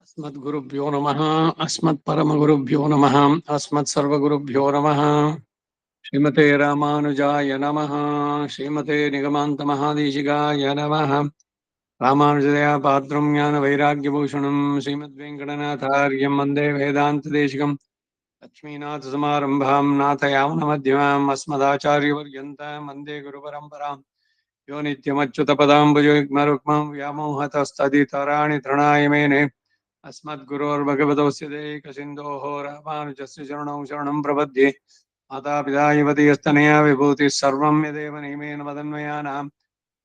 अस्मद्गुरुभ्यो नमः। अस्मत्परमगुरुभ्यो नमः। अस्मत्सर्वगुरुभ्यो नमः। श्रीमते रामानुजाय नमः। श्रीमते निगमान्तमहादेशिकाय नमः। रामानुजदया पात्रं ज्ञानवैराग्यभूषणं श्रीमद्वेङ्कटनाथार्यं वन्दे वेदान्तदेशिकं लक्ष्मीनाथसमारम्भां नाथयामुनमध्यमाम् अस्मदाचार्यपर्यन्तां वन्दे गुरुपरम्पराम्। यो नित्यमच्युतपदाम्बुजयुग्मरुक्मं व्यामोहतस्तदितराणि तृणाय मेने अस्मद्गुरोर्भगवतोऽस्य दैकसिन्धोः रामानुजस्य चरणौ शरणं प्रपद्ये। मातापिता युवतीस्तनया विभूतिः सर्वं यदेव नियमेन मदन्वयानाम्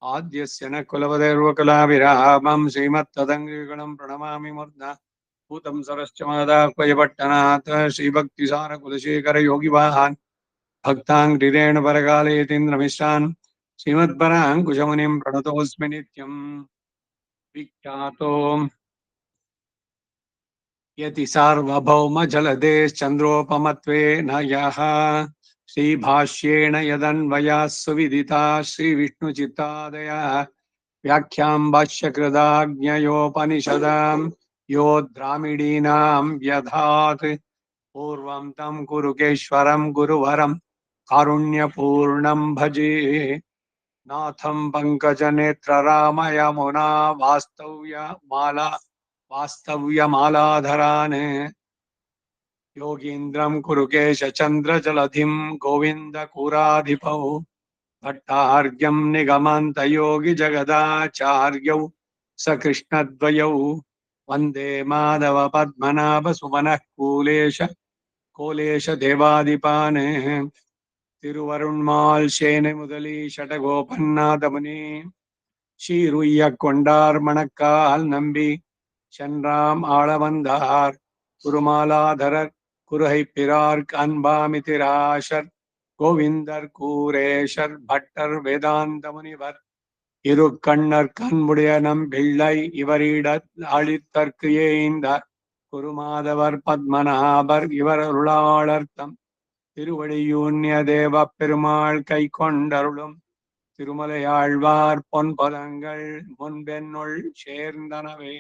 आद्यस्य न कुलपतेर्वकुलाभिरामं श्रीमत्तदङ्घ्रिगणं प्रणमामि मूर्ध्ना भूतं सरश्च मादाह्वयपट्टनाथ श्रीभक्तिसारकुलशेखरयोगिवाहान् भक्ताङ्घ्रिरेण परकालयतीन्द्रमिश्रान् श्रीमत्पराङ्कुशमुनिं प्रणतोऽस्मि नित्यम्। विख्यातो यति सार्वभौमजलदेश्चन्द्रोपमत्वेन यः श्रीभाष्येण यदन्वयाः सुविदिता श्रीविष्णुचित्तादयः व्याख्यां भाष्यकृताज्ञयोपनिषदां यो द्रामिडीनां व्यधात् पूर्वं तं कुरुकेश्वरं गुरुवरं कारुण्यपूर्णं भजे नाथं पङ्कजनेत्ररामयमुना वास्तव्यमालाधरान् योगीन्द्रं कुरुकेशचन्द्रजलधिं गोविन्दपुराधिपौ भट्टार्घ्यं निगमान्तयोगिजगदाचार्यौ सकृष्णद्वयौ वन्दे माधवपद्मनाभसुमनः कोलेश देवादिपान् திருவருண்மால் சேனை முதலி ஷடகோபன்னாதமுனி ஷீருய்ய கொண்டார் மணக்கால் நம்பி சென்றாம் ஆளவந்தார் குருமாலாதரர் குருகை பிறார்க் அன்பாமிதிராஷர் கோவிந்தர் கூரேஷர் பட்டர் வேதாந்த முனிவர் இரு கண்ணர் கண்முடைய நம் பிள்ளை இவரிட அளித்தற்கு ஏந்த குருமாதவர் பத்மநாபர் இவர் அருளாளர்த்தம் திருவடியூன்ய தேவ பெருமாள் கை கொண்டருளும் திருமலையாழ்வார் பொன்பதங்கள் முன்பென்னுள் சேர்ந்தனவே.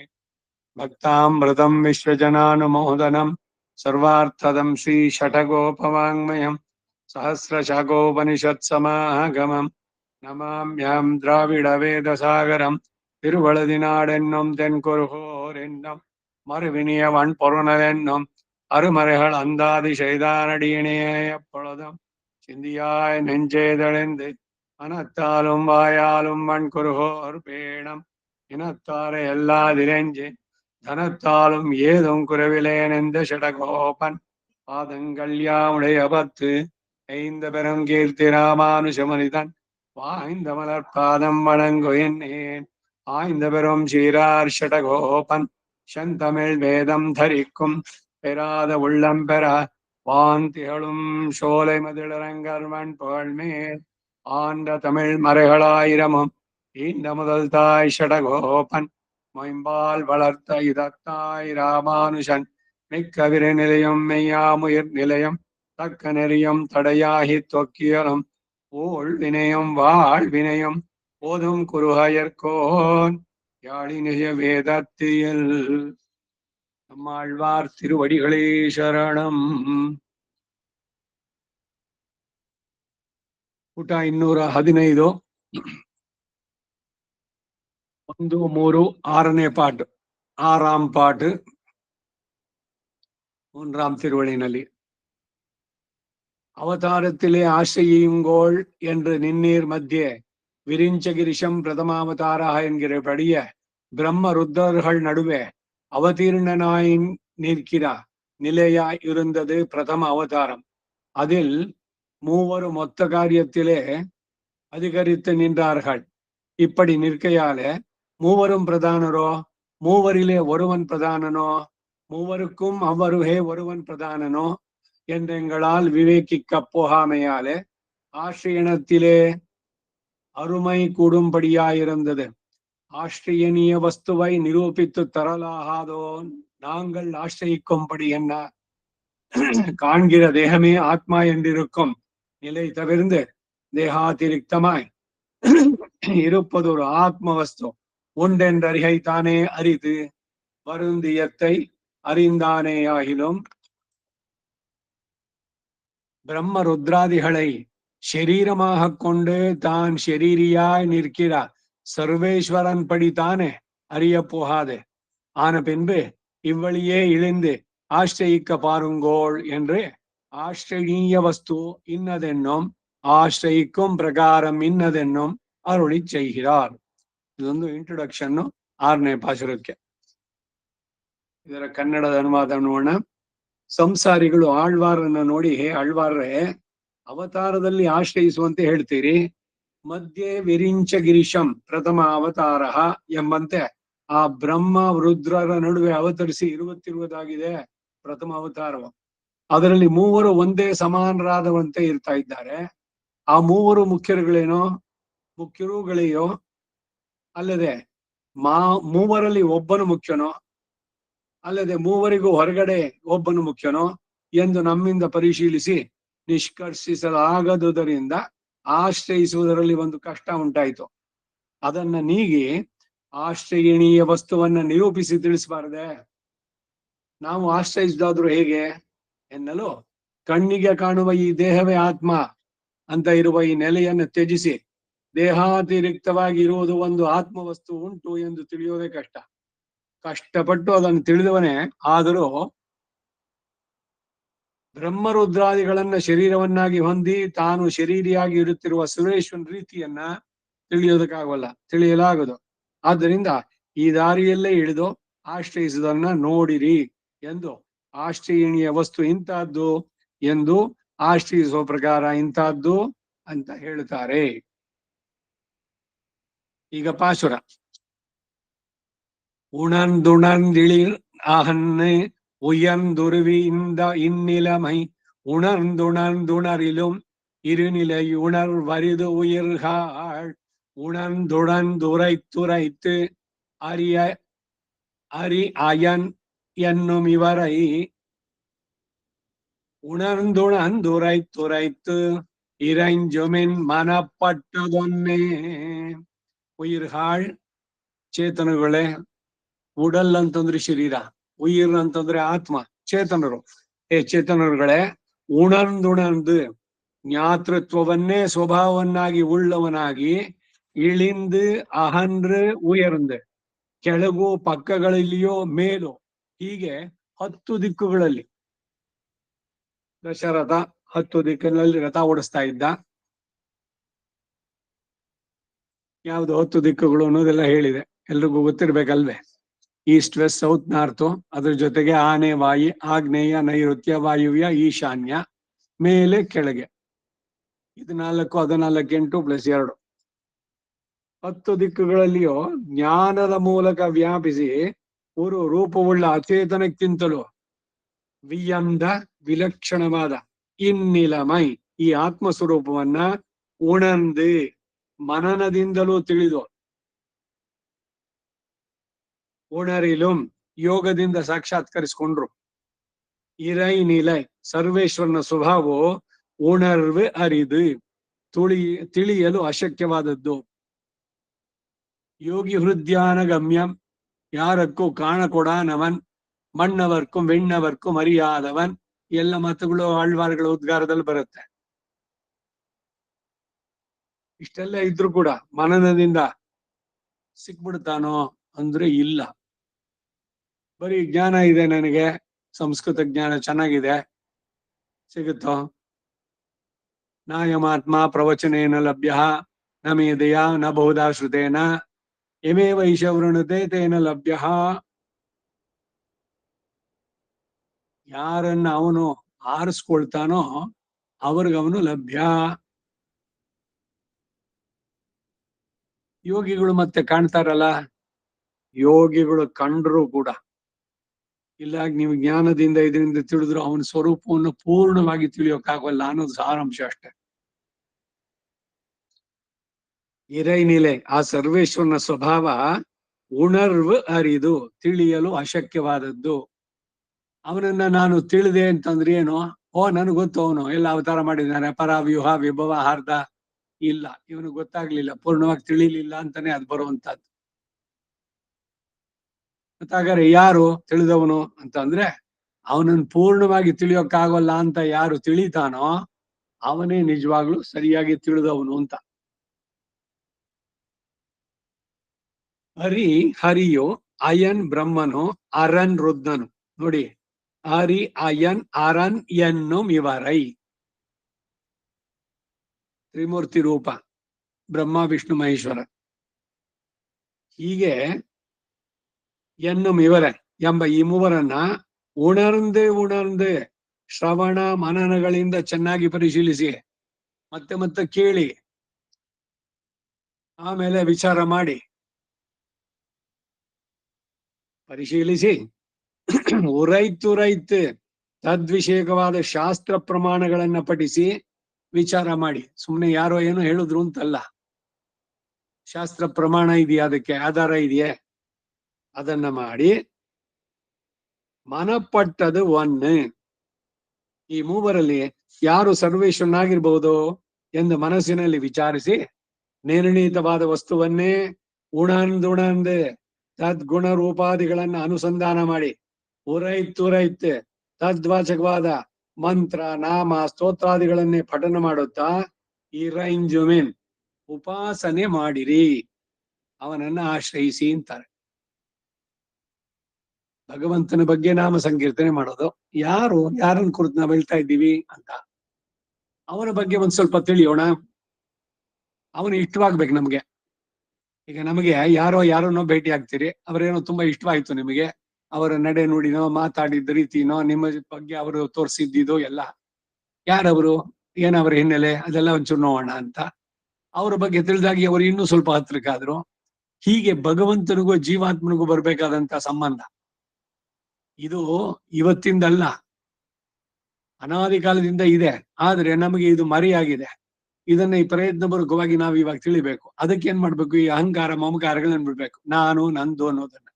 பக்தாமிருதம் விஸ்வஜனானுமோதனம் சர்வார்த்ததம் ஸ்ரீ ஷடகோபவாங்மயம் சஹசிரசகோபனிஷத்சமாகமம் நமாம்யாம் திராவிட வேதசாகரம் திருவழுதினாடென்னும் தென்குருகோர் என்னும் மறுவினியவன் பொருணல் என்னும் அருமறைகள் அந்தாதி செய்தானடியினே எப்பொழுதும் சிந்தியாய் நெஞ்சேதழிந்து மனத்தாலும் வாயாலும் வன்குருகோர் பேணம் இனத்தாரை எல்லாதிரெஞ்சு தனத்தாலும் ஏதும் குறைவிலேன் எந்த ஷடகோபன் பாதங்கள் யாவுடைய பத்து ஐந்த பெரும் கீர்த்தி ராமானுஷமனிதன் வாய்ந்த மலர் பாதம் வணங்குகின்றேன் ஆய்ந்த பெரும் சீரார் ஷடகோபன் செந்தமிழ் வேதம் தரிக்கும் பெறாத உள்ளம் பெற வாந்திகளும் சோலை மதிலரங்கர்வன் புகழ்மேல் ஆண்ட தமிழ் மறைகளாயிரமும் ஈண்ட முதல் தாய் ஷடகோபன் மொயம்பால் வளர்த்த இதத்தாய் ராமானுஷன் மிக்க விரு நிலையம் மெய்யாமுயிர் நிலையம் தக்க நெறியும் தடையாகி தொக்கியலும் ஓள் வினையும் வாழ் வினையும் போதும் குருகயர்கோன் யாழினிய வேதத்தியல் நம்மாழ்வார் திருவடிகளே சரணம். ಪುಟ 215 1, 3, 6ನೇ பாட்டு, 6ஆம் பாட்டு 3ஆம் திருவழியிನಲ್ಲಿ அவதாரத்திலே ஆசையுங்கோள் என்று நின்னீர் மத்திய விரிஞ்சகிரிஷம் பிரதமாவதாராக என்கிறபடிய பிரம்ம ருத்தர்கள் நடுவே அவதீர்ணனாய் நிற்கிறார் நிலையாய் இருந்தது பிரதம அவதாரம். அதில் மூவரும் மொத்த காரியத்திலே அதிகரித்து நின்றார்கள். இப்படி நிற்கையாலே மூவரும் பிரதானரோ, மூவரிலே ஒருவன் பிரதானனோ, மூவருக்கும் அவ்வருகே ஒருவன் பிரதானனோ என்று எங்களால் விவேகிக்க போகாமையாலே ஆசிரியனத்திலே அருமை கூடும்படியாயிருந்தது. ஆஸ்திரியனிய வஸ்துவை நிரூபித்து தரலாகாதோ நாங்கள் ஆசிரியிக்கும்படி என்ன காண்கிற தேகமே ஆத்மா என்றிருக்கும் நிலை தவிர்ந்து தேகாதிரிக்தமாய் இருப்பது ஒரு ஆத்ம வஸ்து உண்டென்றறிகை தானே அரிது. வருந்தியத்தை அறிந்தானேயாகிலும் பிரம்ம ருத்ராதிகளை ஷரீரமாக கொண்டு தான் ஷரீரியாய் நிற்கிற சர்வேஸ்வரன் படித்தானே அறிய போகாது. ஆன பின்பு இவ்வழியே இழிந்து ஆශ්‍රயிக்க பாருங்கோள் என்று ஆශ්‍රயீய வஸ்து இன்னதென்னும் ಆಶ್ರಯಿக்கும் ಪ್ರಕಾರಂ ಇನ್ನದೆನ್ನುಂ ಅರುಳಿ செய்கிறார். ಇದೊಂದು ಇಂಟ್ರೊಡಕ್ಷನ್ 6ನೇ ಪಾಶುರಕ್ಕೆ. ಇದರ ಕನ್ನಡದ ಅನುವಾದ ನೋಡೋಣ. ಸಂಸಾರಿಗಳು ಆಳ್ವಾರನ್ನ ನೋಡಿ, ಆಳ್ವಾರ್ರೆ ಅವತಾರದಲ್ಲಿ ಆಶ್ರಯಿಸುವಂತೆ ಹೇಳ್ತೀರಿ, ಮಧ್ಯೆ ವಿರಿಂಚ ಗಿರಿಶಂ ಪ್ರಥಮ ಅವತಾರ ಎಂಬಂತೆ ಆ ಬ್ರಹ್ಮ ರುದ್ರರ ನಡುವೆ ಅವತರಿಸಿ ಇರುವುದಾಗಿದೆ ಪ್ರಥಮ ಅವತಾರವು. ಅದರಲ್ಲಿ ಮೂವರು ಒಂದೇ ಸಮಾನರಾದವಂತೆ ಇರ್ತಾ ಇದ್ದಾರೆ. ಆ ಮೂವರು ಮುಖ್ಯರುಗಳೆಯೋ ಅಲ್ಲದೆ ಮೂವರಲ್ಲಿ ಒಬ್ಬನು ಮುಖ್ಯನೋ ಅಲ್ಲದೆ ಮೂವರಿಗೂ ಹೊರಗಡೆ ಒಬ್ಬನು ಮುಖ್ಯನೋ ಎಂದು ನಮ್ಮಿಂದ ಪರಿಶೀಲಿಸಿ ನಿಷ್ಕರ್ಷಿಸಲಾಗದುದರಿಂದ ಆಶ್ರಯಿಸುವುದರಲ್ಲಿ ಒಂದು ಕಷ್ಟ ಉಂಟಾಯಿತು. ಅದನ್ನ ನೀಗಿ ಆಶ್ರಯಣೀಯ ವಸ್ತುವನ್ನ ನಿರೂಪಿಸಿ ತಿಳಿಸಬಾರದೆ. ನಾವು ಆಶ್ರಯಿಸಿದಾದ್ರೂ ಹೇಗೆ ಎನ್ನಲು, ಕಣ್ಣಿಗೆ ಕಾಣುವ ಈ ದೇಹವೇ ಆತ್ಮ ಅಂತ ಇರುವ ಈ ನೆಲೆಯನ್ನು ತ್ಯಜಿಸಿ ದೇಹಾತಿರಿಕ್ತವಾಗಿ ಇರುವುದು ಒಂದು ಆತ್ಮವಸ್ತು ಉಂಟು ಎಂದು ತಿಳಿಯೋದೇ ಕಷ್ಟ. ಕಷ್ಟಪಟ್ಟು ಅದನ್ನು ತಿಳಿದವನೇ ಆದರೂ ಬ್ರಹ್ಮರುದ್ರಾದಿಗಳನ್ನ ಶರೀರವನ್ನಾಗಿ ಹೊಂದಿ ತಾನು ಶರೀರಿಯಾಗಿ ಇರುತ್ತಿರುವ ಸುರೇಶ್ವರನ ರೀತಿಯನ್ನ ತಿಳಿಯಲಾಗದು. ಆದ್ದರಿಂದ ಈ ದಾರಿಯಲ್ಲೇ ಇಳಿದು ಆಶ್ರಯಿಸುವುದನ್ನ ನೋಡಿರಿ ಎಂದು ಆಶ್ರಯಣೀಯ ವಸ್ತು ಇಂತಹದ್ದು ಎಂದು ಆಶ್ರಯಿಸುವ ಪ್ರಕಾರ ಇಂತಹದ್ದು ಅಂತ ಹೇಳ್ತಾರೆ. ಈಗ ಪಾಶುರ. உணர்ந்துணர்ந்திளிர் அகன்னு உயர்ந்துருவிந்த இந்நிலைமை உணர்ந்துணர்ந்துணரிலும் இருநிலை உணர்வரிது உயிர்கள் உணர்ந்துணர்ந்துரைத்துரைத்து அரி அயன் என்னும் இவரை உணர்ந்துணர்ந்துரைத்துரைத்து இறைஞ்சுமின் மனப்பட்டதொன்னே. ಉಯಿರ್ಹಾಳ್ ಚೇತನಗಳೇ, ಉಡಲ್ ಅಂತಂದ್ರೆ ಶರೀರ, ಉಯಿರ್ ಅಂತಂದ್ರೆ ಆತ್ಮ, ಚೇತನರು. ಚೇತನರುಗಳೇ, ಉಣರ್ದುಣರ್ದು ಜ್ಞಾತೃತ್ವವನ್ನೇ ಸ್ವಭಾವವನ್ನಾಗಿ ಉಳ್ಳವನಾಗಿ ಇಳಿಂದು ಅಹನ್ರು ಉಯರ್ந்து ಕೆಳಗು ಪಕ್ಕಗಳಲ್ಲಿಯೋ ಮೇಲು ಹೀಗೆ 10 ದಿಕ್ಕುಗಳಲ್ಲಿ ದಶರಥ 10 ದಿಕ್ಕಿನಲ್ಲಿ ರಥ ಓಡಿಸ್ತಾ ಇದ್ದ. ಯಾವ್ದು 10 ದಿಕ್ಕುಗಳು ಅನ್ನೋದೆಲ್ಲ ಹೇಳಿದೆ, ಎಲ್ರಿಗೂ ಗೊತ್ತಿರ್ಬೇಕಲ್ವೇ? ಈಸ್ಟ್, ವೆಸ್ಟ್, ಸೌತ್, ನಾರ್ತ್, ಅದ್ರ ಜೊತೆಗೆ ಆನೆ, ವಾಯು, ಆಗ್ನೇಯ, ನೈಋತ್ಯ, ವಾಯುವ್ಯ, ಈಶಾನ್ಯ, ಮೇಲೆ ಕೆಳಗೆ. ಇದು 4, 14, 8 + 2. 10 ದಿಕ್ಕುಗಳಲ್ಲಿಯೂ ಜ್ಞಾನದ ಮೂಲಕ ವ್ಯಾಪಿಸಿ ಒಂದು ರೂಪವುಳ್ಳ ಅಚೇತನಕ್ಕಿಂತಲೂ ವಿಯಂದ ವಿಲಕ್ಷಣವಾದ ಇನ್ನಿಲಮೈ ಈ ಆತ್ಮಸ್ವರೂಪವನ್ನ ಉಣಂದು ಮನನದಿಂದಲೂ ತಿಳಿದು ಉಣರಿಲು ಯೋಗದಿಂದ ಸಾಕ್ಷಾತ್ಕರಿಸಿಕೊಂಡ್ರು. ಇರೈನಿಲೈ ಸರ್ವೇಶ್ವರನ ಸ್ವಭಾವವು ಉಣರ್வு ಅರಿದು ತಿಳಿಯಲು ಅಶಕ್ಯವಾದದ್ದು. ಯೋಗಿ ಹೃದ್ಯಾನ ಗಮ್ಯಂ ಯಾರಕ್ಕೂ ಕಾಣಕೊಡಾನವನ್ ಮಣ್ಣವರ್ಕುಂ வெண்ணவர்க்கும் அறியாதவன் ಎಲ್ಲ ಮಾತುಗಳು ಆಳ್ವಾರ್ಗಳ ಉದ್ಗಾರದಲ್ಲಿ ಬರುತ್ತೆ. ಇಷ್ಟೆಲ್ಲ ಇದ್ರು ಕೂಡ ಮನನದಿಂದ ಸಿಕ್ಬಿಡ್ತಾನೋ ಅಂದ್ರೆ ಇಲ್ಲ. ಬರೀ ಜ್ಞಾನ ಇದೆ ನನಗೆ, ಸಂಸ್ಕೃತ ಜ್ಞಾನ ಚೆನ್ನಾಗಿದೆ, ಸಿಗುತ್ತೋ? ನಾಯಮಾತ್ಮ ಪ್ರವಚನೇನ ಲಭ್ಯ ನ ಮೇದೆಯ ನ ಬಹುಧಾ ಶ್ರುತೇನ ಯಮೇ ವೈಶವೃಣತೆ ತೇನ ಲಭ್ಯ. ಯಾರನ್ನ ಅವನು ಆರಿಸ್ಕೊಳ್ತಾನೋ ಅವ್ರಿಗವನು ಲಭ್ಯ. ಯೋಗಿಗಳು ಮತ್ತೆ ಕಾಣ್ತಾರಲ್ಲ, ಯೋಗಿಗಳು ಕಂಡ್ರು ಕೂಡ ಇಲ್ಲ, ನೀವು ಜ್ಞಾನದಿಂದ ಇದರಿಂದ ತಿಳಿದ್ರು ಅವನ ಸ್ವರೂಪವನ್ನು ಪೂರ್ಣವಾಗಿ ತಿಳಿಯೋಕ್ಕಾಗಲ್ಲ ಅನ್ನೋದು ಸಾರಾಂಶ ಅಷ್ಟೆ. ಇರೈನಿಲೆ ಆ ಸರ್ವೇಶ್ವರನ ಸ್ವಭಾವ ಉಣರ್வு ಅರಿದು ತಿಳಿಯಲು ಅಶಕ್ಯವಾದದ್ದು. ಅವನನ್ನ ನಾನು ತಿಳಿದೆ ಅಂತಂದ್ರೆ ಏನು? ನನಗೆ ಗೊತ್ತು, ಅವನು ಎಲ್ಲ ಅವತಾರ ಮಾಡಿದ್ದಾನೆ, ಪರ, ವ್ಯೂಹ, ವಿಭವ, ಹಾರ್ದ. ಇಲ್ಲ, ಇವನು ಗೊತ್ತಾಗ್ಲಿಲ್ಲ, ಪೂರ್ಣವಾಗಿ ತಿಳಿಲಿಲ್ಲ ಅಂತಾನೆ ಅದು ಬರುವಂತದ್ದು. ಹಾಗಾದ್ರೆ ಯಾರು ತಿಳಿದವನು ಅಂತ ಅಂದ್ರೆ, ಅವನನ್ನು ಪೂರ್ಣವಾಗಿ ತಿಳಿಯೋಕ್ಕಾಗಲ್ಲ ಅಂತ ಯಾರು ತಿಳಿತಾನೋ ಅವನೇ ನಿಜವಾಗ್ಲು ಸರಿಯಾಗಿ ತಿಳಿದವನು ಅಂತ. ಹರಿಯು ಅಯನ್ ಬ್ರಹ್ಮನು ಅರನ್ ರುದ್ರನು. ನೋಡಿ, ಹರಿ ಅಯನ್ ಅರನ್ ಎನ್ನು ಇವರೈ ತ್ರಿಮೂರ್ತಿ ರೂಪ ಬ್ರಹ್ಮ ವಿಷ್ಣು ಮಹೇಶ್ವರ. ಹೀಗೆ ಎನ್ನು ಇವರೇ ಎಂಬ ಈ ಮೂವರನ್ನ ಉಣರ್ಂದೆ ಶ್ರವಣ ಮನನಗಳಿಂದ ಚೆನ್ನಾಗಿ ಪರಿಶೀಲಿಸಿ, ಮತ್ತೆ ಮತ್ತೆ ಕೇಳಿ, ಆಮೇಲೆ ವಿಚಾರ ಮಾಡಿ ಪರಿಶೀಲಿಸಿ ಉರೈತು ತದ್ವಿಷಯಕವಾದ ಶಾಸ್ತ್ರ ಪ್ರಮಾಣಗಳನ್ನ ಪಠಿಸಿ ವಿಚಾರ ಮಾಡಿ. ಸುಮ್ಮನೆ ಯಾರೋ ಏನೋ ಹೇಳಿದ್ರು ಅಂತಲ್ಲ, ಶಾಸ್ತ್ರ ಪ್ರಮಾಣ ಇದೆಯಾ, ಅದಕ್ಕೆ ಆಧಾರ ಇದೆಯೇ, ಅದನ್ನ ಮಾಡಿ ಮನಪಟ್ಟದು ಒನ್ನೆ. ಈ ಮೂವರಲ್ಲಿ ಯಾರು ಸರ್ವೇಶ್ವರನಾಗಿರ್ಬಹುದು ಎಂದು ಮನಸ್ಸಿನಲ್ಲಿ ವಿಚಾರಿಸಿ ನಿರ್ಣೀತವಾದ ವಸ್ತುವನ್ನೇ ಉಣಂದುಣಂದೆ ತದ್ಗುಣ ರೂಪಾದಿಗಳನ್ನ ಅನುಸಂಧಾನ ಮಾಡಿ ಉರೈತು ತದ್ವಾಚಕವಾದ ಮಂತ್ರ ನಾಮ ಸ್ತೋತ್ರಾದಿಗಳನ್ನೇ ಪಠನ ಮಾಡುತ್ತಾ ಈ ರೈಂಜುಮಿನ್ ಉಪಾಸನೆ ಮಾಡಿರಿ, ಅವನನ್ನ ಆಶ್ರಯಿಸಿ ಅಂತಾರೆ. ಭಗವಂತನ ಬಗ್ಗೆ ನಾಮ ಸಂಕೀರ್ತನೆ ಮಾಡೋದು. ಯಾರನ್ನ ಕುರಿತು ನಾವು ಹೇಳ್ತಾ ಇದ್ದೀವಿ ಅಂತ ಅವನ ಬಗ್ಗೆ ಒಂದ್ ಸ್ವಲ್ಪ ತಿಳಿಯೋಣ. ಅವನು ಇಷ್ಟವಾಗ್ಬೇಕು ನಮ್ಗೆ. ಈಗ ನಮಗೆ ಯಾರನ್ನೋ ಭೇಟಿ ಆಗ್ತೀರಿ, ಅವರೇನೋ ತುಂಬಾ ಇಷ್ಟವಾಯ್ತು ನಿಮಗೆ, ಅವರ ನಡೆ ನುಡಿನೋ ಮಾತಾಡಿದ ರೀತಿನೋ ನಿಮ್ಮ ಬಗ್ಗೆ ಅವರು ತೋರಿಸಿದ್ದಿದೋ ಎಲ್ಲ, ಯಾರವರು, ಏನವರ ಹಿನ್ನೆಲೆ, ಅದೆಲ್ಲ ಒಂಚೂರು ನೋಡೋಣ ಅಂತ ಅವರ ಬಗ್ಗೆ ತಿಳಿದಾಗಿ ಅವರು ಇನ್ನೂ ಸ್ವಲ್ಪ ಹತ್ರಕ್ಕಾದ್ರು. ಹೀಗೆ ಭಗವಂತನಿಗೂ ಜೀವಾತ್ಮನಿಗೂ ಬರ್ಬೇಕಾದಂತ ಸಂಬಂಧ ಇದು ಇವತ್ತಿಂದಲ್ಲ, ಅನಾದಿ ಕಾಲದಿಂದ ಇದೆ. ಆದ್ರೆ ನಮಗೆ ಇದು ಮರೆಯಾಗಿದೆ. ಇದನ್ನ ಈ ಪ್ರಯತ್ನಪೂರ್ವಕವಾಗಿ ನಾವು ಇವಾಗ ತಿಳಿಬೇಕು. ಅದಕ್ಕೆ ಏನ್ ಮಾಡ್ಬೇಕು, ಈ ಅಹಂಕಾರ ಮಮಕಾರಗಳನ್ನ ಬಿಡ್ಬೇಕು. ನಾನು ನಂದು ಅನ್ನೋದನ್ನ,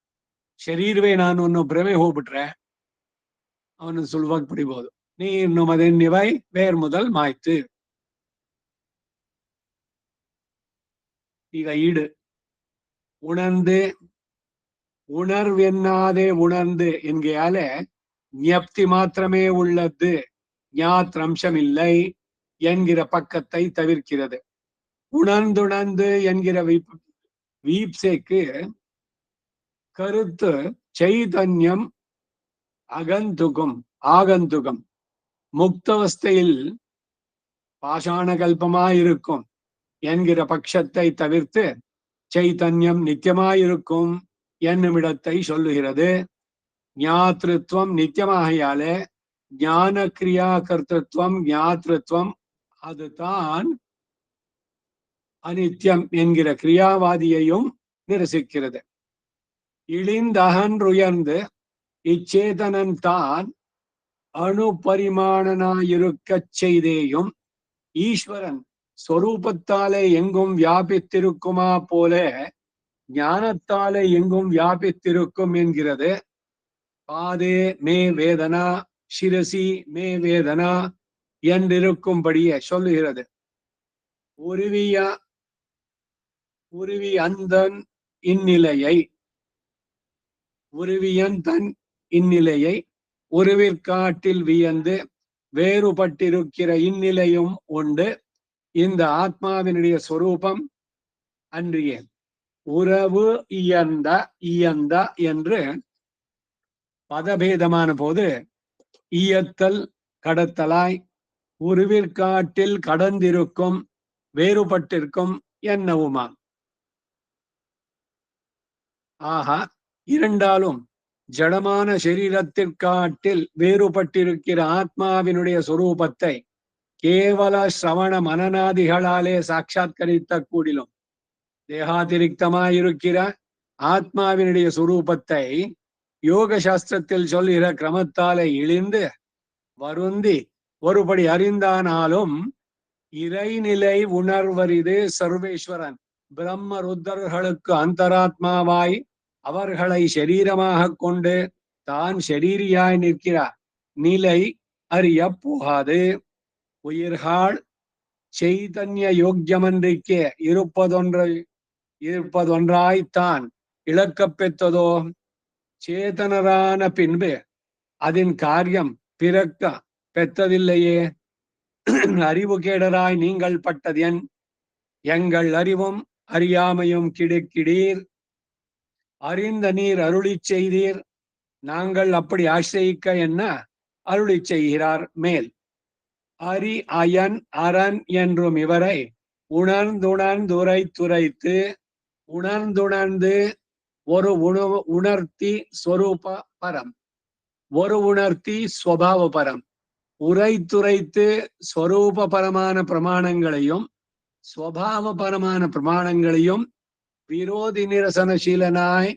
ಶರೀರವೇ ನಾನು ಅನ್ನೋ ಭ್ರಮೆ ಹೋಗ್ಬಿಟ್ರೆ ಅವನನ್ನು ಸುಲಭವಾಗಿ ಪಡಿಬಹುದು. ನೀನು ಮದೆನ್ನಿವೈ ಬೇರ್ ಮೊದಲ್ ಮಾಯ್ತು. ಈಗ உணர்வென்னாதே உணர்ந்து என்கையாலே ஞப்தி மாத்திரமே உள்ளது ஞாத்ரம்சம் இல்லை என்கிற பக்கத்தை தவிர்க்கிறது. உணர்ந்துணர்ந்து என்கிற வீப்சைக்கு கருத்து சைதன்யம் ஆகந்துகம் முக்தவஸ்தையில் பாஷாணகல்பமாயிருக்கும் என்கிற பட்சத்தை தவிர்த்து சைதன்யம் நித்தியமாயிருக்கும் என்னுமிடத்தை சொல்லுகிறது. ஞாத்ருத்வம் நித்தியமாகையாலே ஞான கிரியா கர்த்தத்துவம் ஞாத்ருத்வம் அதுதான் அனித்யம் என்கிற கிரியாவாதியையும் நிரசிக்கிறது. இழிந்தகன்றுயர்ந்து இச்சேதனன் தான் அணுபரிமாணனாயிருக்கச் செய்தேயும் ஈஸ்வரன் ஸ்வரூபத்தாலே எங்கும் வியாபித்திருக்குமா போல ஞானத்தாலே எங்கும் வியாபித்திருக்கும் என்கிறது. பாதே மே வேதனா சிரசி மே வேதனா என்றிருக்கும்படியே சொல்லுகிறது. உருவி அந்தன் இந்நிலையை உருவிற்காட்டில் வியந்து வேறுபட்டிருக்கிற இந்நிலையும் உண்டு. இந்த ஆத்மாவினுடைய சொரூபம் அன்றியே உறவு இயந்த என்று பதபேதமான போது ஈயத்தல் கடத்தலாய் உருவிற்காட்டில் கடந்திருக்கும் வேறுபட்டிருக்கும் என்னவுமா. ஆகா, இரண்டாலும் ஜடமான சரீரத்திற்காட்டில் வேறுபட்டிருக்கிற ஆத்மாவினுடைய சொரூபத்தை கேவல சிரவண மனநாதிகளாலே சாட்சாத்கரித்த கூடிலும் தேகாதிரிக்தமாயிருக்கிற ஆத்மாவினுடைய சுரூபத்தை யோக சாஸ்திரத்தில் சொல்லுகிற கிரமத்தாலே இழிந்து வருந்தி ஒருபடி அறிந்தானாலும் இறைநிலை உணர்வரிது சர்வேஸ்வரன் பிரம்ம ருத்தர்களுக்கு அந்தராத்மாவாய் அவர்களை சரீரமாக கொண்டு தான் ஷரீரியாய் நிற்கிறார் நிலை அறிய போகாது. உயிர்கள் சைதன்ய யோக்கியமன்றிக்கே இருப்பதொன்றாய்த்தான் இழக்கப் பெற்றதோ. சேதனரான பின்பு அதன் காரியம் பிறக்க பெற்றதில்லையே. அறிவு கேடராய் நீங்கள் பட்டது எங்கள் அறிவும் அறியாமையும் கிடைக்கிடீர். அறிந்த நீர் அருளி செய்தீர். நாங்கள் அப்படி ஆசிரியிக்க என்ன அருளி செய்கிறார் மேல். அரி அயன் அரண் என்றும் இவரை உணர்ந்துரைத்து உணர்ந்துணர்ந்து ஒரு உணர்த்தி ஸ்வரூப பரம், ஒரு உணர்த்தி ஸ்வபாவ பரம், உரைத்துரைத்து ஸ்வரூப பரமான பிரமாணங்களையும் ஸ்வபாவ பரமான பிரமாணங்களையும் விரோதி நிரசனசீலனாய்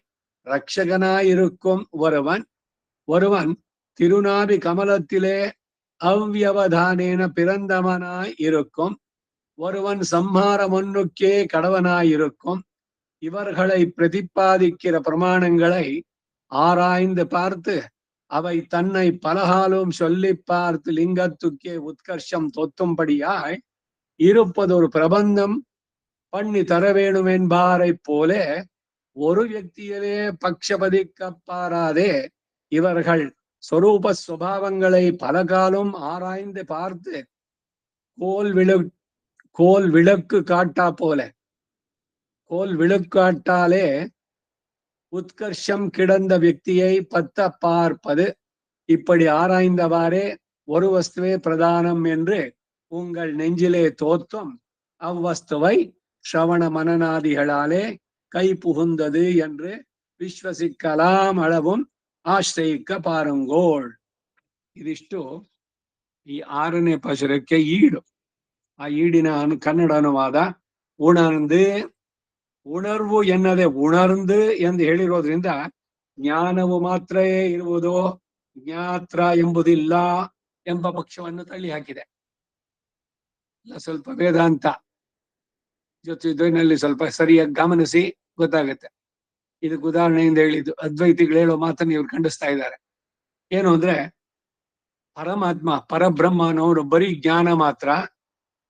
ரட்சகனாய் இருக்கும் ஒருவன் திருநாபி கமலத்திலே அவ்யவதானேன பிறந்தவனாய் இருக்கும் ஒருவன் சம்ஹார மொன்னுக்கே கடவனாய் இருக்கும் இவர்களை பிரதிபாதிக்கிற பிரமாணங்களை ஆராய்ந்து பார்த்து அவை தன்னை பலகாலும் சொல்லி பார்த்து லிங்கத்துக்கே உத்கர்ஷம் தொத்தும்படியாய் இருப்பதொரு பிரபந்தம் பண்ணி தர வேணும் என்பாரை போல ஒரு வியக்தியிலே பட்சபதிக்கப்பாராதே இவர்கள் சொரூப சுபாவங்களை பலகாலம் ஆராய்ந்து பார்த்து கோல் விளக்கு காட்டா போல கோல் விளக்காட்டாலே உத்கர்ஷம் கிடந்த வியக்தியை பத்த பார்ப்பது. இப்படி ஆராய்ந்தவாறே ஒரு வஸ்துவே பிரதானம் என்று உங்கள் நெஞ்சிலே தோற்றும் அவ்வஸ்துவை ஸ்ரவண மனநாதிகளாலே கை புகுந்தது என்று ವಿಶ್ವಸಿக்கலாம் அளவும் ಆಶ್ರಯಿಕ ಪಾರಂಗೋಳ್. ಇದಿಷ್ಟು ಈ 6ನೇ ಪಶರಕ್ಕೆ ಈಡು. ಆ ಈಡಿನ ಕನ್ನಡ ಅನುವಾದ ಉಣರ್ந்து. ಉಣರ್ವು ಎನ್ನದೆ ಉಣರ್ந்து ಎಂದು ಹೇಳಿರೋದ್ರಿಂದ ಜ್ಞಾನವು ಮಾತ್ರ ಇರುವುದು, ಜ್ಞಾತ್ರ ಎಂಬುದಿಲ್ಲ ಎಂಬ ಪಕ್ಷವನ್ನು ತಳ್ಳಿ ಹಾಕಿದೆ. ಸ್ವಲ್ಪ ವೇದಾಂತ ಜೊತೆನಲ್ಲಿ ಸ್ವಲ್ಪ ಸರಿಯಾಗಿ ಗಮನಿಸಿ ಗೊತ್ತಾಗುತ್ತೆ. ಇದಕ್ಕೆ ಉದಾಹರಣೆಯಿಂದ ಹೇಳಿದ್ದು ಅದ್ವೈತಿಗಳು ಹೇಳೋ ಮಾತನ್ನು ಇವ್ರು ಖಂಡಿಸ್ತಾ ಇದ್ದಾರೆ. ಏನು ಅಂದ್ರೆ ಪರಮಾತ್ಮ ಪರಬ್ರಹ್ಮ ಅನ್ನೋನು ಬರೀ ಜ್ಞಾನ ಮಾತ್ರ,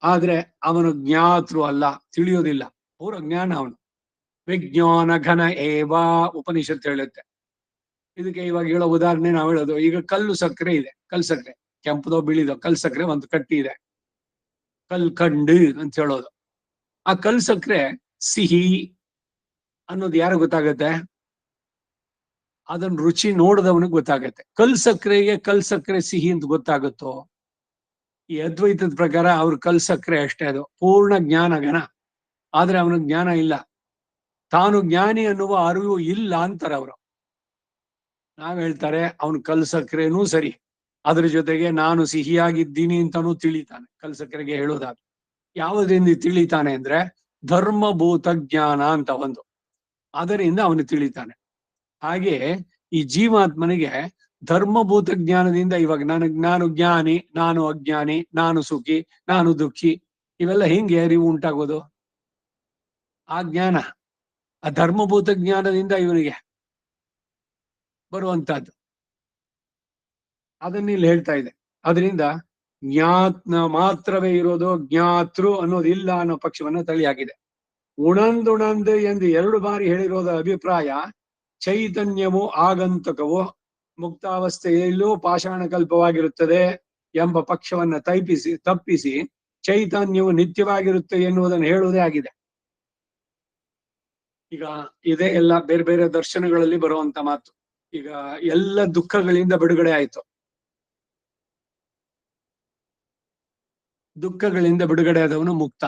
ಆದ್ರೆ ಅವನು ಜ್ಞಾತೃ ಅಲ್ಲ, ತಿಳಿಯೋದಿಲ್ಲ, ಪೂರ ಜ್ಞಾನ ಅವನು. ವಿಜ್ಞಾನ ಘನ ಏವ ಉಪನಿಷತ್ ಹೇಳುತ್ತೆ. ಇದಕ್ಕೆ ಇವಾಗ ಹೇಳೋ ಉದಾಹರಣೆ ನಾವು ಹೇಳೋದು, ಈಗ ಕಲ್ಲು ಸಕ್ಕರೆ ಇದೆ, ಕಲ್ ಸಕ್ಕರೆ ಕೆಂಪುದೋ ಬಿಳಿದೋ ಕಲ್ ಸಕ್ಕರೆ ಒಂದು ಕಟ್ಟಿ ಇದೆ, ಕಲ್ಕಂಡು ಅಂತ ಹೇಳೋದು. ಆ ಕಲ್ ಸಕ್ಕರೆ ಸಿಹಿ ಅನ್ನೋದು ಯಾರು ಗೊತ್ತಾಗತ್ತೆ? ಅದನ್ನ ರುಚಿ ನೋಡಿದವನಿಗೆ ಗೊತ್ತಾಗತ್ತೆ. ಕಲ್ ಸಕ್ಕರೆಗೆ ಕಲ್ ಸಕ್ಕರೆ ಸಿಹಿ ಅಂತ ಗೊತ್ತಾಗುತ್ತೋ? ಈ ಅದ್ವೈತದ ಪ್ರಕಾರ ಅವ್ರ ಕಲ್ ಸಕ್ಕರೆ ಅಷ್ಟೇ, ಅದು ಪೂರ್ಣ ಜ್ಞಾನ ಘನ, ಆದ್ರೆ ಅವನಿಗೆ ಜ್ಞಾನ ಇಲ್ಲ, ತಾನು ಜ್ಞಾನಿ ಅನ್ನುವ ಅರಿವು ಇಲ್ಲ ಅಂತಾರೆ ಅವರು. ನಾವ್ ಹೇಳ್ತಾರೆ ಅವನು ಕಲ್ ಸಕ್ಕರೆನೂ ಸರಿ, ಅದ್ರ ಜೊತೆಗೆ ನಾನು ಸಿಹಿಯಾಗಿದ್ದೀನಿ ಅಂತಾನೂ ತಿಳಿತಾನೆ. ಕಲ್ ಸಕ್ಕರೆಗೆ ಹೇಳೋದಾದ ಯಾವುದರಿಂದ ತಿಳಿತಾನೆ ಅಂದ್ರೆ ಧರ್ಮಭೂತ ಜ್ಞಾನ ಅಂತ ಒಂದು, ಅದರಿಂದ ಅವನು ತಿಳಿತಾನೆ. ಹಾಗೆ ಈ ಜೀವಾತ್ಮನಿಗೆ ಧರ್ಮಭೂತ ಜ್ಞಾನದಿಂದ ಇವಾಗ ನಾನು ಜ್ಞಾನಿ, ನಾನು ಅಜ್ಞಾನಿ, ನಾನು ಸುಖಿ, ನಾನು ದುಃಖಿ, ಇವೆಲ್ಲ ಹೆಂಗೆ ಅರಿವು ಉಂಟಾಗೋದು? ಆ ಜ್ಞಾನ, ಆ ಧರ್ಮಭೂತ ಜ್ಞಾನದಿಂದ ಇವನಿಗೆ ಬರುವಂತಹದ್ದು. ಅದನ್ನ ಇಲ್ಲಿ ಹೇಳ್ತಾ ಇದೆ. ಅದರಿಂದ ಜ್ಞಾತ್ನ ಮಾತ್ರವೇ ಇರೋದು, ಜ್ಞಾತೃ ಅನ್ನೋದಿಲ್ಲ ಅನ್ನೋ ಪಕ್ಷವನ್ನ ತಳ್ಳಿ ಹಾಕಿದೆ. ಉಣಂದುಣಂದು ಎಂದು 2 ಬಾರಿ ಹೇಳಿರೋದ ಅಭಿಪ್ರಾಯ ಚೈತನ್ಯವು ಆಗಂತಕವು ಮುಕ್ತಾವಸ್ಥೆಯಲ್ಲೂ ಪಾಷಾಣಕಲ್ಪವಾಗಿರುತ್ತದೆ ಎಂಬ ಪಕ್ಷವನ್ನ ತಪ್ಪಿಸಿ ಚೈತನ್ಯವು ನಿತ್ಯವಾಗಿರುತ್ತೆ ಎನ್ನುವುದನ್ನು ಹೇಳುವುದೇ ಆಗಿದೆ. ಈಗ ಇದೇ ಎಲ್ಲ ಬೇರೆ ಬೇರೆ ದರ್ಶನಗಳಲ್ಲಿ ಬರುವಂತ ಮಾತು. ಈಗ ಎಲ್ಲ ದುಃಖಗಳಿಂದ ಬಿಡುಗಡೆ ಆಯ್ತು, ದುಃಖಗಳಿಂದ ಬಿಡುಗಡೆ ಆದವನು ಮುಕ್ತ.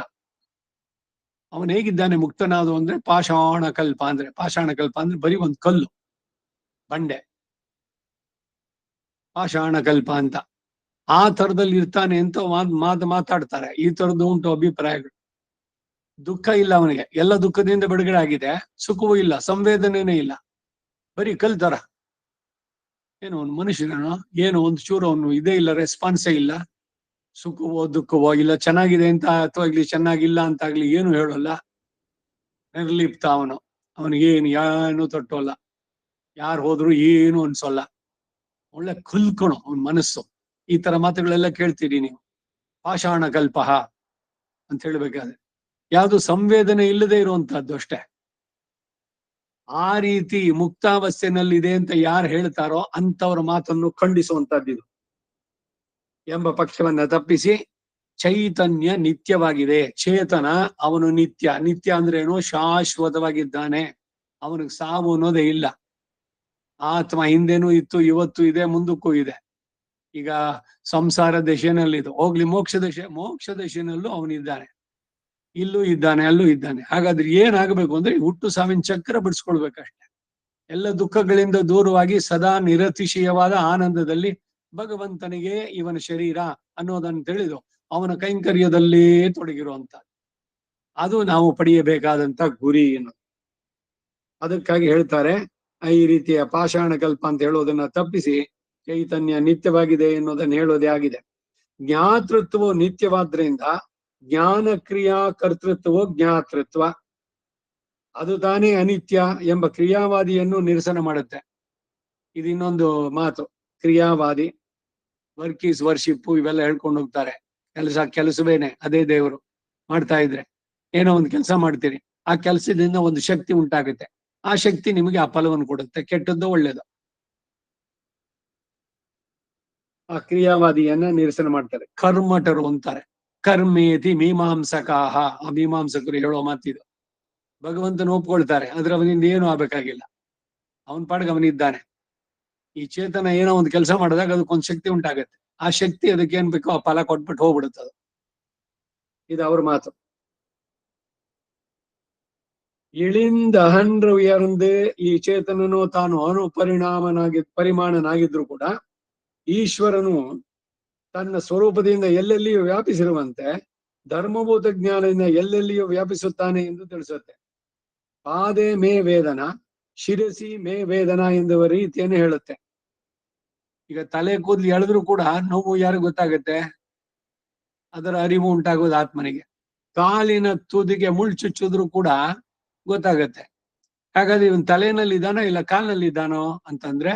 ಅವನು ಹೇಗಿದ್ದಾನೆ ಮುಕ್ತನಾದವ ಅಂದ್ರೆ ಪಾಷಾಣ ಕಲ್ಪ ಅಂದ್ರೆ ಬರೀ ಒಂದು ಕಲ್ಲು ಬಂಡೆ, ಪಾಷಾಣ ಕಲ್ಪ ಅಂತ ಆ ತರದಲ್ಲಿ ಇರ್ತಾನೆ ಅಂತ ಮಾತಾಡ್ತಾರೆ. ಈ ತರದ್ದು ಉಂಟು ಅಭಿಪ್ರಾಯಗಳು. ದುಃಖ ಇಲ್ಲ ಅವನಿಗೆ, ಎಲ್ಲ ದುಃಖದಿಂದ ಬಿಡುಗಡೆ ಆಗಿದೆ, ಸುಖವೂ ಇಲ್ಲ, ಸಂವೇದನೆನೇ ಇಲ್ಲ, ಬರೀ ಕಲ್ತರ. ಏನು ಅವನು ಮನುಷ್ಯನೋ ಏನು ಒಂದು ಚೂರು ಅವನು ಇದೇ ಇಲ್ಲ, ರೆಸ್ಪಾನ್ಸೇ ಇಲ್ಲ, ಸುಖವೋ ದುಃಖವೋ ಇಲ್ಲ, ಚೆನ್ನಾಗಿದೆ ಅಂತ ಅಥವಾ ಆಗ್ಲಿ ಚೆನ್ನಾಗಿಲ್ಲ ಅಂತ ಆಗ್ಲಿ ಏನು ಹೇಳೋಲ್ಲ, ನಿರ್ಲಿಪ್ತ ಅವನು. ಅವನಿಗೇನು ತೊಟ್ಟೋಲ್ಲ, ಯಾರು ಹೋದ್ರು ಏನು ಅನ್ಸೋಲ್ಲ, ಒಳ್ಳೆ ಕುಲ್ಕೊಣು ಅವನ ಮನಸ್ಸು. ಈ ತರ ಮಾತುಗಳೆಲ್ಲ ಕೇಳ್ತೀರಿ ನೀವು. ಪಾಷಾಣ ಕಲ್ಪ ಅಂತ ಹೇಳ್ಬೇಕಾದ್ರೆ ಯಾವುದು ಸಂವೇದನೆ ಇಲ್ಲದೆ ಇರುವಂತಹದ್ದು ಅಷ್ಟೇ. ಆ ರೀತಿ ಮುಕ್ತಾವಸ್ಥೆನಲ್ಲಿದೆ ಅಂತ ಯಾರು ಹೇಳ್ತಾರೋ ಅಂತವ್ರ ಮಾತನ್ನು ಖಂಡಿಸುವಂತದ್ದಿದು ಎಂಬ ಪಕ್ಷವನ್ನ ತಪ್ಪಿಸಿ ಚೈತನ್ಯ ನಿತ್ಯವಾಗಿದೆ. ಚೇತನ ಅವನು ನಿತ್ಯ. ನಿತ್ಯ ಅಂದ್ರೆ ಏನು? ಶಾಶ್ವತವಾಗಿದ್ದಾನೆ. ಅವನಿಗೆ ಸಾವು ಅನ್ನೋದೇ ಇಲ್ಲ. ಆತ್ಮ ಹಿಂದೆನೂ ಇತ್ತು, ಇವತ್ತು ಇದೆ, ಮುಂದಕ್ಕೂ ಇದೆ. ಈಗ ಸಂಸಾರ ದಶೆನಲ್ಲಿದ್ದು ಹೋಗ್ಲಿ, ಮೋಕ್ಷ ದಶೆನಲ್ಲೂ ಅವನಿದ್ದಾನೆ. ಇಲ್ಲೂ ಇದ್ದಾನೆ, ಅಲ್ಲೂ ಇದ್ದಾನೆ. ಹಾಗಾದ್ರೆ ಏನಾಗಬೇಕು ಅಂದ್ರೆ ಹುಟ್ಟು ಸಾವಿನ ಚಕ್ರ ಬಿಡಿಸ್ಕೊಳ್ಬೇಕಷ್ಟೆ. ಎಲ್ಲ ದುಃಖಗಳಿಂದ ದೂರವಾಗಿ ಸದಾ ನಿರತಿಶಯವಾದ ಆನಂದದಲ್ಲಿ ಭಗವಂತನಿಗೆ ಇವನ ಶರೀರ ಅನ್ನೋದನ್ನು ತಿಳಿದು ಅವನ ಕೈಂಕರ್ಯದಲ್ಲೇ ತೊಡಗಿರುವಂತ ಅದು ನಾವು ಪಡೆಯಬೇಕಾದಂತ ಗುರಿ ಏನು. ಅದಕ್ಕಾಗಿ ಹೇಳ್ತಾರೆ, ಈ ರೀತಿಯ ಪಾಷಾಣ ಕಲ್ಪ ಅಂತ ಹೇಳೋದನ್ನ ತಪ್ಪಿಸಿ ಚೈತನ್ಯ ನಿತ್ಯವಾಗಿದೆ ಎನ್ನುವುದನ್ನು ಹೇಳೋದೇ ಆಗಿದೆ. ಜ್ಞಾತೃತ್ವವು ನಿತ್ಯವಾದ್ರಿಂದ ಜ್ಞಾನ ಕ್ರಿಯಾ ಕರ್ತೃತ್ವವು ಜ್ಞಾತೃತ್ವ ಅದು ತಾನೇ ಅನಿತ್ಯ ಎಂಬ ಕ್ರಿಯಾವಾದಿಯನ್ನು ನಿರಸನ ಮಾಡುತ್ತೆ. ಇದು ಇನ್ನೊಂದು ಮಾತು. ಕ್ರಿಯಾವಾದಿ, ವರ್ಕ್ ಈಸ್ ವರ್ಷಿಪ್, ಇವೆಲ್ಲ ಹೇಳ್ಕೊಂಡು ಹೋಗ್ತಾರೆ. ಕೆಲಸವೇನೆ ಅದೇ ದೇವರು. ಮಾಡ್ತಾ ಇದ್ರೆ ಏನೋ ಒಂದು ಕೆಲಸ ಮಾಡ್ತೀರಿ, ಆ ಕೆಲಸದಿಂದ ಒಂದು ಶಕ್ತಿ ಉಂಟಾಗುತ್ತೆ. ಆ ಶಕ್ತಿ ನಿಮಗೆ ಆ ಫಲವನ್ನು ಕೊಡುತ್ತೆ, ಕೆಟ್ಟದ್ದು ಒಳ್ಳೇದು. ಆ ಕ್ರಿಯಾವಾದಿಯನ್ನ ನಿರಸನ ಮಾಡ್ತಾರೆ. ಕರ್ಮಠರು ಅಂತಾರೆ. ಕರ್ಮೇತಿ ಮೀಮಾಂಸಕಾಹ, ಆ ಮೀಮಾಂಸಕರು ಹೇಳೋ ಮಾತಿದು. ಭಗವಂತನ ಒಪ್ಕೊಳ್ತಾರೆ, ಆದ್ರೆ ಅವನಿಂದ ಏನು ಆಗ್ಬೇಕಾಗಿಲ್ಲ. ಅವನ ಪಾಡ್ಗೆ ಅವನಿದ್ದಾನೆ. ಈ ಚೇತನ ಏನೋ ಒಂದು ಕೆಲಸ ಮಾಡಿದಾಗ ಅದಕ್ಕೊಂದು ಶಕ್ತಿ ಉಂಟಾಗತ್ತೆ. ಆ ಶಕ್ತಿ ಅದಕ್ಕೆ ಏನ್ ಬೇಕೋ ಆ ಫಲ ಕೊಟ್ಬಿಟ್ಟು ಹೋಗ್ಬಿಡುತ್ತದು. ಇದು ಅವ್ರ ಮಾತು. ಇಳಿಂದ ಅಹಂಡ್ರು ಉಯರ್ந்து ಈ ಚೇತನನು ತಾನು ಪರಿಮಾಣನಾಗಿದ್ರು ಕೂಡ ಈಶ್ವರನು ತನ್ನ ಸ್ವರೂಪದಿಂದ ಎಲ್ಲೆಲ್ಲಿಯೂ ವ್ಯಾಪಿಸಿರುವಂತೆ ಧರ್ಮಭೂತ ಜ್ಞಾನದಿಂದ ಎಲ್ಲೆಲ್ಲಿಯೂ ವ್ಯಾಪಿಸುತ್ತಾನೆ ಎಂದು ತಿಳಿಸುತ್ತೆ. ಪಾದೆ ಮೇ ವೇದನ, ಶಿರಸಿ ಮೇ ವೇದನ ಎಂಬ ರೀತಿಯನ್ನು ಹೇಳುತ್ತೆ. ಈಗ ತಲೆ ಕೂದಲು ಎಳೆದ್ರು ಕೂಡ ನೋವು ಯಾರಿಗೂ ಗೊತ್ತಾಗುತ್ತೆ? ಅದರ ಅರಿವು ಉಂಟಾಗೋದು ಆತ್ಮನಿಗೆ. ಕಾಲಿನ ತುದಿಗೆ ಮುಳ್ಳು ಚುಚ್ಚಿದ್ರು ಕೂಡ ಗೊತ್ತಾಗತ್ತೆ. ಹಾಗಾದ್ರೆ ಇವನ್ ತಲೆನಲ್ಲಿ ಇದ್ದಾನೋ ಇಲ್ಲ ಕಾಲಿನಲ್ಲಿ ಇದ್ದಾನೋ ಅಂತಂದ್ರೆ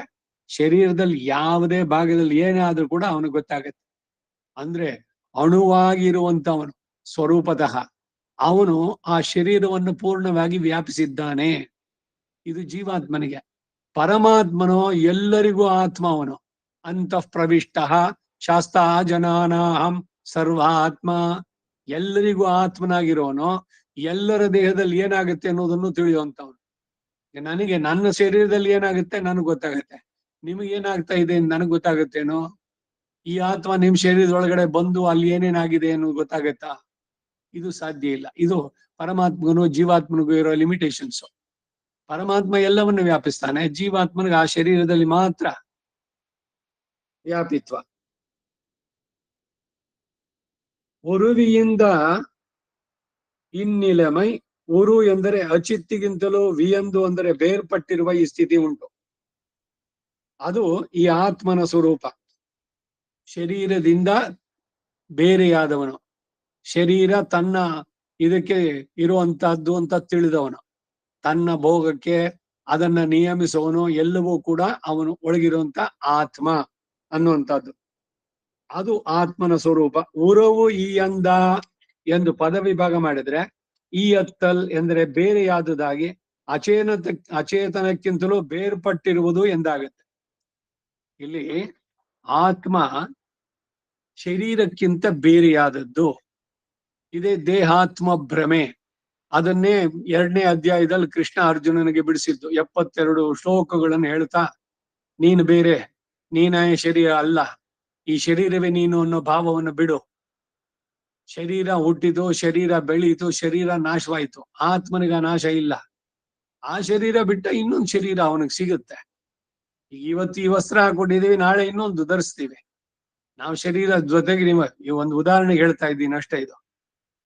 ಶರೀರದಲ್ಲಿ ಯಾವುದೇ ಭಾಗದಲ್ಲಿ ಏನೇ ಆದ್ರೂ ಕೂಡ ಅವನಿಗೆ ಗೊತ್ತಾಗತ್ತೆ. ಅಂದ್ರೆ ಅಣುವಾಗಿರುವಂತವನು ಸ್ವರೂಪತಃ ಅವನು ಆ ಶರೀರವನ್ನು ಪೂರ್ಣವಾಗಿ ವ್ಯಾಪಿಸಿದ್ದಾನೆ. ಇದು ಜೀವಾತ್ಮನಿಗೆ. ಪರಮಾತ್ಮನೋ ಎಲ್ಲರಿಗೂ ಆತ್ಮ. ಅವನು ಅಂತಃ ಪ್ರವಿಷ್ಟ ಶಾಸ್ತ್ರ ಜನಾನಾಹಂ ಸರ್ವ ಆತ್ಮ. ಎಲ್ಲರಿಗೂ ಆತ್ಮನಾಗಿರೋನು ಎಲ್ಲರ ದೇಹದಲ್ಲಿ ಏನಾಗುತ್ತೆ ಅನ್ನೋದನ್ನು ತಿಳಿಯುವಂತವನು. ನನಗೆ ನನ್ನ ಶರೀರದಲ್ಲಿ ಏನಾಗುತ್ತೆ ನನಗೆ ಗೊತ್ತಾಗತ್ತೆ, ನಿಮಗೆ ಏನಾಗ್ತಾ ಇದೆ ನನಗೆ ಗೊತ್ತಾಗತ್ತೇನೋ? ಈ ಆತ್ಮ ನಿಮ್ ಶರೀರದೊಳಗಡೆ ಬಂದು ಅಲ್ಲಿ ಏನೇನಾಗಿದೆ ಅನ್ನೋದು ಗೊತ್ತಾಗತ್ತಾ? ಇದು ಸಾಧ್ಯ ಇಲ್ಲ. ಇದು ಪರಮಾತ್ಮಗೂ ಜೀವಾತ್ಮನಿಗೂ ಇರೋ ಲಿಮಿಟೇಷನ್ಸ್. ಪರಮಾತ್ಮ ಎಲ್ಲವನ್ನು ವ್ಯಾಪಿಸ್ತಾನೆ, ಜೀವಾತ್ಮನಿಗೆ ಆ ಶರೀರದಲ್ಲಿ ಮಾತ್ರ ವ್ಯಾಪಿತ್ವ. ಉರುವಿಯಿಂದ ಇನ್ನಿಲೆಮೈ. ಉರು ಎಂದರೆ ಅಚಿತ್ತಿಗಿಂತಲೂ ವಿಯಂದು ಅಂದರೆ ಬೇರ್ಪಟ್ಟಿರುವ ಈ ಸ್ಥಿತಿ ಉಂಟು. ಅದು ಈ ಆತ್ಮನ ಸ್ವರೂಪ. ಶರೀರದಿಂದ ಬೇರೆಯಾದವನು, ಶರೀರ ತನ್ನ ಇದಕ್ಕೆ ಇರುವಂತಹದ್ದು ಅಂತ ತಿಳಿದವನು, ತನ್ನ ಭೋಗಕ್ಕೆ ಅದನ್ನ ನಿಯಮಿಸುವವನು, ಎಲ್ಲವೂ ಕೂಡ ಅವನು ಒಳಗಿರುವಂತ ಆತ್ಮ ಅನ್ನುವಂಥದ್ದು. ಅದು ಆತ್ಮನ ಸ್ವರೂಪ. ಉರವು ಈ ಅಂದ ಎಂದು ಪದ ವಿಭಾಗ ಮಾಡಿದ್ರೆ ಈ ಅತ್ತಲ್ ಎಂದರೆ ಬೇರೆಯಾದುದಾಗಿ ಅಚೇತನಕ್ಕಿಂತಲೂ ಬೇರ್ಪಟ್ಟಿರುವುದು ಎಂದಾಗುತ್ತೆ. ಇಲ್ಲಿ ಆತ್ಮ ಶರೀರಕ್ಕಿಂತ ಬೇರೆಯಾದದ್ದು. ಇದೇ ದೇಹಾತ್ಮ ಭ್ರಮೆ. ಅದನ್ನೇ 2ನೇ ಅಧ್ಯಾಯದಲ್ಲಿ ಕೃಷ್ಣ ಅರ್ಜುನನಿಗೆ ಬಿಡಿಸಿದ್ದು. 72 ಶ್ಲೋಕಗಳನ್ನು ಹೇಳ್ತಾ, ನೀನು ಬೇರೆ, ನೀನ ಶರೀರ ಅಲ್ಲ, ಈ ಶರೀರವೇ ನೀನು ಅನ್ನೋ ಭಾವವನ್ನು ಬಿಡು. ಶರೀರ ಹುಟ್ಟಿತು, ಶರೀರ ಬೆಳೀತು, ಶರೀರ ನಾಶವಾಯಿತು. ಆತ್ಮನಿಗೆ ನಾಶ ಇಲ್ಲ. ಆ ಶರೀರ ಬಿಟ್ಟ ಇನ್ನೊಂದು ಶರೀರ ಅವನಿಗೆ ಸಿಗುತ್ತೆ. ಇವತ್ತು ಈ ವಸ್ತ್ರ ಹಾಕೊಂಡಿದೀವಿ, ನಾಳೆ ಇನ್ನೊಂದು ಧರಿಸ್ತೀವಿ ನಾವು. ಶರೀರ ಜೊತೆಗೆ ಈ ಒಂದು ಉದಾಹರಣೆಗೆ ಹೇಳ್ತಾ ಇದ್ದೀನಿ ಅಷ್ಟೇ. ಇದು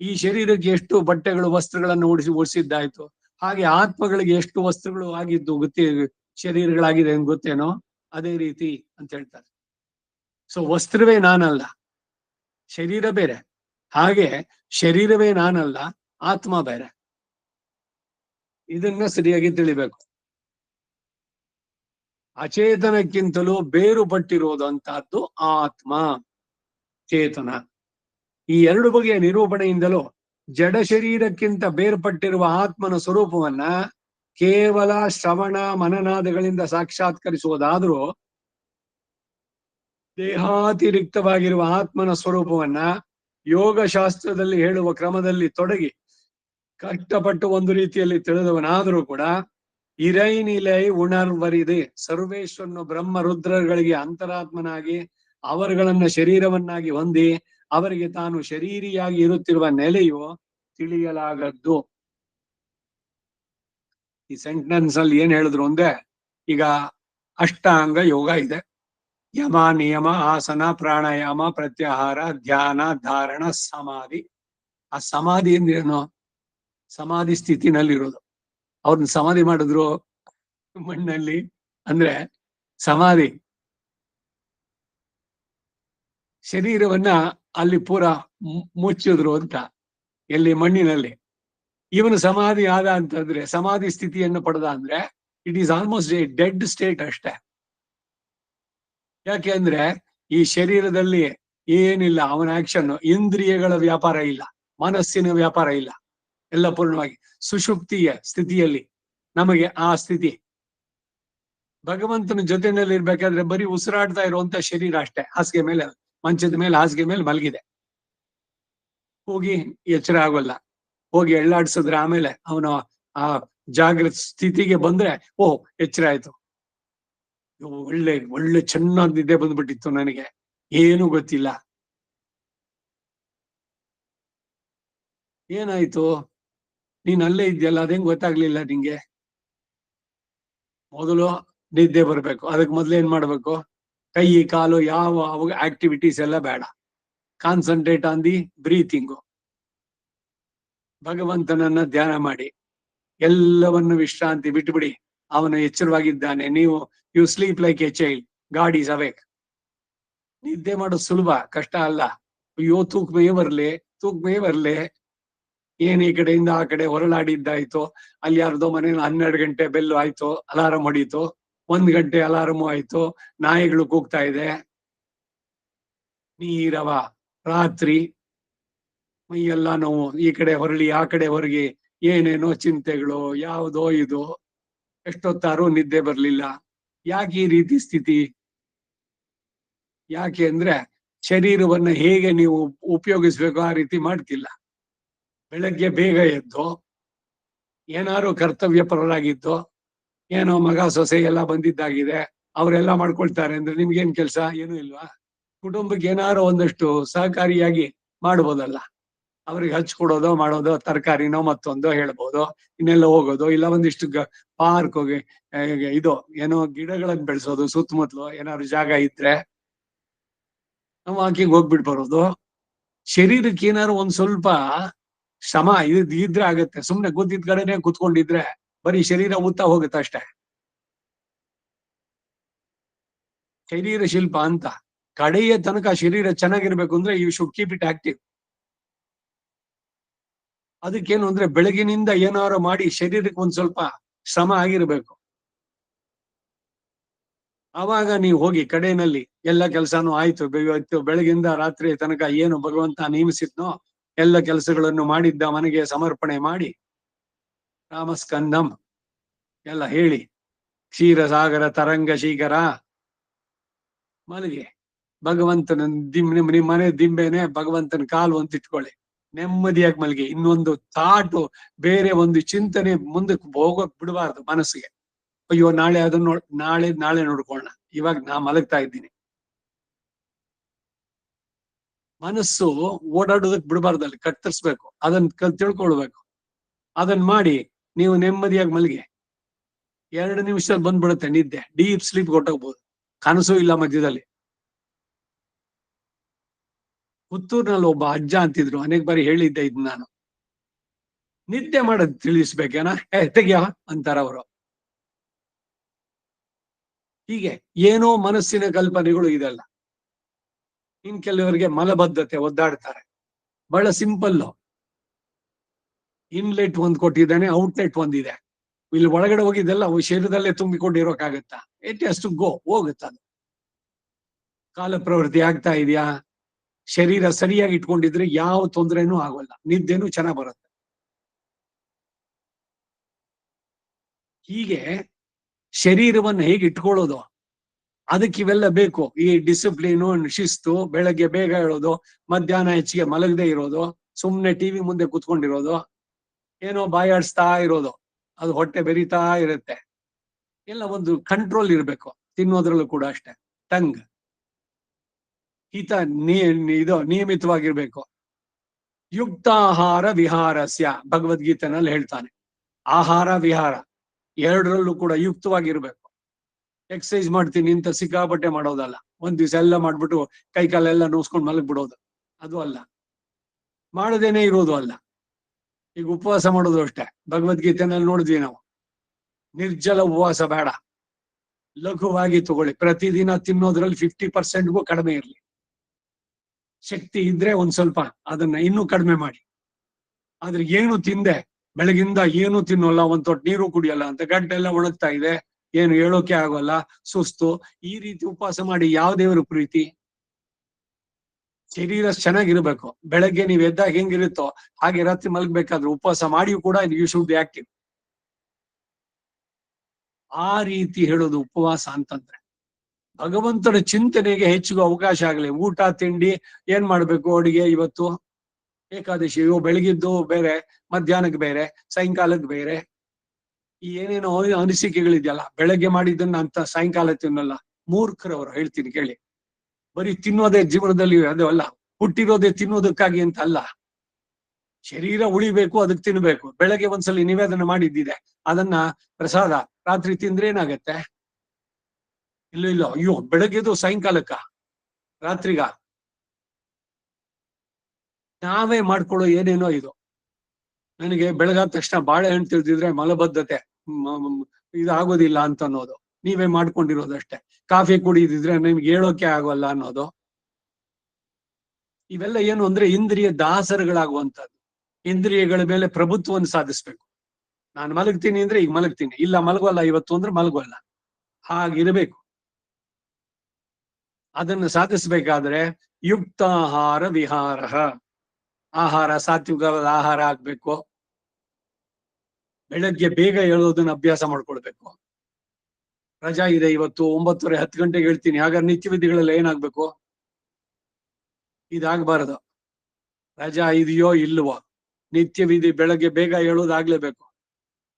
ಈ ಶರೀರಕ್ಕೆ ಎಷ್ಟು ಬಟ್ಟೆಗಳು ವಸ್ತ್ರಗಳನ್ನು ಉಡಿಸಿದ್ದಾಯ್ತು, ಹಾಗೆ ಆತ್ಮಗಳಿಗೆ ಎಷ್ಟು ವಸ್ತ್ರಗಳು ಆಗಿದ್ದು ಶರೀರಗಳಾಗಿದೆ ಅಂತ ಗೊತ್ತೇನೋ? ಅದೇ ರೀತಿ ಅಂತ ಹೇಳ್ತಾರೆ. ಸೊ ವಸ್ತ್ರವೇ ನಾನಲ್ಲ, ಶರೀರ ಬೇರೆ. ಹಾಗೆ ಶರೀರವೇ ನಾನಲ್ಲ, ಆತ್ಮ ಬೇರೆ. ಇದನ್ನ ಸರಿಯಾಗಿ ತಿಳಿಬೇಕು. ಅಚೇತನಕ್ಕಿಂತಲೂ ಬೇರುಪಟ್ಟಿರುವುದಂತಹದ್ದು ಆತ್ಮ, ಚೇತನ. ಈ 2 ಬಗೆಯ ನಿರೂಪಣೆಯಿಂದಲೂ ಜಡ ಶರೀರಕ್ಕಿಂತ ಬೇರ್ಪಟ್ಟಿರುವ ಆತ್ಮನ ಸ್ವರೂಪವನ್ನ ಕೇವಲ ಶ್ರವಣ ಮನನಾದಗಳಿಂದ ಸಾಕ್ಷಾತ್ಕರಿಸುವುದಾದ್ರೂ ದೇಹಾತಿರಿಕ್ತವಾಗಿರುವ ಆತ್ಮನ ಸ್ವರೂಪವನ್ನ ಯೋಗಶಾಸ್ತ್ರದಲ್ಲಿ ಹೇಳುವ ಕ್ರಮದಲ್ಲಿ ತೊಡಗಿ ಕಷ್ಟಪಟ್ಟು ಒಂದು ರೀತಿಯಲ್ಲಿ ತಿಳಿದವನಾದರೂ ಕೂಡ ಇರೈನಿಲೈ ಉಣರ್ವರಿದೆ ಸರ್ವೇಶ್ವರನು ಬ್ರಹ್ಮ ರುದ್ರಗಳಿಗೆ ಅಂತರಾತ್ಮನಾಗಿ ಅವರುಗಳನ್ನ ಶರೀರವನ್ನಾಗಿ ಹೊಂದಿ ಅವರಿಗೆ ತಾನು ಶರೀರಿಯಾಗಿ ಇರುತ್ತಿರುವ ನೆಲೆಯು ತಿಳಿಯಲಾಗದ್ದು. ಈ ಸೆಂಟೆನ್ಸ್ ಅಲ್ಲಿ ಏನ್ ಹೇಳಿದ್ರು ಅಂದ್ರೆ, ಈಗ ಅಷ್ಟಾಂಗ ಯೋಗ ಇದೆ, ಯಮ ನಿಯಮ ಆಸನ ಪ್ರಾಣಾಯಾಮ ಪ್ರತ್ಯಾಹಾರ ಧ್ಯಾನ ಧಾರಣ ಸಮಾಧಿ. ಆ ಸಮಾಧಿ ಅಂದ್ರೇನು? ಸಮಾಧಿ ಸ್ಥಿತಿನಲ್ಲಿರೋದು. ಅವ್ರನ್ನ ಸಮಾಧಿ ಮಾಡಿದ್ರು ಮಣ್ಣಲ್ಲಿ, ಅಂದ್ರೆ ಸಮಾಧಿ ಶರೀರವನ್ನ ಅಲ್ಲಿ ಪೂರ ಮುಚ್ಚಿದ್ರು ಅಂತ, ಎಲ್ಲಿ? ಮಣ್ಣಿನಲ್ಲಿ. ಇವನು ಸಮಾಧಿ ಆದ ಅಂತಂದ್ರೆ, ಸಮಾಧಿ ಸ್ಥಿತಿಯನ್ನು ಪಡೆದ ಅಂದ್ರೆ it is almost A dead state ಅಷ್ಟೇ. ಯಾಕೆ ಅಂದ್ರೆ ಈ ಶರೀರದಲ್ಲಿ ಏನಿಲ್ಲ, ಅವನ ಆಕ್ಷನ್, ಇಂದ್ರಿಯಗಳ ವ್ಯಾಪಾರ ಇಲ್ಲ, ಮನಸ್ಸಿನ ವ್ಯಾಪಾರ ಇಲ್ಲ, ಎಲ್ಲ ಪೂರ್ಣವಾಗಿ ಸುಷುಪ್ತಿಯ ಸ್ಥಿತಿಯಲ್ಲಿ ನಮಗೆ ಆ ಸ್ಥಿತಿ. ಭಗವಂತನ ಜೊತೆನಲ್ಲಿ ಇರ್ಬೇಕಾದ್ರೆ ಬರೀ ಉಸಿರಾಡ್ತಾ ಇರುವಂತ ಶರೀರ ಅಷ್ಟೇ. ಹಾಸಿಗೆ ಮೇಲೆ, ಮಂಚದ ಮೇಲೆ, ಹಾಸಿಗೆ ಮೇಲೆ ಮಲಗಿದೆ, ಹೋಗಿ ಎಚ್ಚರ ಆಗೋಲ್ಲ. ಹೋಗಿ ಎಳ್ಳಾಡ್ಸಿದ್ರೆ ಆಮೇಲೆ ಅವನ ಆ ಜಾಗೃತ ಸ್ಥಿತಿಗೆ ಬಂದ್ರೆ ಓಹ್ ಎಚ್ಚರ ಆಯ್ತು, ಒಳ್ಳೆ ಒಳ್ಳೆ ಚೆನ್ನಾಗಿ ನಿದ್ದೆ ಬಂದ್ಬಿಟ್ಟಿತ್ತು, ನನಗೆ ಏನು ಗೊತ್ತಿಲ್ಲ. ಏನಾಯ್ತು? ನೀನ್ ಅಲ್ಲೇ ಇದೆಯಲ್ಲ, ಅದೇಂಗ್ ಗೊತ್ತಾಗ್ಲಿಲ್ಲ ನಿಂಗೆ? ಮೊದಲು ನಿದ್ದೆ ಬರ್ಬೇಕು. ಅದಕ್ಕೆ ಮೊದ್ಲು ಏನ್ ಮಾಡ್ಬೇಕು? ಕೈ ಕಾಲು ಯಾವ ಆಕ್ಟಿವಿಟೀಸ್ ಎಲ್ಲ ಬೇಡ, ಕಾನ್ಸಂಟ್ರೇಟ್ ಆನ್ ದಿ ಬ್ರೀತಿಂಗು. ಭಗವಂತನನ್ನ ಧ್ಯಾನ ಮಾಡಿ, ಎಲ್ಲವನ್ನು ವಿಶ್ರಾಂತಿ ಬಿಟ್ಟುಬಿಡಿ. ಅವನು ಎಚ್ಚರವಾಗಿದ್ದಾನೆ. You sleep like a child, God is awake. ನಿದ್ದೆ ಮಾಡೋದು ಸುಲಭ, ಕಷ್ಟ ಅಲ್ಲ. ಅಯ್ಯೋ ತೂಕ್ಮೇ ಬರ್ಲೆ ಏನ್ ಈ ಕಡೆಯಿಂದ ಆ ಕಡೆ ಹೊರಳಾಡಿದ್ದಾಯ್ತು, ಅಲ್ಲಿ ಯಾರ್ದೋ ಮನೇಲಿ 12 ಗಂಟೆ ಬೆಲ್ಲು ಆಯ್ತು, ಅಲಾರಂ ಹೊಡೀತು, 1 ಗಂಟೆ ಅಲಾರಮು ಆಯ್ತು, ನಾಯಿಗಳು ಕೂಗ್ತಾ ಇದೆ, ನೀರವ ರಾತ್ರಿ, ಮೈಯೆಲ್ಲ ನೋವು, ಈ ಕಡೆ ಹೊರಳಿ ಆ ಕಡೆ ಹೊರಗಿ, ಏನೇನೋ ಚಿಂತೆಗಳು, ಯಾವುದೋ ಇದು, ಎಷ್ಟೊತ್ತಾರು ನಿದ್ದೆ ಬರ್ಲಿಲ್ಲ. ಯಾಕೆ ಈ ರೀತಿ ಸ್ಥಿತಿ? ಯಾಕೆ ಅಂದ್ರೆ ಶರೀರವನ್ನ ಹೇಗೆ ನೀವು ಉಪಯೋಗಿಸ್ಬೇಕು ಆ ರೀತಿ ಮಾಡ್ತಿಲ್ಲ. ಬೆಳಗ್ಗೆ ಬೇಗ ಎದ್ದು ಏನಾರು ಕರ್ತವ್ಯ ಪರರಾಗಿದ್ದು, ಏನೋ ಮಗ ಸೊಸೆ ಎಲ್ಲ ಬಂದಿದ್ದಾಗಿದೆ, ಅವರೆಲ್ಲ ಮಾಡ್ಕೊಳ್ತಾರೆ ಅಂದ್ರೆ ನಿಮ್ಗೇನ್ ಕೆಲ್ಸ? ಏನು ಇಲ್ವಾ? ಕುಟುಂಬಕ್ಕೆ ಏನಾರು ಒಂದಷ್ಟು ಸಹಕಾರಿಯಾಗಿ ಮಾಡ್ಬೋದಲ್ಲ. ಅವ್ರಿಗೆ ಹಚ್ಕೊಡೋದೋ ಮಾಡೋದೋ, ತರಕಾರಿನೋ ಮತ್ತೊಂದೋ ಹೇಳ್ಬೋದು, ಇನ್ನೆಲ್ಲ ಹೋಗೋದು, ಇಲ್ಲ ಒಂದಿಷ್ಟು ಪಾರ್ಕ್ ಹೋಗಿ ಇದು ಏನೋ ಗಿಡಗಳನ್ನ ಬೆಳೆಸೋದು, ಸುತ್ತಮುತ್ತಲು ಏನಾದ್ರು ಜಾಗ ಇದ್ರೆ ನಾವು ವಾಕಿಂಗ್ ಹೋಗ್ಬಿಟ್ಟು ಬರೋದು. ಶರೀರಕ್ಕೆ ಏನಾದ್ರು ಒಂದ್ ಸ್ವಲ್ಪ ಶ್ರಮ ಇದ್ರೆ ಆಗತ್ತೆ. ಸುಮ್ನೆ ಕೂತಿದ್ ಕಡೆನೆ ಕುತ್ಕೊಂಡಿದ್ರೆ ಬರೀ ಶರೀರ ಊತ ಹೋಗುತ್ತೆ ಅಷ್ಟೇ. ಶರೀರ ಶಿಲ್ಪ ಅಂತ, ಕಡೆಯ ತನಕ ಶರೀರ ಚೆನ್ನಾಗಿರ್ಬೇಕು ಅಂದ್ರೆ you should keep it active. ಅದಕ್ಕೇನು ಅಂದ್ರೆ ಬೆಳಗಿನಿಂದ ಏನಾರು ಮಾಡಿ ಶರೀರಕ್ಕೆ ಒಂದ್ ಸ್ವಲ್ಪ ಶ್ರಮ ಆಗಿರ್ಬೇಕು. ಆವಾಗ ನೀವು ಹೋಗಿ ಕಡೆಯಲ್ಲಿ ಎಲ್ಲ ಕೆಲಸನೂ ಆಯ್ತು, ಬೆಳಗಿಂದ ರಾತ್ರಿ ತನಕ ಏನು ಭಗವಂತ ನೇಮಿಸಿದ್ನೋ ಎಲ್ಲ ಕೆಲಸಗಳನ್ನು ಮಾಡಿದ್ದ ಮನೆಗೆ ಸಮರ್ಪಣೆ ಮಾಡಿ, ರಾಮಸ್ಕಂದಂ ಎಲ್ಲ ಹೇಳಿ, ಕ್ಷೀರಸಾಗರ ತರಂಗ ಶೀಕರ ಮಲಗಿ, ಭಗವಂತನ ನಿಮ್ ಮನೆ ದಿಂಬೆನೆ ಭಗವಂತನ ಕಾಲು ಅಂತ ಇಟ್ಕೊಳ್ಳಿ, ನೆಮ್ಮದಿಯಾಗಿ ಮಲಗಿ. ಇನ್ನೊಂದು ತಾಟು ಬೇರೆ ಒಂದು ಚಿಂತನೆ ಮುಂದಕ್ಕೆ ಹೋಗಕ್ ಬಿಡಬಾರ್ದು ಮನಸ್ಸಿಗೆ. ಅಯ್ಯೋ ನಾಳೆ ಅದನ್ನ ನಾಳೆ ನೋಡ್ಕೊಳ್ಳೋಣ, ಇವಾಗ ನಾ ಮಲಗ್ತಾ ಇದ್ದೀನಿ. ಮನಸ್ಸು ಓಡಾಡೋದಕ್ ಬಿಡಬಾರ್ದಲ್ಲಿ, ಕತ್ತರಿಸ್ಬೇಕು, ಅದನ್ನ ತಿಳ್ಕೊಳ್ಬೇಕು. ಅದನ್ನ ಮಾಡಿ ನೀವು ನೆಮ್ಮದಿಯಾಗಿ ಮಲಗಿ. 2 ನಿಮಿಷದಲ್ಲಿ ಬಂದ್ಬಿಡುತ್ತೆ ನಿದ್ದೆ, ಡೀಪ್ ಸ್ಲೀಪ್ ಕೊಟ್ಟೋಗ್ಬೋದು, ಕನಸು ಇಲ್ಲ ಮಧ್ಯದಲ್ಲಿ. ಪುತ್ತೂರ್ನಲ್ಲಿ ಒಬ್ಬ ಅಜ್ಜ ಅಂತಿದ್ರು, ಅನೇಕ ಬಾರಿ ಹೇಳಿದ್ದೆ ಇದ್ ನಾನು. ನಿದ್ದೆ ಮಾಡೋದು ತಿಳಿಸ್ಬೇಕೇನ, ತೆಗಿಯ ಅಂತಾರ ಅವರು. ಹೀಗೆ ಏನೋ ಮನಸ್ಸಿನ ಕಲ್ಪನೆಗಳು ಇದೆಲ್ಲ. ಇನ್ ಕೆಲವರಿಗೆ ಮಲಬದ್ಧತೆ, ಒದ್ದಾಡ್ತಾರೆ. ಬಹಳ ಸಿಂಪಲ್, ಇನ್ಲೆಟ್ ಒಂದ್ ಕೊಟ್ಟಿದ್ದಾನೆ, ಔಟ್ಲೆಟ್ ಒಂದಿದೆ. ಇಲ್ಲಿ ಒಳಗಡೆ ಹೋಗಿದ್ದೆಲ್ಲ ಶರೀರದಲ್ಲೇ ತುಂಬಿಕೊಂಡಿರೋಕ್ಕಾಗತ್ತಾ? ಇಟ್ ಹ್ಯಾಸ್ ಟು ಗೋ, ಹೋಗುತ್ತ. ಅದು ಕಾಲ ಪ್ರವೃತ್ತಿ ಆಗ್ತಾ ಇದೆಯಾ? ಶರೀರ ಸರಿಯಾಗಿ ಇಟ್ಕೊಂಡಿದ್ರೆ ಯಾವ ತೊಂದರೆನೂ ಆಗೋಲ್ಲ, ನಿದ್ದೆನೂ ಚೆನ್ನಾಗ್ ಬರುತ್ತೆ. ಹೀಗೆ ಶರೀರವನ್ನು ಹೇಗೆ ಇಟ್ಕೊಳ್ಳೋದು, ಅದಕ್ಕೆ ಇವೆಲ್ಲ ಬೇಕು. ಈ ಡಿಸಿಪ್ಲಿನು, ಶಿಸ್ತು, ಬೆಳಗ್ಗೆ ಬೇಗ ಹೇಳೋದು, ಮಧ್ಯಾಹ್ನ ಹೆಚ್ಚಿಗೆ ಮಲಗದೆ ಇರೋದು, ಸುಮ್ನೆ ಟಿವಿ ಮುಂದೆ ಕುತ್ಕೊಂಡಿರೋದು, ಏನೋ ಬಾಯಾಡಿಸ್ತಾ ಇರೋದು, ಅದು ಹೊಟ್ಟೆ ಬೆರಿತಾ ಇರುತ್ತೆ. ಎಲ್ಲ ಒಂದು ಕಂಟ್ರೋಲ್ ಇರ್ಬೇಕು. ತಿನ್ನೋದ್ರಲ್ಲೂ ಕೂಡ ಅಷ್ಟೇ. ಟಂಗ್ ಹಿತ ಇದು ನಿಯಮಿತವಾಗಿರ್ಬೇಕು. ಯುಕ್ತಾಹಾರ ವಿಹಾರಸ್ಯ ಭಗವದ್ಗೀತೆನಲ್ಲಿ ಹೇಳ್ತಾನೆ. ಆಹಾರ ವಿಹಾರ ಎರಡರಲ್ಲೂ ಕೂಡ ಯುಕ್ತವಾಗಿರ್ಬೇಕು. ಎಕ್ಸಸೈಸ್ ಮಾಡ್ತೀನಿ ಅಂತ ಸಿಕ್ಕಾಪಟ್ಟೆ ಮಾಡೋದಲ್ಲ. ಒಂದ್ ದಿವಸ ಎಲ್ಲ ಮಾಡ್ಬಿಟ್ಟು ಕೈ ಕಾಲೆಲ್ಲ ನೋಸ್ಕೊಂಡು ಮಲಗ್ಬಿಡೋದು, ಅದು ಅಲ್ಲ. ಮಾಡದೇನೆ ಇರೋದು ಅಲ್ಲ. ಈಗ ಉಪವಾಸ ಮಾಡೋದು ಅಷ್ಟೇ. ಭಗವದ್ಗೀತೆನಲ್ಲಿ ನೋಡಿದ್ವಿ ನಾವು. ನಿರ್ಜಲ ಉಪವಾಸ ಬೇಡ, ಲಘುವಾಗಿ ತಗೊಳ್ಳಿ. ಪ್ರತಿದಿನ ತಿನ್ನೋದ್ರಲ್ಲಿ 50%ಗೂ ಕಡಿಮೆ ಇರಲಿ. ಶಕ್ತಿ ಇದ್ರೆ ಒಂದ್ ಸ್ವಲ್ಪ ಅದನ್ನ ಇನ್ನೂ ಕಡಿಮೆ ಮಾಡಿ. ಆದ್ರೆ ಏನು ತಿಂದೆ, ಬೆಳಗಿಂದ ಏನು ತಿನ್ನೋಲ್ಲ, ಒಂದ್ ತೊಟ್ಟು ನೀರು ಕುಡಿಯಲ್ಲ ಅಂತ ಗಂಟೆಲ್ಲ ಒಣಗ್ತಾ ಇದೆ, ಏನು ಹೇಳೋಕೆ ಆಗೋಲ್ಲ, ಸುಸ್ತು, ಈ ರೀತಿ ಉಪವಾಸ ಮಾಡಿ ಯಾವ ದೇವರ ಪ್ರೀತಿ? ಶರೀರ ಚೆನ್ನಾಗಿರ್ಬೇಕು. ಬೆಳಗ್ಗೆ ನೀವ್ ಎದ್ದಾಗ ಹೆಂಗಿರುತ್ತೋ ಹಾಗೆ ರಾತ್ರಿ ಮಲಗ್ಬೇಕಾದ್ರೆ ಉಪವಾಸ ಮಾಡಿಯೂ ಕೂಡ ಯು ಶುಡ್ ಬಿ ಆಕ್ಟಿವ್. ಆ ರೀತಿ ಹೇಳೋದು ಉಪವಾಸ ಅಂತಂದ್ರೆ. ಭಗವಂತನ ಚಿಂತನೆಗೆ ಹೆಚ್ಚಿಗೆ ಅವಕಾಶ ಆಗಲಿ. ಊಟ ತಿಂಡಿ ಏನ್ ಮಾಡ್ಬೇಕು, ಅಡಿಗೆ ಇವತ್ತು ಏಕಾದಶಿ, ಬೆಳಗಿದ್ದು ಬೇರೆ, ಮಧ್ಯಾಹ್ನಕ್ಕೆ ಬೇರೆ, ಸಾಯಂಕಾಲಕ್ಕೆ ಬೇರೆ, ಈ ಏನೇನೋ ಅನಿಸಿಕೆಗಳಿದೆಯಲ್ಲ. ಬೆಳಗ್ಗೆ ಮಾಡಿದ್ದನ್ನ ಅಂತ ಸಾಯಂಕಾಲ ತಿನ್ನಲ್ಲ. ಮೂರ್ಖರವರು, ಹೇಳ್ತೀನಿ ಕೇಳಿ. ಬರೀ ತಿನ್ನೋದೇ ಜೀವನದಲ್ಲಿ ಅದು ಅಲ್ಲ. ಹುಟ್ಟಿರೋದೇ ತಿನ್ನೋದಕ್ಕಾಗಿ ಅಂತ ಅಲ್ಲ. ಶರೀರ ಉಳಿಬೇಕು, ಅದಕ್ಕೆ ತಿನ್ಬೇಕು. ಬೆಳಗ್ಗೆ ಒಂದ್ಸಲಿ ನಿವೇದನೆ ಮಾಡಿದ್ದಿದೆ, ಅದನ್ನ ಪ್ರಸಾದ ರಾತ್ರಿ ತಿಂದ್ರೆ ಏನಾಗತ್ತೆ? ಇಲ್ಲ ಇಲ್ಲ, ಅಯ್ಯೋ ಬೆಳಗ್ಗೆದು ಸಾಯಂಕಾಲಕ್ಕ, ರಾತ್ರಿಗ ನಾವೇ ಮಾಡ್ಕೊಳ್ಳೋ ಏನೇನೋ ಇದು. ನನಗೆ ಬೆಳಗಾದ ತಕ್ಷಣ ಬಾಳೆಹಣ್ಣು ತಿಳಿದಿದ್ರೆ ಮಲಬದ್ಧತೆ ಇದಾಗೋದಿಲ್ಲ ಅಂತ ಅನ್ನೋದು ನೀವೇ ಮಾಡ್ಕೊಂಡಿರೋದಷ್ಟೇ. ಕಾಫಿ ಕುಡಿದಿದ್ರೆ ನಿಮ್ಗೆ ಹೇಳೋಕೆ ಆಗೋಲ್ಲ ಅನ್ನೋದು. ಇವೆಲ್ಲ ಏನು ಅಂದ್ರೆ ಇಂದ್ರಿಯ ದಾಸರುಗಳಾಗುವಂತದ್ದು. ಇಂದ್ರಿಯಗಳ ಮೇಲೆ ಪ್ರಭುತ್ವವನ್ನು ಸಾಧಿಸ್ಬೇಕು. ನಾನು ಮಲಗ್ತೀನಿ ಅಂದ್ರೆ ಈಗ ಮಲಗ್ತೀನಿ, ಇಲ್ಲ ಮಲಗೋಲ್ಲ ಇವತ್ತು ಅಂದ್ರೆ ಮಲಗೋಲ್ಲ, ಹಾಗಿರ್ಬೇಕು. ಅದನ್ನು ಸಾಧಿಸ್ಬೇಕಾದ್ರೆ ಯುಕ್ತಾಹಾರ ವಿಹಾರ, ಆಹಾರ ಸಾತ್ವಿಕವಾದ ಆಹಾರ ಆಗ್ಬೇಕು. ಬೆಳಗ್ಗೆ ಬೇಗ ಹೇಳೋದನ್ನ ಅಭ್ಯಾಸ ಮಾಡ್ಕೊಳ್ಬೇಕು. ರಜಾ ಇದೆ ಇವತ್ತು, 9:30 10 ಗಂಟೆಗೆ ಹೇಳ್ತೀನಿ, ಹಾಗಾದ್ರೆ ನಿತ್ಯ ವಿಧಿಗಳೆಲ್ಲ ಏನಾಗ್ಬೇಕು? ಇದಾಗಬಾರದು. ರಜಾ ಇದೆಯೋ ಇಲ್ವೋ, ನಿತ್ಯ ವಿಧಿ ಬೆಳಗ್ಗೆ ಬೇಗ ಹೇಳೋದಾಗ್ಲೇಬೇಕು.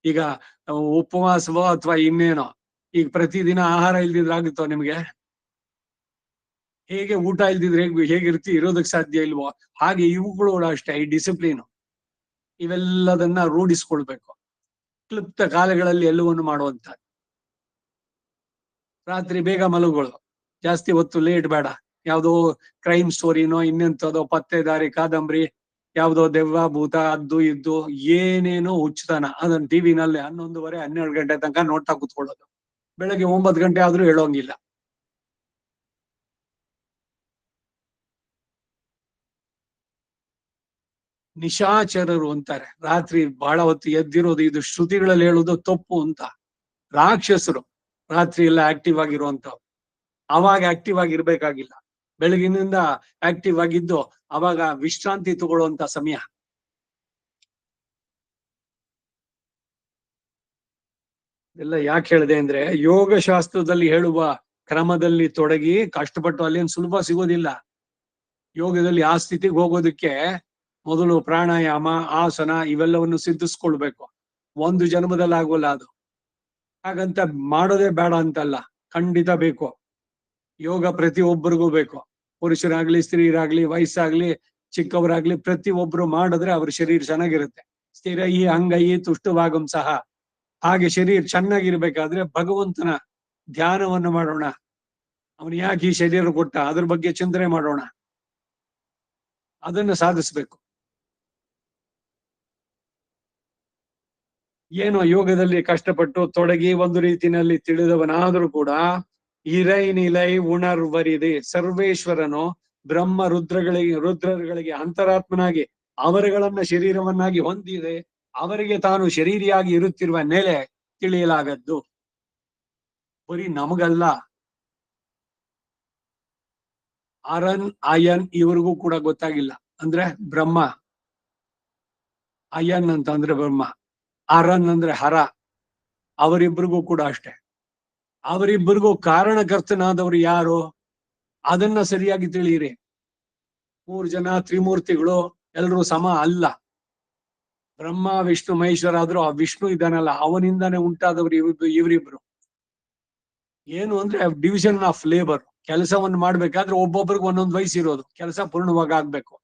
ಈಗ ಉಪವಾಸವೋ ಅಥವಾ ಇನ್ನೇನೋ, ಈಗ ಪ್ರತಿದಿನ ಆಹಾರ ಇಲ್ದಿದ್ರೆ ಆಗುತ್ತೋ ನಿಮ್ಗೆ? ಹೇಗೆ ಊಟ ಇಲ್ದಿದ್ರೆ ಹೇಗಿರ್ತಿ ಇರೋದಕ್ಕೆ ಸಾಧ್ಯ ಇಲ್ವೋ ಹಾಗೆ ಇವುಗಳು ಅಷ್ಟೇ. ಈ ಡಿಸಿಪ್ಲಿನ್ ಇವೆಲ್ಲದನ್ನ ರೂಢಿಸ್ಕೊಳ್ಬೇಕು. ಕ್ಲುಪ್ತ ಕಾಲಗಳಲ್ಲಿ ಎಲ್ಲವನ್ನು ಮಾಡುವಂತ. ರಾತ್ರಿ ಬೇಗ ಮಲಗೋಳು, ಜಾಸ್ತಿ ಹೊತ್ತು ಲೇಟ್ ಬೇಡ. ಯಾವ್ದೋ ಕ್ರೈಮ್ ಸ್ಟೋರಿನೋ ಇನ್ನೆಂತದೋ ಪತ್ತೆದಾರಿ ಕಾದಂಬರಿ, ಯಾವ್ದೋ ದೆವ್ವ ಭೂತ ಅದ್ದು ಇದ್ದು ಏನೇನೋ ಹುಚ್ಚುತನ, ಅದನ್ನ ಟಿವಿನಲ್ಲಿ 11:30 12 ಗಂಟೆ ತನಕ ನೋಡ್ತಾ ಕುತ್ಕೊಳ್ಳೋದು. ಬೆಳಗ್ಗೆ 9 ಗಂಟೆ ಆದ್ರೂ ಹೇಳೋಂಗಿಲ್ಲ. ನಿಶಾಚರರು ಅಂತಾರೆ. ರಾತ್ರಿ ಬಹಳ ಹೊತ್ತು ಎದ್ದಿರೋದು, ಇದು ಶ್ರುತಿಗಳಲ್ಲಿ ಹೇಳೋದು ತಪ್ಪು ಅಂತ. ರಾಕ್ಷಸರು ರಾತ್ರಿ ಎಲ್ಲ ಆಕ್ಟಿವ್ ಆಗಿರುವಂತವ್ರು. ಅವಾಗ ಆಕ್ಟಿವ್ ಆಗಿರ್ಬೇಕಾಗಿಲ್ಲ. ಬೆಳಗಿನಿಂದ ಆಕ್ಟಿವ್ ಆಗಿದ್ದು ಅವಾಗ ವಿಶ್ರಾಂತಿ ತಗೊಳ್ಳುವಂತ ಸಮಯ. ಎಲ್ಲ ಯಾಕೆ ಹೇಳಿದೆ ಅಂದ್ರೆ, ಯೋಗ ಶಾಸ್ತ್ರದಲ್ಲಿ ಹೇಳುವ ಕ್ರಮದಲ್ಲಿ ತೊಡಗಿ ಕಷ್ಟಪಟ್ಟು ಅಲ್ಲೇನು ಸುಲಭ ಸಿಗೋದಿಲ್ಲ. ಯೋಗದಲ್ಲಿ ಆ ಸ್ಥಿತಿಗೆ ಹೋಗೋದಕ್ಕೆ ಮೊದಲು ಪ್ರಾಣಾಯಾಮ, ಆಸನ ಇವೆಲ್ಲವನ್ನು ಸಿದ್ಧಿಸ್ಕೊಳ್ಬೇಕು. ಒಂದು ಜನ್ಮದಲ್ಲಿ ಆಗೋಲ್ಲ ಅದು. ಹಾಗಂತ ಮಾಡೋದೇ ಬೇಡ ಅಂತಲ್ಲ, ಖಂಡಿತ ಬೇಕು. ಯೋಗ ಪ್ರತಿಯೊಬ್ಬರಿಗೂ ಬೇಕು. ಪುರುಷರಾಗ್ಲಿ, ಸ್ತ್ರೀರಾಗ್ಲಿ, ವಯಸ್ಸಾಗ್ಲಿ, ಚಿಕ್ಕವರಾಗ್ಲಿ, ಪ್ರತಿಯೊಬ್ರು ಮಾಡಿದ್ರೆ ಅವ್ರ ಶರೀರ ಚೆನ್ನಾಗಿರುತ್ತೆ. ಸ್ಥಿರೈ ಅಂಗೈ ತುಷ್ಟುವಾಗಂ ಸಹ. ಹಾಗೆ ಶರೀರ ಚೆನ್ನಾಗಿರ್ಬೇಕಾದ್ರೆ ಭಗವಂತನ ಧ್ಯಾನವನ್ನು ಮಾಡೋಣ. ಅವನು ಯಾಕೆ ಈ ಶರೀರ ಕೊಟ್ಟ ಅದ್ರ ಬಗ್ಗೆ ಚಿಂತನೆ ಮಾಡೋಣ. ಅದನ್ನು ಸಾಧಿಸ್ಬೇಕು. ಏನೋ ಯೋಗದಲ್ಲಿ ಕಷ್ಟಪಟ್ಟು ತೊಡಗಿ ಒಂದು ರೀತಿಯಲ್ಲಿ ತಿಳಿದವನಾದ್ರೂ ಕೂಡ ಇರೈ ನಿಲೈ ಉಣರ್ವರಿದೆ ಸರ್ವೇಶ್ವರನು ಬ್ರಹ್ಮ ರುದ್ರಗಳಿಗೆ ಅಂತರಾತ್ಮನಾಗಿ ಅವರುಗಳನ್ನ ಶರೀರವನ್ನಾಗಿ ಹೊಂದಿದೆ. ಅವರಿಗೆ ತಾನು ಶರೀರಿಯಾಗಿ ಇರುತ್ತಿರುವ ನೆಲೆ ತಿಳಿಯಲಾಗದ್ದು. ಬರೀ ನಮಗಲ್ಲ, ಅರನ್ ಅಯನ್ ಇವ್ರಿಗೂ ಕೂಡ ಗೊತ್ತಾಗಿಲ್ಲ. ಅಂದ್ರೆ ಬ್ರಹ್ಮ, ಅಯನ್ ಅಂತ ಅಂದ್ರೆ ಬ್ರಹ್ಮ, ಅರನ್ ಅಂದ್ರೆ ಹರ, ಅವರಿಬ್ಬರಿಗೂ ಕೂಡ ಅಷ್ಟೆ. ಅವರಿಬ್ಬರಿಗೂ ಕಾರಣಕರ್ತನಾದವರು ಯಾರು ಅದನ್ನ ಸರಿಯಾಗಿ ತಿಳಿಯಿರಿ. 3 ಜನ ತ್ರಿಮೂರ್ತಿಗಳು ಎಲ್ರೂ ಸಮ ಅಲ್ಲ. ಬ್ರಹ್ಮ ವಿಷ್ಣು ಮಹೇಶ್ವರ ಆದ್ರೂ ಆ ವಿಷ್ಣು ಇದಾನಲ್ಲ ಅವನಿಂದಾನೇ ಉಂಟಾದವರು ಇವರಿಬ್ರು. ಏನು ಅಂದ್ರೆ ಡಿವಿಷನ್ ಆಫ್ ಲೇಬರ್. ಕೆಲಸವನ್ನು ಮಾಡ್ಬೇಕಾದ್ರೆ ಒಬ್ಬೊಬ್ರಿಗೆ ಒಂದೊಂದು ವಯಸ್ಸಿರೋದು, ಕೆಲಸ ಪೂರ್ಣವಾಗಿ ಆಗ್ಬೇಕು.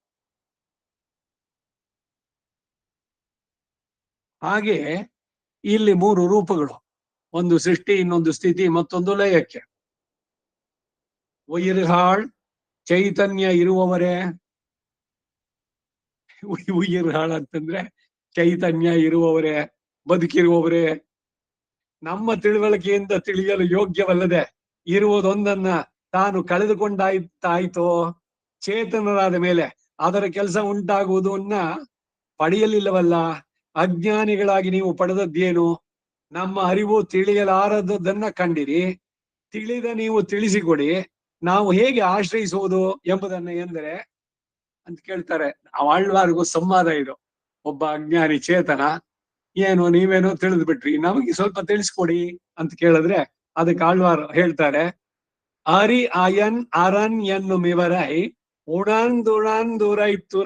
ಹಾಗೆ ಇಲ್ಲಿ 3 ರೂಪಗಳು, ಒಂದು ಸೃಷ್ಟಿ, ಇನ್ನೊಂದು ಸ್ಥಿತಿ, ಮತ್ತೊಂದು ಲಯಕ್ಕೆ. ಉಯಿರ್ಹಾಳ್ ಚೈತನ್ಯ ಇರುವವರೇ. ಉಯಿರ್ಹಾಳ್ ಅಂತಂದ್ರೆ ಚೈತನ್ಯ ಇರುವವರೇ, ಬದುಕಿರುವವರೇ. ನಮ್ಮ ತಿಳುವಳಿಕೆಯಿಂದ ತಿಳಿಯಲು ಯೋಗ್ಯವಲ್ಲದೆ ಇರುವುದೊಂದನ್ನ ತಾನು ಕಳೆದುಕೊಂಡಾಯ್ತಾಯ್ತೋ ಚೇತನರಾದ ಮೇಲೆ ಅದರ ಕೆಲಸ ಉಂಟಾಗುವುದನ್ನ ಪಡೆಯಲಿಲ್ಲವಲ್ಲ. ಅಜ್ಞಾನಿಗಳಾಗಿ ನೀವು ಪಡೆದದ್ದೇನು? ನಮ್ಮ ಅರಿವು ತಿಳಿಯಲಾರದನ್ನ ಕಂಡಿರಿ, ತಿಳಿದ ನೀವು ತಿಳಿಸಿಕೊಡಿ. ನಾವು ಹೇಗೆ ಆಶ್ರಯಿಸುವುದು ಎಂಬುದನ್ನ ಎಂದರೆ ಅಂತ ಕೇಳ್ತಾರೆ. ಆಳ್ವಾರಿಗೂ ಸಂವಾದ ಇದು. ಒಬ್ಬ ಅಜ್ಞಾನಿ ಚೇತನ, ಏನು ನೀವೇನೋ ತಿಳಿದು ಬಿಟ್ರಿ, ನಮಗೆ ಸ್ವಲ್ಪ ತಿಳಿಸ್ಕೊಡಿ ಅಂತ ಕೇಳಿದ್ರೆ ಅದಕ್ಕೆ ಆಳ್ವಾರ್ ಹೇಳ್ತಾರೆ, ಅರಿ ಅಯನ್ ಅರನ್ ಎನ್ನು ಮಿವರೈ ಉಣಂದುಣಂದುರೈತು.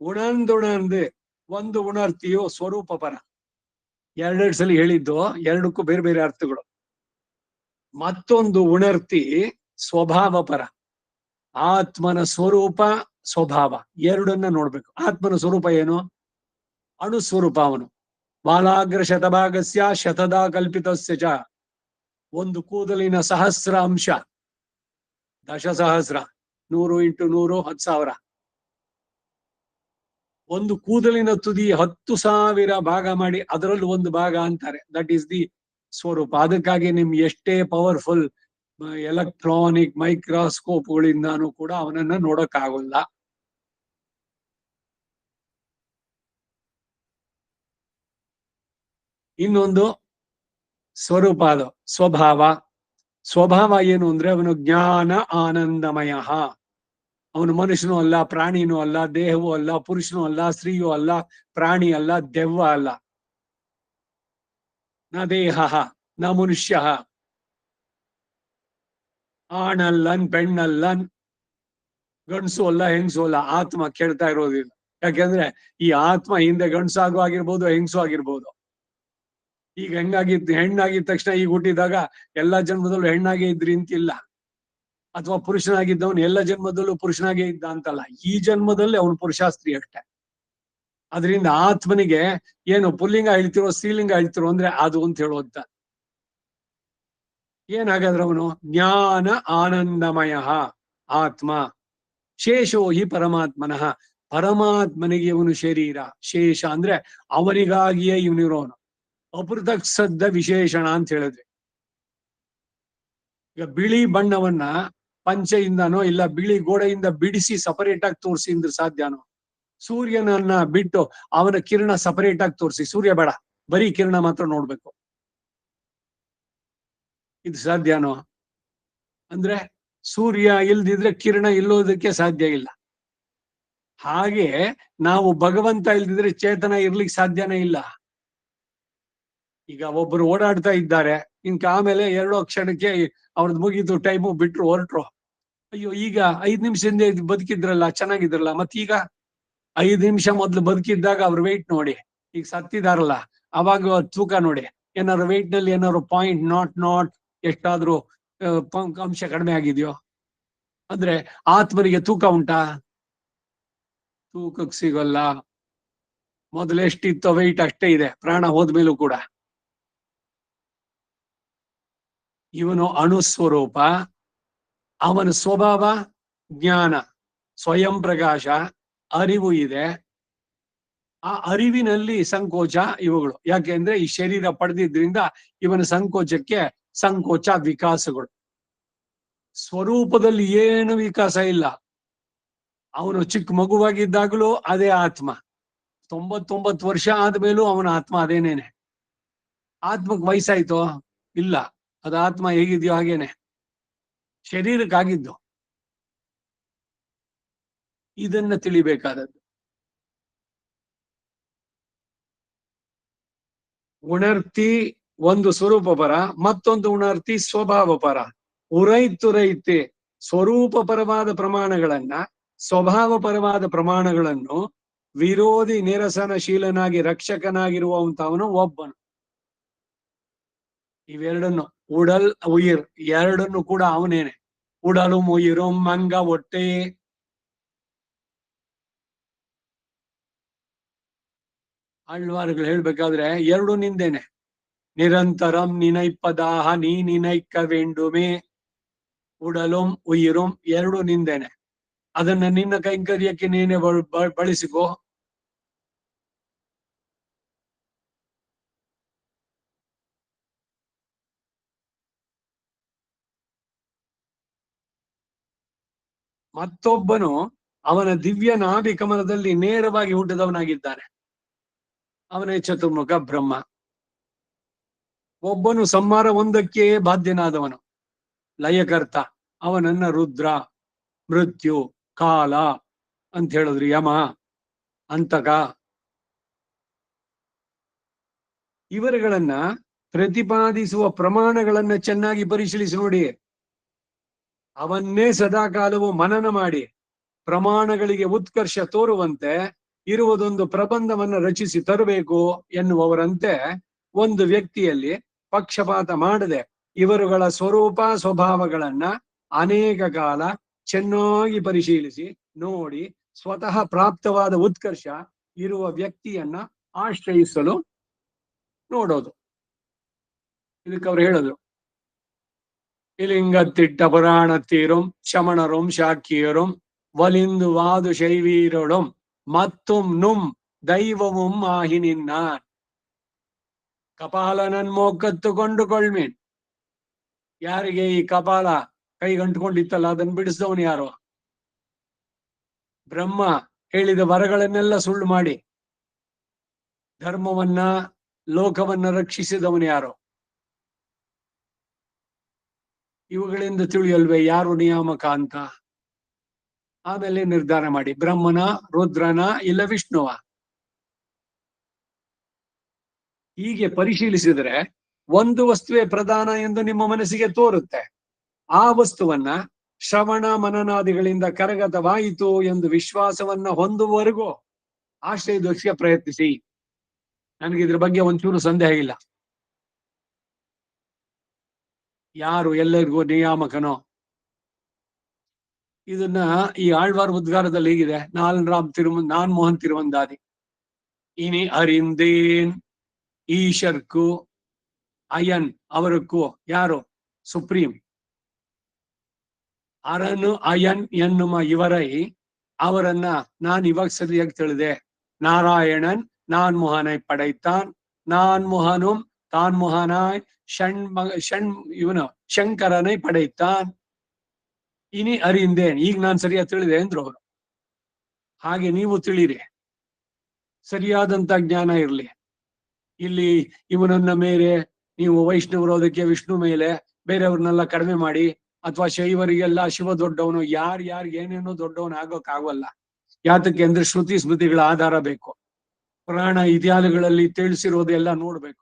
ಉಣಂದುಣಂದು ಒಂದು ಉಣರ್ತಿಯು ಸ್ವರೂಪ ಪರ. ಎರಡೆರಡು ಸಲ ಹೇಳಿದ್ದು, ಎರಡಕ್ಕೂ ಬೇರೆ ಬೇರೆ ಅರ್ಥಗಳು. ಮತ್ತೊಂದು ಉಣರ್ತಿ ಸ್ವಭಾವ ಪರ. ಆತ್ಮನ ಸ್ವರೂಪ ಸ್ವಭಾವ ಎರಡನ್ನ ನೋಡ್ಬೇಕು. ಆತ್ಮನ ಸ್ವರೂಪ ಏನು? ಅಣುಸ್ವರೂಪ. ಅವನು ಬಾಲಾಗ್ರ ಶತಭಾಗಸ್ಯ ಶತದಾ ಕಲ್ಪಿತಸ್ಯ ಚ. ಒಂದು ಕೂದಲಿನ ಸಹಸ್ರ ಅಂಶ, 10,000, 100 × 100 10,000. ಒಂದು ಕೂದಲಿನ ತುದಿ 10,000 ಭಾಗ ಮಾಡಿ ಅದರಲ್ಲಿ ಒಂದು ಭಾಗ ಅಂತಾರೆ. ದಟ್ ಈಸ್ ದಿ ಸ್ವರೂಪ. ಅದಕ್ಕಾಗಿ ನಿಮ್ಗೆ ಎಷ್ಟೇ ಪವರ್ಫುಲ್ ಎಲೆಕ್ಟ್ರಾನಿಕ್ ಮೈಕ್ರೋಸ್ಕೋಪ್ಗಳಿಂದಾನು ಕೂಡ ಅವನನ್ನ ನೋಡಕ್ಕಾಗಲ್ಲ. ಇನ್ನೊಂದು ಸ್ವರೂಪ, ಅದು ಸ್ವಭಾವ. ಸ್ವಭಾವ ಏನು ಅಂದ್ರೆ ಅವನು ಜ್ಞಾನ ಆನಂದಮಯ. ಅವನು ಮನುಷ್ಯನೂ ಅಲ್ಲ, ಪ್ರಾಣಿನೂ ಅಲ್ಲ, ದೇಹವೂ ಅಲ್ಲ, ಪುರುಷನೂ ಅಲ್ಲ, ಸ್ತ್ರೀಯೂ ಅಲ್ಲ, ಪ್ರಾಣಿ ಅಲ್ಲ, ದೆವ್ವ ಅಲ್ಲ. ನ ದೇಹ ನ ಮನುಷ್ಯ, ಆಣಲ್ಲನ್ ಪೆಣ್ಣಲ್ಲನ್, ಗಂಡಸು ಅಲ್ಲ ಹೆಂಗಸು ಅಲ್ಲ. ಆತ್ಮ ಕೇಳ್ತಾ ಇರೋದಿಲ್ಲ. ಯಾಕೆಂದ್ರೆ ಈ ಆತ್ಮ ಹಿಂದೆ ಗಂಡಸಾಗೂ ಆಗಿರ್ಬೋದು, ಹೆಂಗಸು ಆಗಿರ್ಬೋದು. ಈಗ ಹೆಣ್ಣಾಗಿದ್ದ ತಕ್ಷಣ ಈಗ ಹುಟ್ಟಿದಾಗ ಎಲ್ಲಾ ಜನ್ಮದಲ್ಲೂ ಹೆಣ್ಣಾಗೆ ಇದ್ರಿ ಅಂತಿಲ್ಲ, ಅಥವಾ ಪುರುಷನಾಗಿದ್ದವನು ಎಲ್ಲ ಜನ್ಮದಲ್ಲೂ ಪುರುಷನಾಗೆ ಇದ್ದ ಅಂತಲ್ಲ. ಈ ಜನ್ಮದಲ್ಲಿ ಅವನು ಪುರುಷಾಸ್ತ್ರೀ ಅಷ್ಟೇ. ಅದರಿಂದ ಆತ್ಮನಿಗೆ ಏನು ಪುಲ್ಲಿಂಗ ಹೇಳ್ತಿರೋ ಸ್ತ್ರೀಲಿಂಗ ಹೇಳ್ತಿರೋ ಅಂದ್ರೆ ಅದು ಅಂತ ಹೇಳುವಂತ. ಏನಾಗಾದ್ರೆ ಅವನು ಜ್ಞಾನ ಆನಂದಮಯ ಆತ್ಮ. ಶೇಷೋ ಹಿ ಪರಮಾತ್ಮನಃ. ಪರಮಾತ್ಮನಿಗೆ ಇವನು ಶರೀರ. ಶೇಷ ಅಂದ್ರೆ ಅವನಿಗಾಗಿಯೇ ಇವನಿರೋನು. ಅಪೃಥಕ್ ಸದ್ದ ವಿಶೇಷಣ ಅಂತ ಹೇಳಿದ್ವಿ. ಈಗ ಬಿಳಿ ಬಣ್ಣವನ್ನ ಪಂಚೆಯಿಂದನೋ ಇಲ್ಲ ಬಿಳಿ ಗೋಡೆಯಿಂದ ಬಿಡಿಸಿ ಸಪರೇಟ್ ಆಗಿ ತೋರಿಸಿ ಅಂದ್ರೆ ಸಾಧ್ಯನೋ? ಸೂರ್ಯನನ್ನ ಬಿಟ್ಟು ಅವನ ಕಿರಣ ಸಪರೇಟ್ ಆಗಿ ತೋರಿಸಿ, ಸೂರ್ಯ ಬೇಡ, ಬರೀ ಕಿರಣ ಮಾತ್ರ ನೋಡ್ಬೇಕು, ಇದು ಸಾಧ್ಯನೋ? ಅಂದ್ರೆ ಸೂರ್ಯ ಇಲ್ದಿದ್ರೆ ಕಿರಣ ಇಲ್ಲೋದಕ್ಕೆ ಸಾಧ್ಯ ಇಲ್ಲ. ಹಾಗೆ ನಾವು ಭಗವಂತ ಇಲ್ದಿದ್ರೆ ಚೇತನ ಇರ್ಲಿಕ್ಕೆ ಸಾಧ್ಯನೇ ಇಲ್ಲ. ಈಗ ಒಬ್ಬರು ಓಡಾಡ್ತಾ ಇದ್ದಾರೆ, ಆಮೇಲೆ 2 ಕ್ಷಣಕ್ಕೆ ಅವ್ರದ್ದು ಮುಗೀತು, ಟೈಮು, ಬಿಟ್ರು, ಹೊರಟ್ರು. ಅಯ್ಯೋ, ಈಗ 5 ನಿಮಿಷದಿಂದ ಬದುಕಿದ್ರಲ್ಲ, ಚೆನ್ನಾಗಿದ್ರಲ್ಲ, ಮತ್ತೀಗ 5 ನಿಮಿಷ ಮೊದ್ಲು ಬದುಕಿದ್ದಾಗ ಅವ್ರ ವೆಯ್ಟ್ ನೋಡಿ, ಈಗ ಸತ್ತಿದಾರಲ್ಲ ಅವಾಗ ತೂಕ ನೋಡಿ, ಏನಾದ್ರು ವೆಯ್ಟ್ ನಲ್ಲಿ ಏನಾದ್ರು ಪಾಯಿಂಟ್ ಎಷ್ಟಾದ್ರೂ ಅಂಶ ಕಡಿಮೆ ಆಗಿದೆಯೋ? ಅಂದ್ರೆ ಆತ್ಮನಿಗೆ ತೂಕ ಉಂಟಾ? ತೂಕಕ್ಕೆ ಸಿಗಲ್ಲ. ಮೊದಲು ಎಷ್ಟಿತ್ತೋ ವೆಯ್ಟ್ ಅಷ್ಟೇ ಇದೆ, ಪ್ರಾಣ ಹೋದ್ಮೇಲೂ ಕೂಡ. ಇವನು ಅಣುಸ್ವರೂಪ. ಅವನ ಸ್ವಭಾವ ಜ್ಞಾನ, ಸ್ವಯಂ ಪ್ರಕಾಶ, ಅರಿವು ಇದೆ. ಆ ಅರಿವಿನಲ್ಲಿ ಸಂಕೋಚ ಇವುಗಳು. ಯಾಕೆಂದ್ರೆ ಈ ಶರೀರ ಪಡೆದಿದ್ರಿಂದ ಇವನ ಸಂಕೋಚ ವಿಕಾಸಗಳು. ಸ್ವರೂಪದಲ್ಲಿ ಏನು ವಿಕಾಸ ಇಲ್ಲ. ಅವನು ಚಿಕ್ಕ ಮಗುವಾಗಿದ್ದಾಗಲೂ ಅದೇ ಆತ್ಮ, 99 ವರ್ಷ ಆದ್ಮೇಲೂ ಅವನ ಆತ್ಮ ಅದೇನೇನೆ. ಆತ್ಮಕ್ ವಯಸ್ಸಾಯ್ತೋ? ಇಲ್ಲ, ಅದು ಆತ್ಮ ಹೇಗಿದ್ಯೋ ಹಾಗೇನೆ, ಶರೀರಕ್ಕಾಗಿದ್ದು. ಇದನ್ನ ತಿಳಿಬೇಕಾದದ್ದು. ಉಣರ್ತಿ ಒಂದು ಸ್ವರೂಪ ಪರ, ಮತ್ತೊಂದು ಉಣರ್ತಿ ಸ್ವಭಾವ ಪರ. ಉರೈತುರೈತೆ ಸ್ವರೂಪ ಪರವಾದ ಪ್ರಮಾಣಗಳನ್ನ, ಸ್ವಭಾವ ಪರವಾದ ಪ್ರಮಾಣಗಳನ್ನು ವಿರೋಧಿ ನಿರಸನಶೀಲನಾಗಿ ರಕ್ಷಕನಾಗಿರುವಂತವನು ಒಬ್ಬನು. ಇವೆರಡನ್ನು ಉಡಲ್ ಉಯಿರ್ ಎರಡನ್ನು ಕೂಡ ಅವನೇನೆ. ಉಡಲು ಉಯಿರು ಮಂಗ ಹೊಟ್ಟೆ. ಆಳ್ವಾರುಗಳು ಹೇಳ್ಬೇಕಾದ್ರೆ ಎರಡು ನಿಂದೇನೆ. ನಿರಂತರಂ ನಿನೈಪದಾಹ ನೀ ನಿನೈಕ್ಕ ವೇಂಡುಮೆ. ಉಡಲುಂ ಉಯಿರುಂ ಎರಡು ನಿಂದೇನೆ. ಅದನ್ನ ನಿನ್ನ ಕೈಂಕರ್ಯಕ್ಕೆ ನೀನೆ ಬಳಸಿಕೋ. ಮತ್ತೊಬ್ಬನು ಅವನ ದಿವ್ಯ ನಾಭಿ ಕಮಲದಲ್ಲಿ ನೇರವಾಗಿ ಹುಟ್ಟಿದವನಾಗಿದ್ದಾನೆ. ಅವನೇ ಚತುರ್ಮುಖ ಬ್ರಹ್ಮ. ಒಬ್ಬನು ಸಂಹಾರ ಒಂದಕ್ಕೆ ಬಾಧ್ಯನಾದವನು, ಲಯಕರ್ತ. ಅವನನ್ನ ರುದ್ರ, ಮೃತ್ಯು, ಕಾಲ ಅಂತ ಹೇಳಿದ್ರು, ಯಮ, ಅಂತಕ. ಇವರುಗಳನ್ನ ಪ್ರತಿಪಾದಿಸುವ ಪ್ರಮಾಣಗಳನ್ನ ಚೆನ್ನಾಗಿ ಪರಿಶೀಲಿಸಿ ನೋಡಿ. ಅವನ್ನೇ ಸದಾಕಾಲವು ಮನನ ಮಾಡಿ ಪ್ರಮಾಣಗಳಿಗೆ ಉತ್ಕರ್ಷ ತೋರುವಂತೆ ಇರುವುದೊಂದು ಪ್ರಬಂಧವನ್ನು ರಚಿಸಿ ತರಬೇಕು ಎನ್ನುವವರಂತೆ ಒಂದು ವ್ಯಕ್ತಿಯಲ್ಲಿ ಪಕ್ಷಪಾತ ಮಾಡದೆ ಇವರುಗಳ ಸ್ವರೂಪ ಸ್ವಭಾವಗಳನ್ನ ಅನೇಕ ಕಾಲ ಚೆನ್ನಾಗಿ ಪರಿಶೀಲಿಸಿ ನೋಡಿ ಸ್ವತಃ ಪ್ರಾಪ್ತವಾದ ಉತ್ಕರ್ಷ ಇರುವ ವ್ಯಕ್ತಿಯನ್ನ ಆಶ್ರಯಿಸಲು ನೋಡೋದು. ಇದಕ್ಕೆ ಅವ್ರು ಹೇಳೋದು, ಇಲಿಂಗತ್ತಿಟ್ಟ ಪುರಾಣತೀரும் ಶಮಣரும் சாக்கியரும் வலிந்து வாது ಶೈವೀರೊಡಂ ಮತ್ತುಂ ನುಂ ದೈವവും ಆಹಿ ನಿನ್ನಾನ್. ಕಪಾಲನನ್ ಮೋಕತ್ತುಕೊಂಡುಕೊಳ್ಮೀನ್. ಯಾರಿಗೆ ಈ ಕಪಾಲ ಕೈಗಂಟ್ಕೊಂಡಿತ್ತಲ್ಲ ಅದನ್ನ ಬಿಡಿಸಿದವನು ಯಾರು? ಬ್ರಹ್ಮ ಹೇಳಿದ ವರಗಳನ್ನೆಲ್ಲ ಸುಳ್ಳು ಮಾಡಿ ಧರ್ಮವನ್ನ ಲೋಕವನ್ನ ರಕ್ಷಿಸಿದವನು ಯಾರು? ಇವುಗಳಿಂದ ತಿಳಿಯಲ್ವೇ ಯಾರು ನಿಯಾಮಕ ಅಂತ? ಆಮೇಲೆ ನಿರ್ಧಾರ ಮಾಡಿ, ಬ್ರಹ್ಮನ, ರುದ್ರನ, ಇಲ್ಲ ವಿಷ್ಣುವ? ಹೀಗೆ ಪರಿಶೀಲಿಸಿದರೆ ಒಂದು ವಸ್ತುವೇ ಪ್ರಧಾನ ಎಂದು ನಿಮ್ಮ ಮನಸ್ಸಿಗೆ ತೋರುತ್ತೆ. ಆ ವಸ್ತುವನ್ನ ಶ್ರವಣ ಮನನಾದಿಗಳಿಂದ ಕರಗತವಾಯಿತು ಎಂದು ವಿಶ್ವಾಸವನ್ನ ಹೊಂದುವವರೆಗೂ ಆಶ್ರಯದೋಷಕ್ಕೆ ಪ್ರಯತ್ನಿಸಿ. ನನಗೆ ಇದ್ರ ಬಗ್ಗೆ ಒಂಚೂರು ಸಂದೇಹ ಇಲ್ಲ. ಯಾರು ಎಲ್ಲರಿಗೂ ನಿಯಾಮಕನೋ? ಇದನ್ನ ಈ ಆಳ್ವಾರ್ ಉದ್ಗಾರದಲ್ಲಿ ಹೀಗಿದೆ, ನಾನ್ ಮೋಹನ್ ತಿರುವಂದಾದಿ. ಇನಿ ಅರಿಂದೇನ್ ಈಶರ್ಕು ಅಯನ್ ಅವರಕ್ಕೂ ಯಾರು ಸುಪ್ರೀಂ ಅರನು ಅಯನ್ ಎನ್ನುವ ಇವರೈ ಅವರನ್ನ ನಾನು ಇವಾಗ ಸರಿಯಾಗಿ ತಿಳಿದೆ. ನಾರಾಯಣನ್ ನಾನ್ ಮುಹನೈ ಪಡೈತಾನ್, ನಾನ್ ಮುಹನುಂ ತಾನ್ ಮುಹನಾಯ್ ಇವನು ಶಂಕರನೈ ಪಡೈತಾನ್. ಇನಿ ಅರಿಂದೇನ್, ಈಗ ನಾನು ಸರಿಯಾಗಿ ತಿಳಿದೆ ಅಂದ್ರು ಅವರು. ಹಾಗೆ ನೀವು ತಿಳಿರಿ, ಸರಿಯಾದಂತ ಜ್ಞಾನ ಇರ್ಲಿ. ಇಲ್ಲಿ ಇವನನ್ನ ಮೇಲೆ ನೀವು ವೈಷ್ಣವರು ಅದಕ್ಕೆ ವಿಷ್ಣು ಮೇಲೆ ಬೇರೆಯವ್ರನ್ನೆಲ್ಲ ಕಡಿಮೆ ಮಾಡಿ, ಅಥವಾ ಶೈವರಿಗೆಲ್ಲ ಶಿವ ದೊಡ್ಡವನು, ಯಾರ್ಯಾರಿಗೆ ಏನೇನೋ ದೊಡ್ಡವನು ಆಗೋಕ್ಕಾಗಲ್ಲ. ಯಾತಕ್ಕೆ ಅಂದ್ರೆ ಶ್ರುತಿ ಸ್ಮೃತಿಗಳ ಆಧಾರ ಬೇಕು. ಪುರಾಣ ಇತಿಹಾಸಗಳಲ್ಲಿ ತಿಳಿಸಿರೋದೆಲ್ಲ ನೋಡ್ಬೇಕು.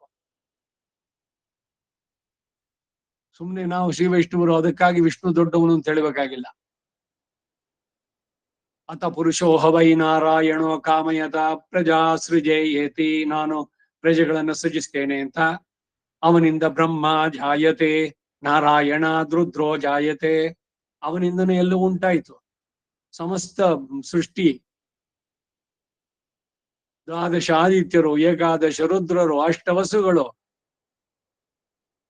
ಸುಮ್ನೆ ನಾವು ಶ್ರೀ ವೈಷ್ಣವರು ಅದಕ್ಕಾಗಿ ವಿಷ್ಣು ದೊಡ್ಡವನು ಅಂತ ಹೇಳಬೇಕಾಗಿಲ್ಲ. ಅತ ಪುರುಷೋ ಹವೈ ನಾರಾಯಣೋ ಕಾಮಯತ ಪ್ರಜಾ ಸೃಜೇಯೇತಿ. ನಾನು ಪ್ರಜೆಗಳನ್ನು ಸೃಜಿಸ್ತೇನೆ ಅಂತ. ಅವನಿಂದ ಬ್ರಹ್ಮ ಜಾಯತೆ, ನಾರಾಯಣ ರುದ್ರೋ ಜಾಯತೆ. ಅವನಿಂದನೇ ಎಲ್ಲೂ ಉಂಟಾಯ್ತು ಸಮಸ್ತ ಸೃಷ್ಟಿ. ದ್ವಾದಶ ಆದಿತ್ಯರು, ಏಕಾದಶ ರುದ್ರರು, ಅಷ್ಟವಸುಗಳು,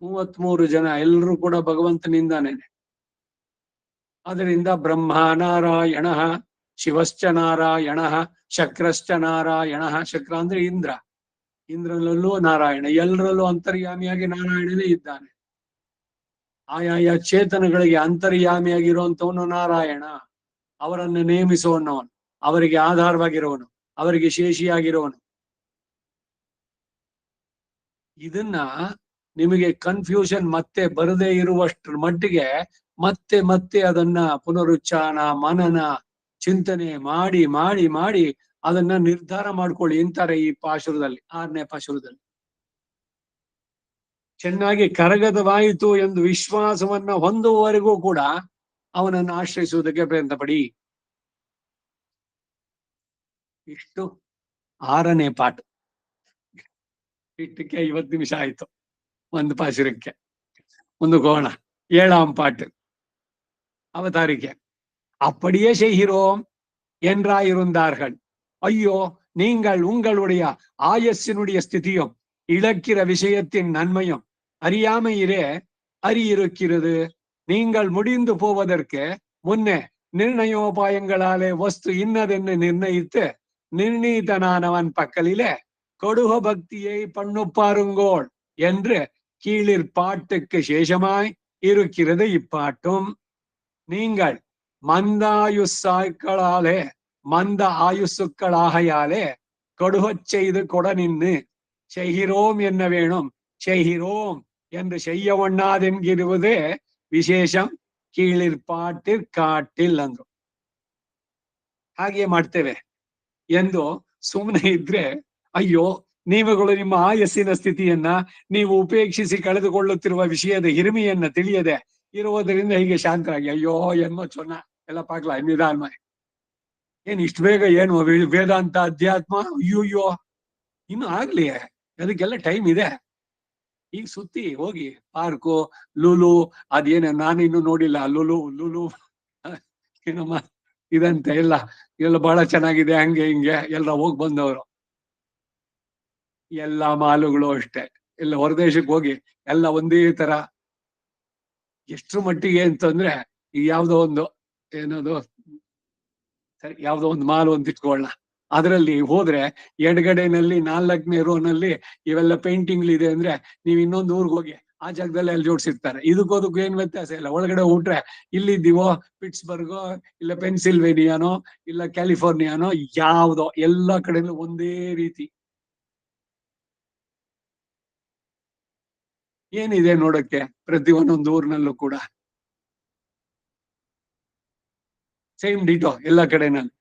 33 ಜನ ಎಲ್ಲರೂ ಕೂಡ ಭಗವಂತನಿಂದಾನೇ. ಅದರಿಂದ ಬ್ರಹ್ಮ ನಾರಾಯಣ, ಶಿವಶ್ಚ ನಾರಾಯಣ, ಶಕ್ರಶ್ಚ ನಾರಾಯಣ. ಶಕ್ರ ಅಂದ್ರೆ ಇಂದ್ರ, ಇಂದ್ರನಲ್ಲೂ ನಾರಾಯಣ. ಎಲ್ಲರಲ್ಲೂ ಅಂತರ್ಯಾಮಿಯಾಗಿ ನಾರಾಯಣನೇ ಇದ್ದಾನೆ. ಆಯಾಯ ಚೇತನಗಳಿಗೆ ಅಂತರ್ಯಾಮಿಯಾಗಿರುವಂತವನು ನಾರಾಯಣ. ಅವರನ್ನು ನೇಮಿಸುವವನು, ಅವರಿಗೆ ಆಧಾರವಾಗಿರುವವನು, ಅವರಿಗೆ ಶೇಷಿಯಾಗಿರುವವನು. ಇದನ್ನ ನಿಮಗೆ ಕನ್ಫ್ಯೂಷನ್ ಮತ್ತೆ ಬರದೇ ಇರುವಷ್ಟರ ಮಟ್ಟಿಗೆ ಮತ್ತೆ ಮತ್ತೆ ಅದನ್ನ ಪುನರುಚ್ಚಾರ, ಮನನ, ಚಿಂತನೆ ಮಾಡಿ ಮಾಡಿ ಮಾಡಿ ಅದನ್ನ ನಿರ್ಧಾರ ಮಾಡ್ಕೊಳ್ಳಿ ಅಂತಾರೆ ಈ ಪಾಶುರದಲ್ಲಿ, 6ನೇ ಪಾಶುರದಲ್ಲಿ. ಚೆನ್ನಾಗಿ ಕರಗತವಾಯಿತು ಎಂದು ವಿಶ್ವಾಸವನ್ನ ಹೊಂದುವವರೆಗೂ ಕೂಡ ಅವನನ್ನು ಆಶ್ರಯಿಸುವುದಕ್ಕೆ ಪ್ರಯತ್ನ ಪಡಿ. ಇಷ್ಟು 6ನೇ ಪಾಠ. ಇಷ್ಟಕ್ಕೆ 50 ನಿಮಿಷ ಆಯ್ತು ಒಂದು ಪಾಶುರಕ್ಕೆ. ಒಂದು கோண 7ஆம் பாட்டு அவதாரிக்கை. அப்படியே செய்கிறோம் என்றாயிருந்தார்கள். ஐயோ, நீங்கள் உங்களுடைய ஆயസ്സിனுடைய ஸ்திதியும் இழக்கிற விஷயத்தின் நன்மையும் அறியாமையிலே அறியிருக்கிறது. நீங்கள் முடிந்து போவதற்கு முன்னே நிர்ணயோபாயங்களாலே வஸ்து இன்னதென்று நிர்ணயித்து நிர்ணீதனானவன் பக்கலிலே கொடுக பக்தியை பண்ணு பாருங்கோள் என்று கீழிற் பாட்டுக்கு சேஷமாய் இருக்கிறது இப்பாட்டும். நீங்கள் மந்த ஆயுசுக்களாகையாலே கொடுகச் செய்து கொட நின்று செய்கிறோம் என்ன வேணும் செய்கிறோம் என்று செய்ய ஒண்ணாதென்கிರುವುದೇ ವಿಶೇಷಂ ಕೀಳಿರ್ ಪಾಟಿರ್ ಕಾಟಿಲ್ ಅಂದ್ರು. ಹಾಗೆ ಮಾಡ್ತೇವೆ ಎಂದು ಸುಮ್ಮನೆ ಇದ್ರೆ, ಅಯ್ಯೋ ನೀವುಗಳು ನಿಮ್ಮ ಆಯಸ್ಸಿನ ಸ್ಥಿತಿಯನ್ನ ನೀವು ಉಪೇಕ್ಷಿಸಿ ಕಳೆದುಕೊಳ್ಳುತ್ತಿರುವ ವಿಷಯದ ಹಿರಿಮೆಯನ್ನ ತಿಳಿಯದೆ ಇರುವುದರಿಂದ ಹೀಗೆ ಶಾಂತರಾಗಿ, ಅಯ್ಯೋ ಎನ್ನೋ ಚೊನ್ನ ಎಲ್ಲ ಪಾಕ್ಲ ನಿಧಾನ, ಏನ್ ಇಷ್ಟು ಬೇಗ ಏನು ವೇದಾಂತ ಅಧ್ಯಾತ್ಮ, ಅಯ್ಯೋಯ್ಯೋ ಇನ್ನು ಆಗ್ಲಿ, ಅದಕ್ಕೆಲ್ಲ ಟೈಮ್ ಇದೆ. ಈಗ ಸುತ್ತಿ ಹೋಗಿ ಪಾರ್ಕು, ಲೂಲು, ಅದೇನ ನಾನಿನ್ನು ನೋಡಿಲ್ಲ, ಲೂಲು ಏನಮ್ಮ ಇದಂತೆ ಎಲ್ಲ ಬಹಳ ಚೆನ್ನಾಗಿದೆ, ಹಂಗೆ ಹಿಂಗೆ ಎಲ್ಲ ಹೋಗಿ ಬಂದವರು. ಎಲ್ಲಾ ಮಾಲುಗಳು ಅಷ್ಟೇ, ಎಲ್ಲ ಹೊರದೇಶಕ್ಕೆ ಹೋಗಿ ಎಲ್ಲ ಒಂದೇ ತರ. ಎಷ್ಟ್ರ ಮಟ್ಟಿಗೆ ಅಂತಂದ್ರೆ, ಈಗ ಯಾವ್ದೋ ಒಂದು ಏನದು ಸರಿ ಯಾವ್ದೋ ಒಂದು ಮಾಲು ಅಂತ ಇಟ್ಕೊಳ್ಳ, ಅದರಲ್ಲಿ ಹೋದ್ರೆ ಎಡಗಡೆನಲ್ಲಿ 4ನೇ ರೋನಲ್ಲಿ ಇವೆಲ್ಲ ಪೇಂಟಿಂಗ್ ಇದೆ ಅಂದ್ರೆ, ನೀವ್ ಇನ್ನೊಂದು ಊರ್ಗ್ ಹೋಗಿ ಆ ಜಾಗದಲ್ಲಿ ಅಲ್ಲಿ ಜೋಡಿಸಿರ್ತಾರೆ. ಇದಕ್ಕೂ ಏನ್ ವ್ಯತ್ಯಾಸ ಇಲ್ಲ. ಒಳಗಡೆ ಊಟ್ರೆ ಇಲ್ಲಿದ್ದೀವೋ ಪಿಟ್ಸ್ಬರ್ಗೋ, ಇಲ್ಲ ಪೆನ್ಸಿಲ್ವೇನಿಯಾನೋ, ಇಲ್ಲ ಕ್ಯಾಲಿಫೋರ್ನಿಯಾನೋ, ಯಾವ್ದೋ ಎಲ್ಲಾ ಕಡೆನೂ ಒಂದೇ ರೀತಿ. ಏನಿದೆ ನೋಡಕ್ಕೆ ಪ್ರತಿ ಒಂದೊಂದು ಊರಿನಲ್ಲೂ ಕೂಡ ಸೇಮ್ ಡಿಟೋ ಎಲ್ಲ ಕಡೆನಲ್ಲಿ.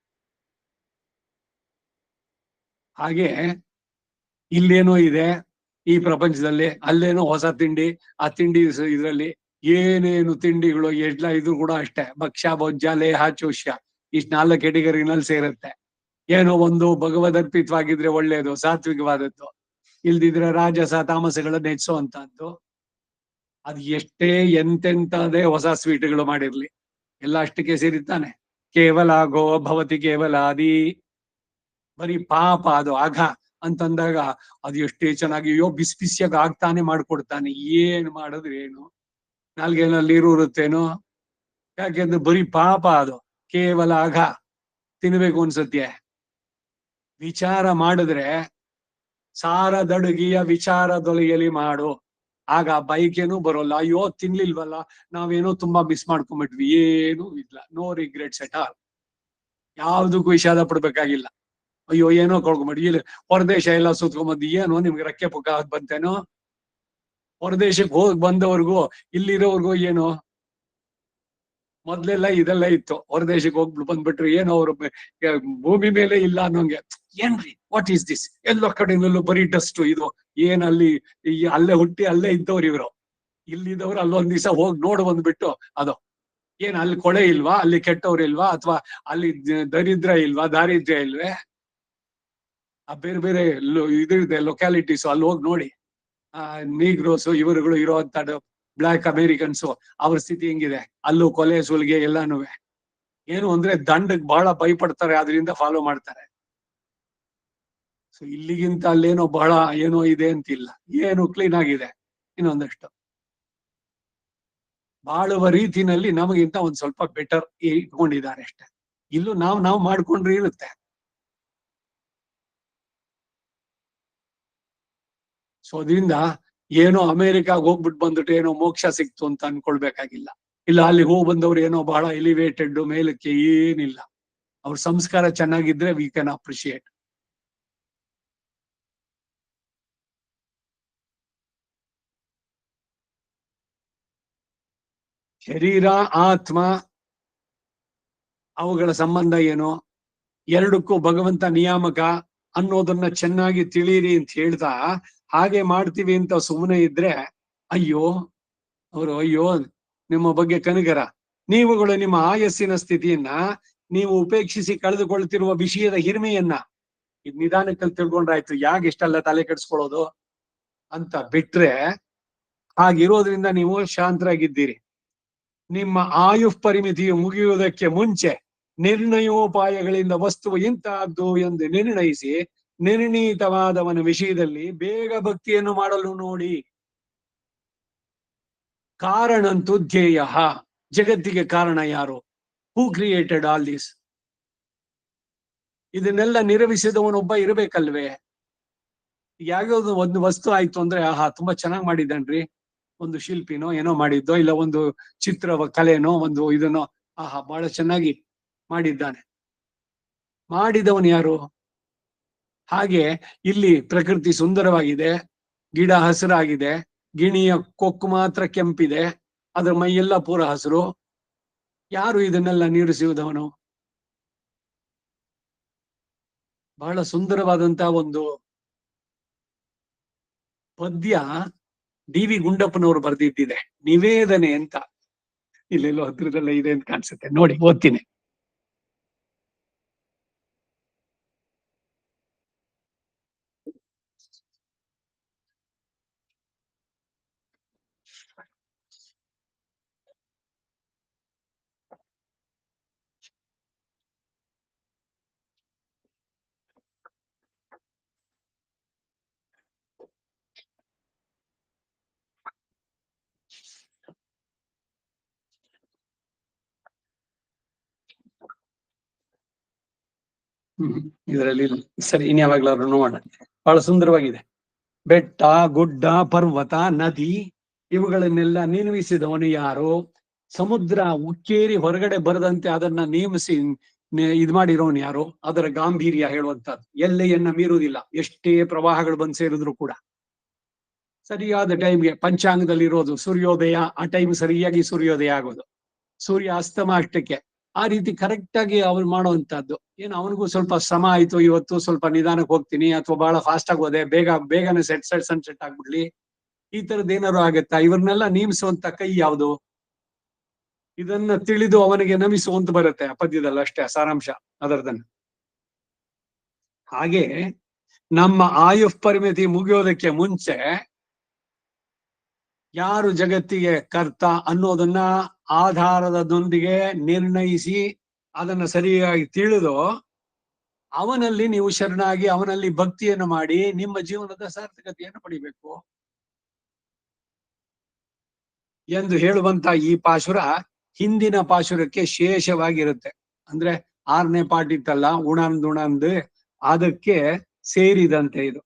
ಹಾಗೆ ಇಲ್ಲೇನೋ ಇದೆ ಈ ಪ್ರಪಂಚದಲ್ಲಿ, ಅಲ್ಲೇನೋ ಹೊಸ ತಿಂಡಿ, ಆ ತಿಂಡಿ ಇದ್ರಲ್ಲಿ ಏನೇನು ತಿಂಡಿಗಳು ಎಲ್ಲ ಇದ್ರು ಕೂಡ ಅಷ್ಟೇ, ಭಕ್ಷ್ಯ ಭೋಜ್ಯ ಲೇಹ ಚೋಷ್ಯ ಇಷ್ಟ 4 ಕೆಟಗರಿನಲ್ಲಿ ಸೇರುತ್ತೆ. ಏನೋ ಒಂದು ಭಗವದರ್ಪಿತವಾಗಿದ್ರೆ ಒಳ್ಳೇದು, ಸಾತ್ವಿಕವಾದದ್ದು, ಇಲ್ದಿದ್ರೆ ರಾಜಸ ತಾಮಸಗಳನ್ನ ಹೆಚ್ಚುವಂತದ್ದು. ಅದು ಎಷ್ಟೇ ಎಂತೆಂತದೇ ಹೊಸ ಸ್ವೀಟ್ಗಳು ಮಾಡಿರ್ಲಿ, ಎಲ್ಲ ಅಷ್ಟಕ್ಕೆ ಸೇರಿತ್ತಾನೆ. ಕೇವಲ ಗೋ ಭವತಿ ಕೇವಲ ಅದಿ, ಬರೀ ಪಾಪ ಅದು ಆಘ ಅಂತಂದಾಗ ಅದು ಎಷ್ಟೇ ಚೆನ್ನಾಗಿ ಅಯ್ಯೋ ಬಿಸಿ ಬಿಸಿಯಾಗ ಆಗ್ತಾನೆ ಮಾಡ್ಕೊಡ್ತಾನೆ. ಏನ್ ಮಾಡಿದ್ರೆ ಏನು, ನಾಲ್ಗೇನಲ್ಲಿ ನೀರು ಇರುತ್ತೇನೋ, ಯಾಕೆಂದ್ರೆ ಬರೀ ಪಾಪ ಅದು, ಕೇವಲ ಆಘ ತಿನ್ಬೇಕು ಅನ್ಸತ್ಯ. ವಿಚಾರ ಮಾಡಿದ್ರೆ ಸಾರದಡುಗಿಯ ವಿಚಾರದೊಲೆಯಲಿ ಮಾಡು, ಆಗ ಬೈಕೇನು ಬರೋಲ್ಲ. ಅಯ್ಯೋ ತಿನ್ಲಿಲ್ವಲ್ಲ, ನಾವೇನೋ ತುಂಬಾ ಮಿಸ್ ಮಾಡ್ಕೊಂಡ್ಬಿಟ್ವಿ, ಏನು ಇಲ್ಲ, ನೋ ರಿಗ್ರೆಟ್ಸ್ ಎಟ್ ಆಲ್. ಯಾವ್ದಕ್ಕೂ ವಿಷಾದ ಪಡ್ಬೇಕಾಗಿಲ್ಲ. ಅಯ್ಯೋ ಏನೋ ಕಳ್ಕೊಂಬಿಡಿ, ಇಲ್ಲಿ ಹೊರದೇಶ ಎಲ್ಲ ಸುತ್ಕೊಂಬಂದು ಏನೋ ನಿಮ್ಗೆ ರೆಕ್ಕೆ ಪುಕ್ಕ ಬಂತೇನೋ. ಹೊರದೇಶಕ್ಕೆ ಹೋಗಿ ಬಂದವ್ರಿಗೂ ಇಲ್ಲಿರೋರ್ಗೂ ಏನು, ಮೊದ್ಲೆಲ್ಲ ಇದೆಲ್ಲ ಇತ್ತು, ಹೊರದೇಶಕ್ಕೆ ಹೋಗ್ಬಿಟ್ಟು ಬಂದ್ಬಿಟ್ರು ಏನೋ ಅವ್ರು ಭೂಮಿ ಮೇಲೆ ಇಲ್ಲ ಅನ್ನೋಂಗೆ. ಏನ್ರಿ ವಾಟ್ ಈಸ್ ದಿಸ್, ಎಲ್ಲೋ ಕಡೆನಲ್ಲೂ ಬರೀ ಡಸ್ಟ್, ಇದು ಏನ್ ಅಲ್ಲಿ ಅಲ್ಲೇ ಹುಟ್ಟಿ ಅಲ್ಲೇ ಇದ್ದವ್ರು ಇವ್ರು. ಇಲ್ಲಿದ್ದವ್ರು ಅಲ್ಲೊಂದ್ ದಿವಸ ಹೋಗಿ ನೋಡ್ ಬಂದ್ಬಿಟ್ಟು, ಅದು ಏನ್ ಅಲ್ಲಿ ಕೊಳೆ ಇಲ್ವಾ, ಅಲ್ಲಿ ಕೆಟ್ಟವ್ರು ಇಲ್ವಾ, ಅಥವಾ ಅಲ್ಲಿ ದರಿದ್ರ ಇಲ್ವಾ, ದಾರಿದ್ರ್ಯ ಇಲ್ವೇ, ಆ ಬೇರೆ ಬೇರೆ ಇದಿದೆ ಲೊಕ್ಯಾಲಿಟೀಸ್, ಅಲ್ಲಿ ಹೋಗಿ ನೋಡಿ. ನೀಗ್ರೋಸು ಇವರುಗಳು ಇರೋಂತ ಬ್ಲಾಕ್ ಅಮೇರಿಕನ್ಸು ಅವ್ರ ಸ್ಥಿತಿ ಹೆಂಗಿದೆ, ಅಲ್ಲೂ ಕೊಲೆ ಸುಲಿಗೆ ಎಲ್ಲಾನು. ಏನು ಅಂದ್ರೆ ದಂಡಕ್ ಬಹಳ ಭಯಪಡ್ತಾರೆ, ಅದರಿಂದ ಫಾಲೋ ಮಾಡ್ತಾರೆ. ಸೊ ಇಲ್ಲಿಗಿಂತ ಅಲ್ಲೇನೋ ಬಹಳ ಏನೋ ಇದೆ ಅಂತಿಲ್ಲ, ಏನು ಕ್ಲೀನ್ ಆಗಿದೆ. ಇನ್ನೊಂದಷ್ಟು ಬಾಳುವ ರೀತಿನಲ್ಲಿ ನಮಗಿಂತ ಒಂದ್ ಸ್ವಲ್ಪ ಬೆಟರ್ ಇಟ್ಕೊಂಡಿದ್ದಾರೆ ಅಷ್ಟೇ. ಇಲ್ಲೂ ನಾವು ಮಾಡ್ಕೊಂಡ್ರೆ ಇರುತ್ತೆ. ಸೊ ಅದರಿಂದ ಏನೋ ಅಮೆರಿಕಾಗ್ ಹೋಗ್ಬಿಟ್ಟು ಬಂದ್ಬಿಟ್ಟು ಏನೋ ಮೋಕ್ಷ ಸಿಕ್ತು ಅಂತ ಅನ್ಕೊಳ್ಬೇಕಾಗಿಲ್ಲ. ಇಲ್ಲ ಅಲ್ಲಿ ಹೋಗಿ ಬಂದವ್ರು ಏನೋ ಬಹಳ ಎಲಿವೇಟೆಡ್ ಮೇಲಕ್ಕೆ ಏನಿಲ್ಲ. ಅವ್ರ ಸಂಸ್ಕಾರ ಚೆನ್ನಾಗಿದ್ರೆ ವಿ ಕ್ಯಾನ್ ಅಪ್ರಿಶಿಯೇಟ್. ಶರೀರ ಆತ್ಮ ಅವುಗಳ ಸಂಬಂಧ ಏನು, ಎರಡಕ್ಕೂ ಭಗವಂತ ನಿಯಾಮಕ ಅನ್ನೋದನ್ನ ಚೆನ್ನಾಗಿ ತಿಳಿಯಿರಿ ಅಂತ ಹೇಳ್ತಾ, ಹಾಗೆ ಮಾಡ್ತೀವಿ ಅಂತ ಸುಮ್ಮನೆ ಇದ್ರೆ ಅಯ್ಯೋ ಅವರು ಅಯ್ಯೋ ನಿಮ್ಮ ಬಗ್ಗೆ ಕನಗರ, ನೀವುಗಳು ನಿಮ್ಮ ಆಯಸ್ಸಿನ ಸ್ಥಿತಿಯನ್ನ ನೀವು ಉಪೇಕ್ಷಿಸಿ ಕಳೆದುಕೊಳ್ತಿರುವ ವಿಷಯದ ಹಿರಿಮೆಯನ್ನ ಇದ್ ನಿಧಾನಕ್ಕಲ್ಲಿ ತಿಳ್ಕೊಂಡ್ರಾಯ್ತು, ಯಾಕೆ ಇಷ್ಟೆಲ್ಲ ತಲೆ ಕೆಡಿಸ್ಕೊಳ್ಳೋದು ಅಂತ ಬಿಟ್ರೆ, ಹಾಗಿರೋದ್ರಿಂದ ನೀವು ಶಾಂತರಾಗಿದ್ದೀರಿ. ನಿಮ್ಮ ಆಯುಷ್ ಪರಿಮಿತಿಯು ಮುಗಿಯುವುದಕ್ಕೆ ಮುಂಚೆ ನಿರ್ಣಯೋಪಾಯಗಳಿಂದ ವಸ್ತುವು ಇಂತಹದ್ದು ಎಂದು ನಿರ್ಣಯಿಸಿ ನಿರ್ಣೀತವಾದವನ ವಿಷಯದಲ್ಲಿ ಬೇಗ ಭಕ್ತಿಯನ್ನು ಮಾಡಲು ನೋಡಿ. ಕಾರಣಂತೂ ಧ್ಯೇಯ. ಜಗತ್ತಿಗೆ ಕಾರಣ ಯಾರು? ಹೂ ಕ್ರಿಯೇಟೆಡ್ ಆಲ್ ದಿಸ್? ಇದನ್ನೆಲ್ಲ ನಿರ್ವಹಿಸಿದವನೊಬ್ಬ ಇರಬೇಕಲ್ವೇ? ಯಾವ್ಯಾವ್ದು ಒಂದು ವಸ್ತು ಆಯ್ತು ಅಂದ್ರೆ, ಆಹಾ ತುಂಬಾ ಚೆನ್ನಾಗ್ ಮಾಡಿದ್ದಾನ್ರಿ, ಒಂದು ಶಿಲ್ಪಿನೋ ಏನೋ ಮಾಡಿದ್ದೋ, ಇಲ್ಲ ಒಂದು ಚಿತ್ರ ಕಲೆನೋ ಒಂದು ಇದನ್ನೋ, ಆಹಾ ಬಹಳ ಚೆನ್ನಾಗಿ ಮಾಡಿದ್ದಾನೆ. ಮಾಡಿದವನು ಯಾರು? ಹಾಗೆ ಇಲ್ಲಿ ಪ್ರಕೃತಿ ಸುಂದರವಾಗಿದೆ, ಗಿಡ ಹಸಿರಾಗಿದೆ, ಗಿಣಿಯ ಕೊಕ್ಕು ಮಾತ್ರ ಕೆಂಪಿದೆ, ಅದರ ಮೈಯೆಲ್ಲ ಪೂರ ಹಸಿರು. ಯಾರು ಇದನ್ನೆಲ್ಲ ನೀರಿಸುವುದವನು? ಬಹಳ ಸುಂದರವಾದಂತಹ ಒಂದು ಪದ್ಯ ಡಿ ವಿ ಗುಂಡಪ್ಪನವರು ಬರೆದಿದ್ದಿದೆ, ನಿವೇದನೆ ಅಂತ. ಇಲ್ಲೆಲ್ಲೋ ಹತ್ರದಲ್ಲ ಇದೆ ಅಂತ ಕಾಣಿಸುತ್ತೆ, ನೋಡಿ ಓದ್ತೀನಿ. ಇದರಲ್ಲಿ ಸರಿ, ಇನ್ಯಾವಾಗ್ಲಾದ್ರು ನೋಡೋಣ. ಬಹಳ ಸುಂದರವಾಗಿದೆ. ಬೆಟ್ಟ, ಗುಡ್ಡ, ಪರ್ವತ, ನದಿ ಇವುಗಳನ್ನೆಲ್ಲ ನಿರ್ಮಿಸಿದವನು ಯಾರು? ಸಮುದ್ರ ಉಕ್ಕೇರಿ ಹೊರಗಡೆ ಬರದಂತೆ ಅದನ್ನ ನೇಮಿಸಿ ಇದ್ ಮಾಡಿರೋನು ಯಾರು? ಅದರ ಗಾಂಭೀರ್ಯ ಹೇಳುವಂತದ್ದು ಎಲ್ಲೆಯನ್ನ ಮೀರುವುದಿಲ್ಲ, ಎಷ್ಟೇ ಪ್ರವಾಹಗಳು ಬಂದು ಸೇರಿದ್ರು ಕೂಡ ಸರಿಯಾದ ಟೈಮ್ಗೆ ಪಂಚಾಂಗದಲ್ಲಿ ಇರೋದು ಸೂರ್ಯೋದಯ, ಆ ಟೈಮ್ ಸರಿಯಾಗಿ ಸೂರ್ಯೋದಯ ಆಗೋದು, ಸೂರ್ಯ ಅಸ್ತಮ ಅಷ್ಟಕ್ಕೆ, ಆ ರೀತಿ ಕರೆಕ್ಟ್ ಆಗಿ ಅವ್ರು ಮಾಡುವಂತದ್ದು. ಏನು ಅವನಿಗೂ ಸ್ವಲ್ಪ ಶ್ರಮ ಆಯ್ತು, ಇವತ್ತು ಸ್ವಲ್ಪ ನಿಧಾನಕ್ಕೆ ಹೋಗ್ತೀನಿ, ಅಥವಾ ಬಹಳ ಫಾಸ್ಟ್ ಆಗಿ ಹೋದೆ, ಬೇಗನೆ ಸನ್ಸೆಟ್ ಆಗ್ಬಿಡ್ಲಿ, ಈ ತರದ್ ಏನಾದ್ರು ಆಗತ್ತಾ? ಇವ್ರನ್ನೆಲ್ಲ ನೇಮಿಸುವಂತ ಕೈ ಯಾವುದು? ಇದನ್ನ ತಿಳಿದು ಅವನಿಗೆ ನಮಿಸುವಂತ ಬರುತ್ತೆ ಆ ಪದ್ಯದಲ್ಲಿ, ಅಷ್ಟೇ ಸಾರಾಂಶ ಅದರದನ್ನ. ಹಾಗೆ ನಮ್ಮ ಆಯುಷ್ ಪರಿಮಿತಿ ಮುಗಿಯೋದಕ್ಕೆ ಮುಂಚೆ ಯಾರು ಜಗತ್ತಿಗೆ ಕರ್ತ ಅನ್ನೋದನ್ನ ಆಧಾರದೊಂದಿಗೆ ನಿರ್ಣಯಿಸಿ ಅದನ್ನ ಸರಿಯಾಗಿ ತಿಳಿದು ಅವನಲ್ಲಿ ನೀವು ಶರಣಾಗಿ ಅವನಲ್ಲಿ ಭಕ್ತಿಯನ್ನು ಮಾಡಿ ನಿಮ್ಮ ಜೀವನದ ಸಾರ್ಥಕತೆಯನ್ನು ಪಡಿಬೇಕು ಎಂದು ಹೇಳುವಂತ ಈ ಪಾಶುರ ಹಿಂದಿನ ಪಾಶುರಕ್ಕೆ ಶೇಷವಾಗಿರುತ್ತೆ. ಅಂದ್ರೆ 6ನೇ ಪಾಠ ಇತ್ತಲ್ಲ, ಉಣಂದ್ ಅದಕ್ಕೆ ಸೇರಿದಂತೆ ಇದು.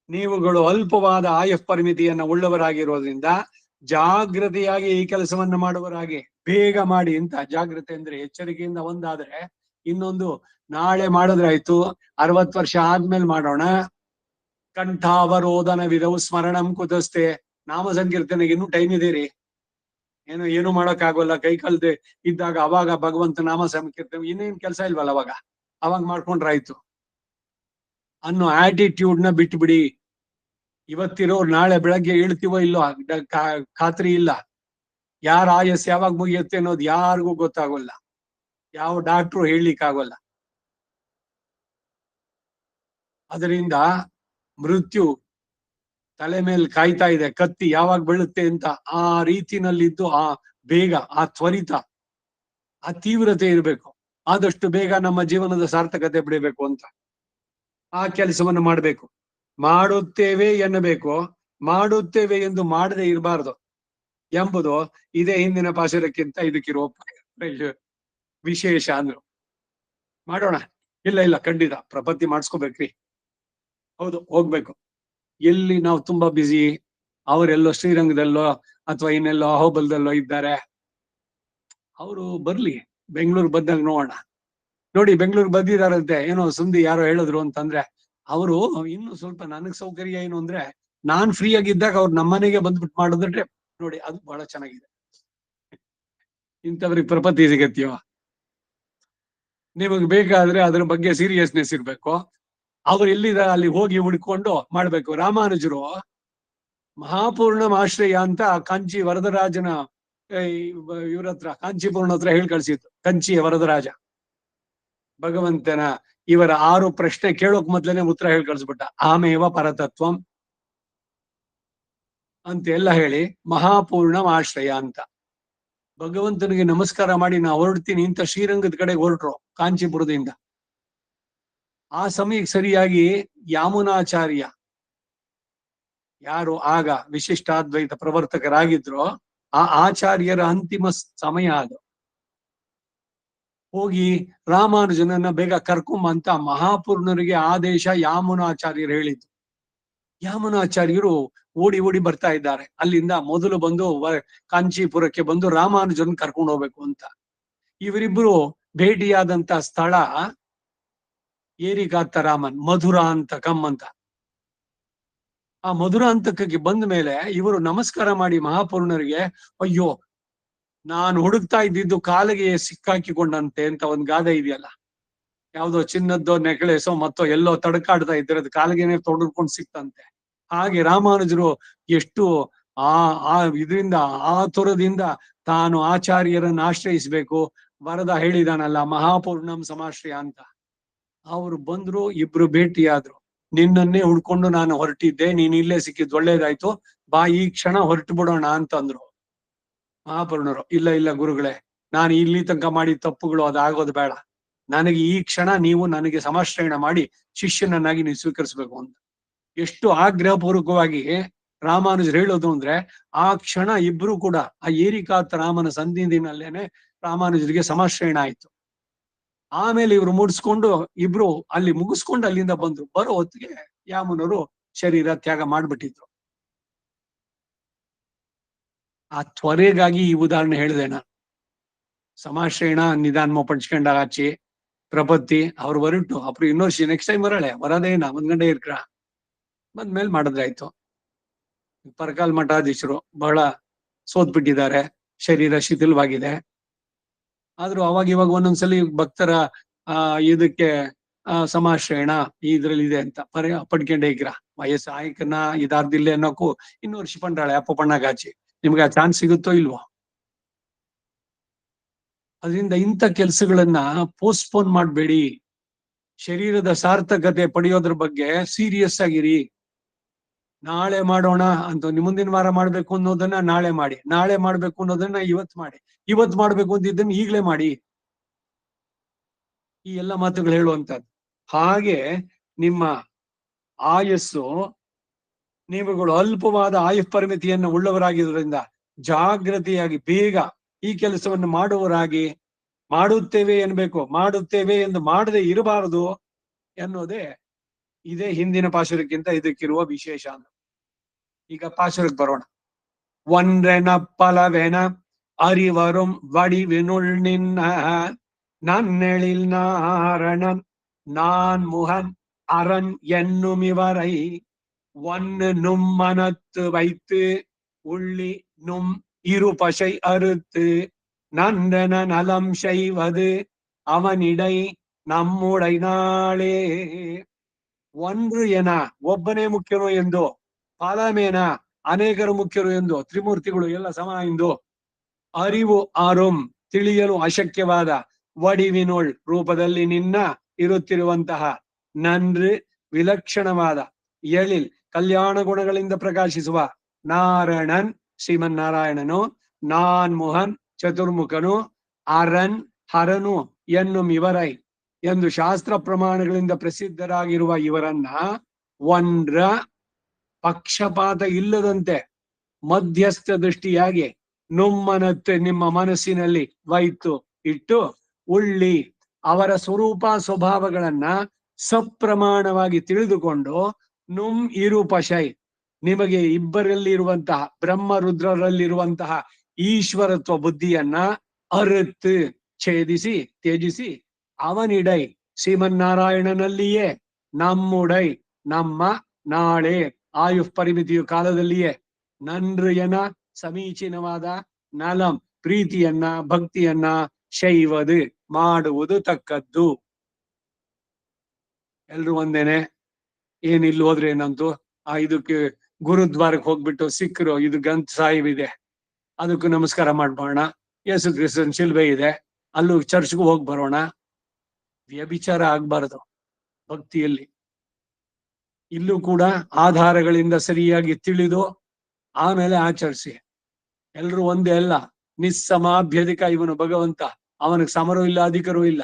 ನೀವುಗಳು ಅಲ್ಪವಾದ ಆಯುಷ್ ಪರಿಮಿತಿಯನ್ನ ಉಳ್ಳವರಾಗಿರೋದ್ರಿಂದ ಜಾಗೃತಿಯಾಗಿ ಈ ಕೆಲಸವನ್ನ ಮಾಡುವರಾಗಿ ಬೇಗ ಮಾಡಿ ಅಂತ. ಜಾಗೃತೆ ಅಂದ್ರೆ ಎಚ್ಚರಿಕೆಯಿಂದ ಒಂದಾದ್ರೆ, ಇನ್ನೊಂದು ನಾಳೆ ಮಾಡಿದ್ರೆ ಆಯ್ತು, 60 ವರ್ಷ ಆದ್ಮೇಲೆ ಮಾಡೋಣ. ಕಂಠಾವರೋಧನ ವಿಧವು ಸ್ಮರಣಂ ಕುತಸ್ತೆ. ನಾಮ ಸಂಕೀರ್ತನೆಗೆ ಇನ್ನೂ ಟೈಮ್ ಇದೆ ರೀ, ಏನು ಮಾಡಕ್ ಆಗೋಲ್ಲ, ಕೈ ಕಲ್ದೆ ಇದ್ದಾಗ ಅವಾಗ ಭಗವಂತ ನಾಮ ಸಂಕೀರ್ತನೆ, ಇನ್ನೇನ್ ಕೆಲಸ ಇಲ್ವಲ್ಲ ಅವಾಗ ಮಾಡ್ಕೊಂಡ್ರಾಯ್ತು ಅನ್ನೋ ಆಟಿಟ್ಯೂಡ್ ನ ಬಿಟ್ಬಿಡಿ. ಇವತ್ತಿರೋ ನಾಳೆ ಬೆಳಗ್ಗೆ ಇಳ್ತೀವೋ ಇಲ್ಲೋ ಖಾತ್ರಿ ಇಲ್ಲ. ಯಾರ ಆಯಸ್ ಯಾವಾಗ ಮುಗಿಯುತ್ತೆ ಅನ್ನೋದು ಯಾರಿಗೂ ಗೊತ್ತಾಗೋಲ್ಲ, ಯಾವ ಡಾಕ್ಟ್ರು ಹೇಳಲಿಕ್ಕೆ ಆಗೋಲ್ಲ. ಅದರಿಂದ ಮೃತ್ಯು ತಲೆ ಮೇಲೆ ಕಾಯ್ತಾ ಇದೆ, ಕತ್ತಿ ಯಾವಾಗ ಬೀಳುತ್ತೆ ಅಂತ. ಆ ರೀತಿನಲ್ಲಿದ್ದು ಆ ಬೇಗ, ಆ ತ್ವರಿತ, ಆ ತೀವ್ರತೆ ಇರಬೇಕು. ಆದಷ್ಟು ಬೇಗ ನಮ್ಮ ಜೀವನದ ಸಾರ್ಥಕತೆ ಬಿಡಬೇಕು ಅಂತ ಆ ಕೆಲಸವನ್ನು ಮಾಡಬೇಕು. ಮಾಡುತ್ತೇವೆ ಎನ್ನಬೇಕು, ಮಾಡುತ್ತೇವೆ ಎಂದು ಮಾಡದೆ ಇರಬಾರ್ದು ಎಂಬುದು ಇದೇ ಹಿಂದಿನ ಪಾಶುರಕ್ಕಿಂತ ಇದಕ್ಕಿರುವ ವಿಶೇಷ. ಅಂದ್ರು ಮಾಡೋಣ, ಇಲ್ಲ ಖಂಡಿತ ಪ್ರಪತ್ತಿ ಮಾಡಿಸ್ಕೋಬೇಕ್ರಿ. ಹೌದು, ಹೋಗ್ಬೇಕು. ಎಲ್ಲಿ ನಾವು ತುಂಬಾ ಬ್ಯುಸಿ, ಅವರೆಲ್ಲೋ ಶ್ರೀರಂಗದಲ್ಲೋ ಅಥವಾ ಇನ್ನೆಲ್ಲೋ ಅಹೋಬಲದಲ್ಲೋ ಇದ್ದಾರೆ, ಅವರು ಬರ್ಲಿ, ಬೆಂಗಳೂರು ಬಂದಾಗ ನೋಡೋಣ. ನೋಡಿ ಬೆಂಗಳೂರು ಬಂದಿದಾರಂತೆ, ಏನೋ ಸುದ್ದಿ ಯಾರೋ ಹೇಳಿದ್ರು ಅಂತಂದ್ರೆ, ಅವರು ಇನ್ನು ಸ್ವಲ್ಪ ನನಗ್ ಸೌಕರ್ಯ ಏನು ಅಂದ್ರೆ, ನಾನ್ ಫ್ರೀ ಆಗಿದ್ದಾಗ ಅವ್ರು ನಮ್ಮನೆಗೆ ಬಂದ್ಬಿಟ್ಟು ಮಾಡಿದ್ರೆ ನೋಡಿ, ಅದು ಬಹಳ ಚೆನ್ನಾಗಿದೆ. ಇಂಥವ್ರಿಗೆ ಪ್ರಪತ್ತಿ ಸಿಗತ್ತೀವ? ನಿಮಗ್ ಬೇಕಾದ್ರೆ ಅದ್ರ ಬಗ್ಗೆ ಸೀರಿಯಸ್ನೆಸ್ ಇರ್ಬೇಕು. ಅವ್ರು ಎಲ್ಲಿದ್ದಾರೆ ಅಲ್ಲಿ ಹೋಗಿ ಹುಡ್ಕೊಂಡು ಮಾಡ್ಬೇಕು. ರಾಮಾನುಜರು ಮಹಾಪೂರ್ಣಂ ಆಶ್ರಯ ಅಂತ ಕಾಂಚಿ ವರದರಾಜನ ಇವ್ರ ಹತ್ರ ಕಾಂಚೀಪುರ್ಣ ಹತ್ರ ಹೇಳಿ ಕಳ್ಸಿತ್ತು. ಕಂಚಿಯ ವರದರಾಜ ಭಗವಂತನ ಇವರ 6 ಪ್ರಶ್ನೆ ಕೇಳೋಕ್ ಮೊದ್ಲೇನೆ ಉತ್ತರ ಹೇಳಿ ಕಳ್ಸ್ಬಿಟ್ಟ. ಆಮೇವ ಪರತತ್ವಂ ಅಂತೆಲ್ಲ ಹೇಳಿ ಮಹಾಪೂರ್ಣಂ ಆಶ್ರಯ ಅಂತ ಭಗವಂತನಿಗೆ ನಮಸ್ಕಾರ ಮಾಡಿ ನಾ ಹೊರಡ್ತೀನಿ ಅಂತ ಶ್ರೀರಂಗದ ಕಡೆಗೆ ಹೊರಟ್ರು ಕಾಂಚೀಪುರದಿಂದ. ಆ ಸಮಯಕ್ಕೆ ಸರಿಯಾಗಿ ಯಾಮುನಾಚಾರ್ಯ, ಯಾರು ಆಗ ವಿಶಿಷ್ಟಾದ್ವೈತ ಪ್ರವರ್ತಕರಾಗಿದ್ರು, ಆ ಆಚಾರ್ಯರ ಅಂತಿಮ ಸಮಯ ಅದು. ಹೋಗಿ ರಾಮಾನುಜನನ್ನ ಬೇಗ ಕರ್ಕೊಂಬ ಅಂತ ಮಹಾಪೂರ್ಣರಿಗೆ ಆದೇಶ ಯಾಮುನಾಚಾರ್ಯರು ಹೇಳಿದ್ರು. ಯಾಮುನಾಚಾರ್ಯರು ಓಡಿ ಓಡಿ ಬರ್ತಾ ಇದ್ದಾರೆ. ಅಲ್ಲಿಂದ ಮೊದಲು ಬಂದು ಕಾಂಚೀಪುರಕ್ಕೆ ಬಂದು ರಾಮಾನುಜನ್ ಕರ್ಕೊಂಡು ಹೋಗ್ಬೇಕು ಅಂತ. ಇವರಿಬ್ರು ಭೇಟಿಯಾದಂತ ಸ್ಥಳ ಏರಿಗಾತ್ತರಾಮನ್ ಮಧುರಾಂತಕಂ ಅಂತ. ಆ ಮಧುರಾಂತಕಕ್ಕೆ ಬಂದ ಮೇಲೆ ಇವರು ನಮಸ್ಕಾರ ಮಾಡಿ ಮಹಾಪೂರ್ಣರಿಗೆ, ಅಯ್ಯೋ ನಾನು ಹುಡುಕ್ತಾ ಇದ್ದಿದ್ದು ಕಾಲಿಗೆ ಸಿಕ್ಕಾಕಿಕೊಂಡಂತೆ ಅಂತ ಒಂದ್ ಗಾದೆ ಇದೆಯಲ್ಲ, ಯಾವ್ದೋ ಚಿನ್ನದ್ದೋ ನೆಕ್ಲೆಸೋ ಮತ್ತೋ ಎಲ್ಲೋ ತಡಕಾಡ್ತಾ ಇದ್ರೆ ಅದು ಕಾಲಿಗೆನೆ ತೊಡರ್ಕೊಂಡು ಸಿಕ್ತಂತೆ. ಹಾಗೆ ರಾಮಾನುಜರು ಎಷ್ಟು ಇದರಿಂದ ಆತುರದಿಂದ ತಾನು ಆಚಾರ್ಯರನ್ನ ಆಶ್ರಯಿಸ್ಬೇಕು, ವರದ ಹೇಳಿದಾನಲ್ಲ ಮಹಾಪೂರ್ಣಂ ಸಮಾಶ್ರಯ ಅಂತ. ಅವರು ಬಂದ್ರು, ಇಬ್ರು ಭೇಟಿಯಾದ್ರು. ನಿನ್ನನ್ನೇ ಹುಡ್ಕೊಂಡು ನಾನು ಹೊರಟಿದ್ದೆ, ನೀನ್ ಇಲ್ಲೇ ಸಿಕ್ಕಿದ್ ಒಳ್ಳೇದಾಯ್ತು, ಬಾ ಈ ಕ್ಷಣ ಹೊರಟು ಬಿಡೋಣ ಅಂತಂದ್ರು. ಮಹಾಪೂರ್ಣರು, ಇಲ್ಲ ಇಲ್ಲ ಗುರುಗಳೇ, ನಾನು ಇಲ್ಲಿ ತನಕ ಮಾಡಿದ ತಪ್ಪುಗಳು ಅದಾಗೋದು ಬೇಡ, ನನಗೆ ಈ ಕ್ಷಣ ನೀವು ನನಗೆ ಸಮಾಶ್ರಯಣ ಮಾಡಿ ಶಿಷ್ಯನನ್ನಾಗಿ ನೀವು ಸ್ವೀಕರಿಸ್ಬೇಕು ಅಂತ. ಎಷ್ಟು ಆಗ್ರಹಪೂರ್ವಕವಾಗಿ ರಾಮಾನುಜರು ಹೇಳೋದು ಅಂದ್ರೆ, ಆ ಕ್ಷಣ ಇಬ್ರು ಕೂಡ ಆ ಏರಿಕಾತ ರಾಮನ ಸನ್ನಿಧಿನಲ್ಲೇನೆ ರಾಮಾನುಜರಿಗೆ ಸಮಾಶ್ರಯಣ ಆಯ್ತು. ಆಮೇಲೆ ಇವ್ರು ಮುಡಿಸ್ಕೊಂಡು ಇಬ್ರು ಅಲ್ಲಿ ಮುಗಿಸ್ಕೊಂಡು ಅಲ್ಲಿಂದ ಬಂದ್ರು. ಬರೋ ಹೊತ್ತಿಗೆ ಯಾಮುನರು ಶರೀರ ತ್ಯಾಗ ಮಾಡ್ಬಿಟ್ಟಿದ್ರು. ಆ ತ್ವರೆಗಾಗಿ ಈ ಉದಾಹರಣೆ ಹೇಳಿದೆ ನಾನು. ಸಮಾಶ್ರಯಣ ನಿಧಾನ ಪಡಿಸ್ಕೊಂಡ ಆಚಿ ಪ್ರಪತ್ತಿ ಅವ್ರು ಹೊರಟು ಅಪ್ರು ಇನ್ನೊಂದು ನೆಕ್ಸ್ಟ್ ಟೈಮ್ ಬರಳೆ ಬರೋದೇನ 1 ಗಂಟೆ ಇರ್ಕ್ರ ಬಂದ್ಮೇಲೆ ಮಾಡಿದ್ರಾಯ್ತು. ಪರಕಾಲ್ ಮಠಾಧೀಶರು ಬಹಳ ಸೋತ್ಬಿಟ್ಟಿದ್ದಾರೆ, ಶರೀರ ಶಿಥಿಲವಾಗಿದೆ. ಆದ್ರೂ ಅವಾಗ ಇವಾಗ ಒಂದೊಂದ್ಸಲಿ ಭಕ್ತರ ಇದಕ್ಕೆ ಸಮಾಶ್ರಯಣ ಇದ್ರಲ್ಲಿ ಇದೆ ಅಂತ ಪಡ್ಕೊಂಡೆ ಇಗ್ರ ವಯಸ್ಸು ಆಯ್ಕನ ಇದಾರ್ದಿಲ್ಲ ಅನ್ನೋಕು 2 ವರ್ಷ ಪಂಡಾಳೆ ಅಪ್ಪ ಪಣ್ಣಗಾಚಿ. ನಿಮ್ಗೆ ಆ ಚಾನ್ಸ್ ಸಿಗುತ್ತೋ ಇಲ್ವೋ? ಅದರಿಂದ ಇಂಥ ಕೆಲ್ಸಗಳನ್ನ ಪೋಸ್ಟ್ಪೋನ್ ಮಾಡಬೇಡಿ. ಶರೀರದ ಸಾರ್ಥಕತೆ ಪಡೆಯೋದ್ರ ಬಗ್ಗೆ ಸೀರಿಯಸ್ ಆಗಿರಿ. ನಾಳೆ ಮಾಡೋಣ ಅಂತ ಮುಂದಿನ ವಾರ ಮಾಡ್ಬೇಕು ಅನ್ನೋದನ್ನ ನಾಳೆ ಮಾಡಿ, ನಾಳೆ ಮಾಡ್ಬೇಕು ಅನ್ನೋದನ್ನ ಇವತ್ ಮಾಡಿ, ಇವತ್ ಮಾಡ್ಬೇಕು ಅಂತಿದ್ದನ್ನ ಈಗ್ಲೇ ಮಾಡಿ. ಈ ಎಲ್ಲ ಮಾತುಗಳು ಹೇಳುವಂತದ್ದು. ಹಾಗೆ ನಿಮ್ಮ ಆಯಸ್ಸು, ನೀವುಗಳು ಅಲ್ಪವಾದ ಆಯುಷ್ ಪರಿಮಿತಿಯನ್ನು ಉಳ್ಳವರಾಗಿರೋದ್ರಿಂದ ಜಾಗೃತಿಯಾಗಿ ಬೇಗ ಈ ಕೆಲಸವನ್ನು ಮಾಡುವವರಾಗಿ, ಮಾಡುತ್ತೇವೆ ಎನ್ಬೇಕು, ಮಾಡುತ್ತೇವೆ ಎಂದು ಮಾಡದೆ ಇರಬಾರದು ಎನ್ನುವುದೇ ಇದೇ ಹಿಂದಿನ ಪಾಶುರಕ್ಕಿಂತ ಇದಕ್ಕಿರುವ ವಿಶೇಷ. ಈಗ ಪಾಶುರಕ್ಕೆ ಬರೋಣ. ஒன்றென பலவென அறிவரும் வடிவினுள் நின்ன நன்னெழில் நாரணன் நான் முகன் அரண் என்னும் இவரை ஒன்னு நும் மனத்து வைத்து உள்ளி நும் இரு பசை அறுத்து நன்றன நலம் செய்வது ಅವನಿಡೈ நம்முடை ನಾಳೆ. ಒಂದು ಎನ ಒಬ್ಬನೇ ಮುಖ್ಯರು ಎಂದು, ಫಲಮೇನ ಅನೇಕರು ಮುಖ್ಯರು ಎಂದು, ತ್ರಿಮೂರ್ತಿಗಳು ಎಲ್ಲ ಸಮ ಎಂದು, ಅರಿವು ಆರುಂ ತಿಳಿಯಲು ಅಶಕ್ಯವಾದ, ವಡಿವಿನೋಳ್ ರೂಪದಲ್ಲಿ ನಿನ್ನ ಇರುತ್ತಿರುವಂತಹ, ನನ್ರು ವಿಲಕ್ಷಣವಾದ, ಎಳಿಲ್ ಕಲ್ಯಾಣ ಗುಣಗಳಿಂದ ಪ್ರಕಾಶಿಸುವ ನಾರಾಯಣನ್ ಶ್ರೀಮನ್ನಾರಾಯಣನು, ನಾನ್ ಮೋಹನ್ ಚತುರ್ಮುಖನು, ಅರನ್ ಹರನು ಎನ್ನುಂ ಇವರೈ ಎಂದು ಶಾಸ್ತ್ರ ಪ್ರಮಾಣಗಳಿಂದ ಪ್ರಸಿದ್ಧರಾಗಿರುವ ಇವರನ್ನ ಒಂದ್ರ ಪಕ್ಷಪಾತ ಇಲ್ಲದಂತೆ ಮಧ್ಯಸ್ಥ ದೃಷ್ಟಿಯಾಗಿ ನುಮ್ಮನತ್ತೆ ನಿಮ್ಮ ಮನಸ್ಸಿನಲ್ಲಿ ವೈತು ಇಟ್ಟು ಉಳ್ಳಿ ಅವರ ಸ್ವರೂಪ ಸ್ವಭಾವಗಳನ್ನ ಸಪ್ರಮಾಣವಾಗಿ ತಿಳಿದುಕೊಂಡು ನುಂ ಇರುಪಶೈ ನಿಮಗೆ ಇಬ್ಬರಲ್ಲಿ ಇರುವಂತಹ ಬ್ರಹ್ಮ ರುದ್ರರಲ್ಲಿರುವಂತಹ ಈಶ್ವರತ್ವ ಬುದ್ಧಿಯನ್ನ ಅರುತ್ತು ಛೇದಿಸಿ ತ್ಯಜಿಸಿ ಅವನಿಡೈ ಶ್ರೀಮನ್ನಾರಾಯಣನಲ್ಲಿಯೇ ನಮ್ಮುಡೈ ನಮ್ಮ ನಾಳೆ ಆಯುಷ್ ಪರಿಮಿತಿಯು ಕಾಲದಲ್ಲಿಯೇ ನನ್ರಯನ ಸಮೀಚೀನವಾದ ನಲಂ ಪ್ರೀತಿಯನ್ನ ಭಕ್ತಿಯನ್ನ ಶೈವದು ಮಾಡುವುದು ತಕ್ಕದ್ದು. ಎಲ್ರು ಒಂದೇನೆ, ಏನಿಲ್ಲಿ ಹೋದ್ರೆ ಏನಂತು ಇದಕ್ಕೆ ಗುರುದ್ವಾರಕ್ಕೆ ಹೋಗ್ಬಿಟ್ಟು ಸಿಕ್ಕರು ಇದು ಗ್ರಂಥ ಸಾಹಿಬ್ ಇದೆ ಅದಕ್ಕೂ ನಮಸ್ಕಾರ ಮಾಡ್ಬೋಣ, ಯೇಸು ಕ್ರಿಸ್ತನ್ ಶಿಲ್ಬೆ ಇದೆ ಅಲ್ಲೂ ಚರ್ಚ್ಗೂ ಹೋಗಿ ಬರೋಣ. ವ್ಯಭಿಚಾರ ಆಗ್ಬಾರ್ದು ಭಕ್ತಿಯಲ್ಲಿ. ಇಲ್ಲೂ ಕೂಡ ಆಧಾರಗಳಿಂದ ಸರಿಯಾಗಿ ತಿಳಿದು ಆಮೇಲೆ ಆಚರಿಸಿ. ಎಲ್ರು ಒಂದೇ ಅಲ್ಲ, ನಿಸ್ಸಮಾಭ್ಯಧಿಕ ಇವನು ಭಗವಂತ, ಅವನಿಗೆ ಸಮರೂ ಇಲ್ಲ ಅಧಿಕರೂ ಇಲ್ಲ.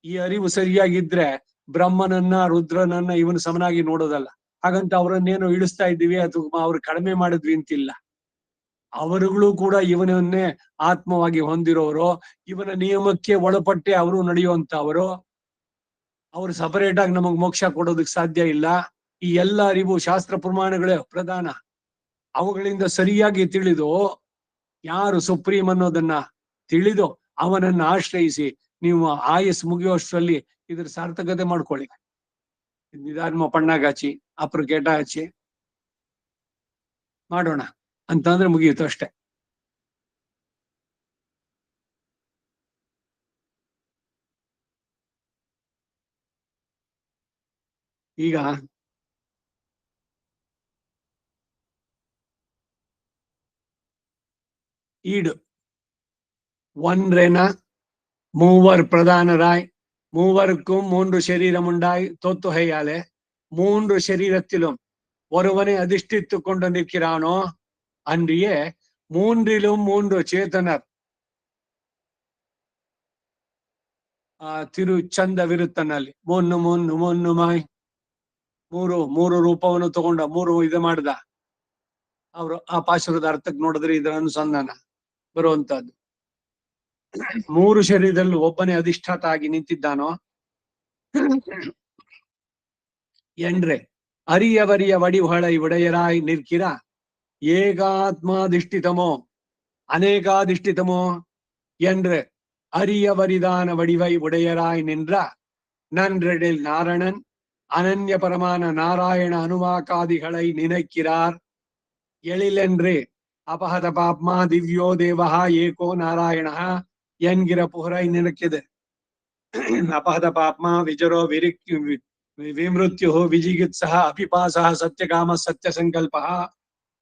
ಈ ಅರಿವು ಸರಿಯಾಗಿದ್ರೆ ಬ್ರಹ್ಮನನ್ನ ರುದ್ರನನ್ನ ಇವನು ಸಮನಾಗಿ ನೋಡೋದಲ್ಲ. ಹಾಗಂತ ಅವರನ್ನೇನೋ ಇಳಿಸ್ತಾ ಇದ್ದೀವಿ ಅಥವಾ ಅವ್ರು ಕಡಿಮೆ ಮಾಡಿದ್ವಿ ಅಂತಿಲ್ಲ. ಅವರುಗಳು ಕೂಡ ಇವನನ್ನೇ ಆತ್ಮವಾಗಿ ಹೊಂದಿರೋರು, ಇವನ ನಿಯಮಕ್ಕೆ ಒಳಪಟ್ಟೆ ಅವರು ನಡೆಯುವಂತವರು. ಅವ್ರು ಸಪರೇಟ್ ಆಗಿ ನಮಗ್ ಮೋಕ್ಷ ಕೊಡೋದಕ್ಕೆ ಸಾಧ್ಯ ಇಲ್ಲ. ಈ ಎಲ್ಲ ಅರಿವು ಶಾಸ್ತ್ರ ಪ್ರಮಾಣಗಳೇ ಪ್ರಧಾನ. ಅವುಗಳಿಂದ ಸರಿಯಾಗಿ ತಿಳಿದು ಯಾರು ಸುಪ್ರೀಂ ಅನ್ನೋದನ್ನ ತಿಳಿದು ಅವನನ್ನ ಆಶ್ರಯಿಸಿ ನೀವು ಆಯಸ್ ಮುಗಿಯುವಷ್ಟರಲ್ಲಿ ಇದ್ರ ಸಾರ್ಥಕತೆ ಮಾಡ್ಕೊಳ್ಳಿ. ನಿಧಾನ ಪಣ್ಣಾಗ ಹಚ್ಚಿ ಅಪ್ರ ಕೇಟ ಹಚ್ಚಿ ಮಾಡೋಣ ಅಂತಂದ್ರೆ ಮುಗಿಯುತ್ತೆ ಅಷ್ಟೆ. ಈಗ ஈடு ஒன்றென மூவர் பிரதானராய் மூவருக்கும் 3 சரீரம் உண்டாய் தொத்துகையாலே 3 சரீரத்திலும் ஒருவனை அதிஷ்டித்து கொண்டு நிற்கிறானோ அன்றியே 3லும் 3 சேத்தனர் ತಿರು ಚಂದ ವಿರುತ್ತನಲ್ಲಿ ಮೊನ್ನುಮಾಯ್ ಮೂರು ರೂಪವನ್ನು ತಗೊಂಡ 3 ಇದು ಮಾಡ್ದ. ಅವರು ಆ ಪಾಶುರದ ಅರ್ಥಕ್ಕೆ ನೋಡಿದ್ರೆ ಇದರ ಅನುಸಂಧಾನ ಬರುವಂತಹದ್ದು. 3 ಶರೀರದಲ್ಲೂ ಒಬ್ಬನೇ ಅಧಿಷ್ಠಾತ ಆಗಿ ನಿಂತಿದ್ದಾನೋ ಎಂದ್ರೆ ಅರಿಯವರಿಯ ವಡಿಹೊಳ ಒಡೆಯರಾಯ್ ನಿರ್ಕಿರ ஏகாத்மாதிஷ்டிதமோ அநேகாதிஷ்டிதமோ என்று அரியவரிதான வடிவை உடையராய் நின்ற நன்றெழில் நாரணன் அனன்ய பரமான நாராயண அனுவாக்காதிகளை நினைக்கிறார். எழிலென்று அபஹத பாப்மா திவ்யோ தேவஹா ஏகோ நாராயண என்கிற புகழை நினைக்குது. ಅಪಹದ ಪಾಪ್ಮ ವಿಜರೋ ವಿಮೃತ್ಯು ವಿಜಿಗಿತ್ಸಹ ಅಪಿಪಾಸಹ ಸತ್ಯಕಾಮ ಸತ್ಯ ಸಂಕಲ್ಪ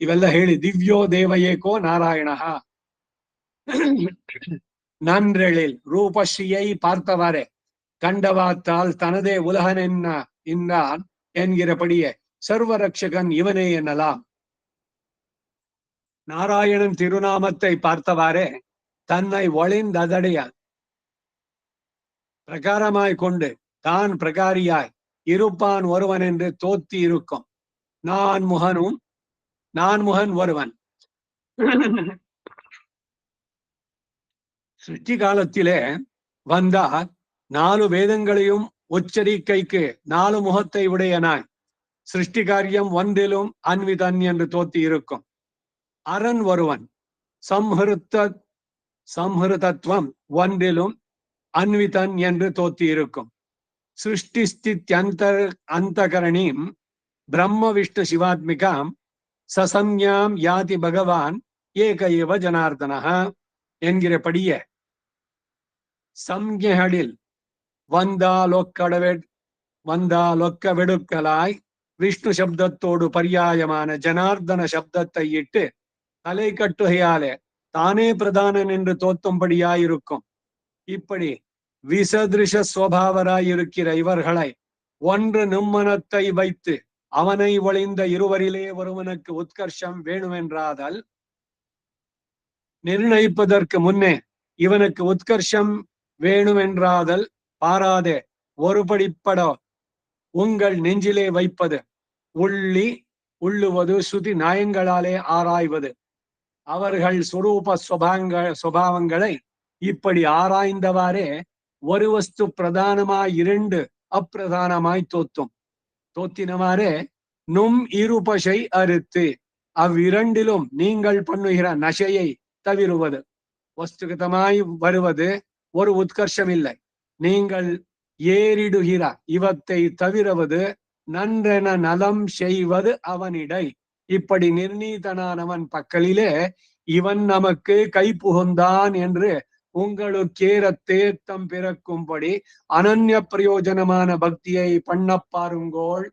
ಇವೆಲ್ಲ ಹೇಳಿ ದಿವ್ಯೋ ದೇವ ಏಕೋ ನಾರಾಯಣ நன்றெழில் ரூபஸ்ரீயை பார்த்தவாறே கண்டவாத்தால் தனதே உலகன் இன்னான் என்கிறபடியே சர்வரட்சகன் இவனே என்னலாம். நாராயணன் திருநாமத்தை பார்த்தவாறே தன்னை ஒளிந்ததடைய பிரகாரமாய் கொண்டு தான் பிரகாரியாய் இருப்பான் ஒருவன் என்று தோத்தி இருக்கும். நான் முகன் ஒருவன். சிருஷ்டி காலத்திலே வந்தால் 4 வேதங்களையும் உச்சரிக்கைக்கு 4 முகத்தை உடையனாய் சிருஷ்டி காரியம் ஒன்றிலும் அன்விதன் என்று தோத்தி இருக்கும். அரண் ஒருவன் சம்ஹிருதத்துவம் ஒன்றிலும் அன்விதன் என்று தோத்தி இருக்கும். சிருஷ்டி ஸ்தித் அந்தகரணீம் பிரம்ம விஷ்ணு சிவாத்மிகாம் சசம்யாம் யாதி பகவான் ஏக இவ ஜனார்தனஹ என்கிறபடிய சம்ஞைகளில் வந்தாலொக்க வெடுக்கலாய் விஷ்ணு சப்தத்தோடு பர்யாயமான ஜனார்தன சப்தத்தை இட்டு தலை கட்டுகையாலே தானே பிரதானன் என்று தோத்தும்படியாயிருக்கும். இப்படி விசதிருஷ சுவாவராயிருக்கிற இவர்களை ஒன்று நிம்மனத்தை வைத்து அவனை ஒளிந்த இருவரிலே ஒருவனுக்கு உத்கர்ஷம் வேணுமென்றாதல் நிர்ணயிப்பதற்கு முன்னே இவனுக்கு உத்கர்ஷம் வேணுமென்றாதல் பாராதே ஒருபடிப்பட உங்கள் நெஞ்சிலே வைப்பது உள்ளுவது ஸ்ருதி நியாயங்களாலே ஆராய்வது. அவர்கள் சுரூப சுபாவங்களை இப்படி ஆராய்ந்தவாறே ஒரு வஸ்து பிரதானமாய் 2 அப்பிரதானமாய் தோத்தினவாறே நும் இருபசை அறுத்து அவ்விரண்டிலும் நீங்கள் பண்ணுகிற நசையை தவிருவது. வஸ்துகதமாய் வருவது ஒரு உத்கர்ஷம் இல்லை. நீங்கள் ஏறிடுகிற இவத்தை தவிரவது நன்றென நலம் செய்வது அவனிடை. இப்படி நிர்ணீதனானவன் பக்கலிலே இவன் நமக்கு கை புகுந்தான் என்று உங்களுக்கேற தேத்தம் பிறக்கும்படி அனன்ய பிரயோஜனமான பக்தியை பண்ண பாருங்கோள்.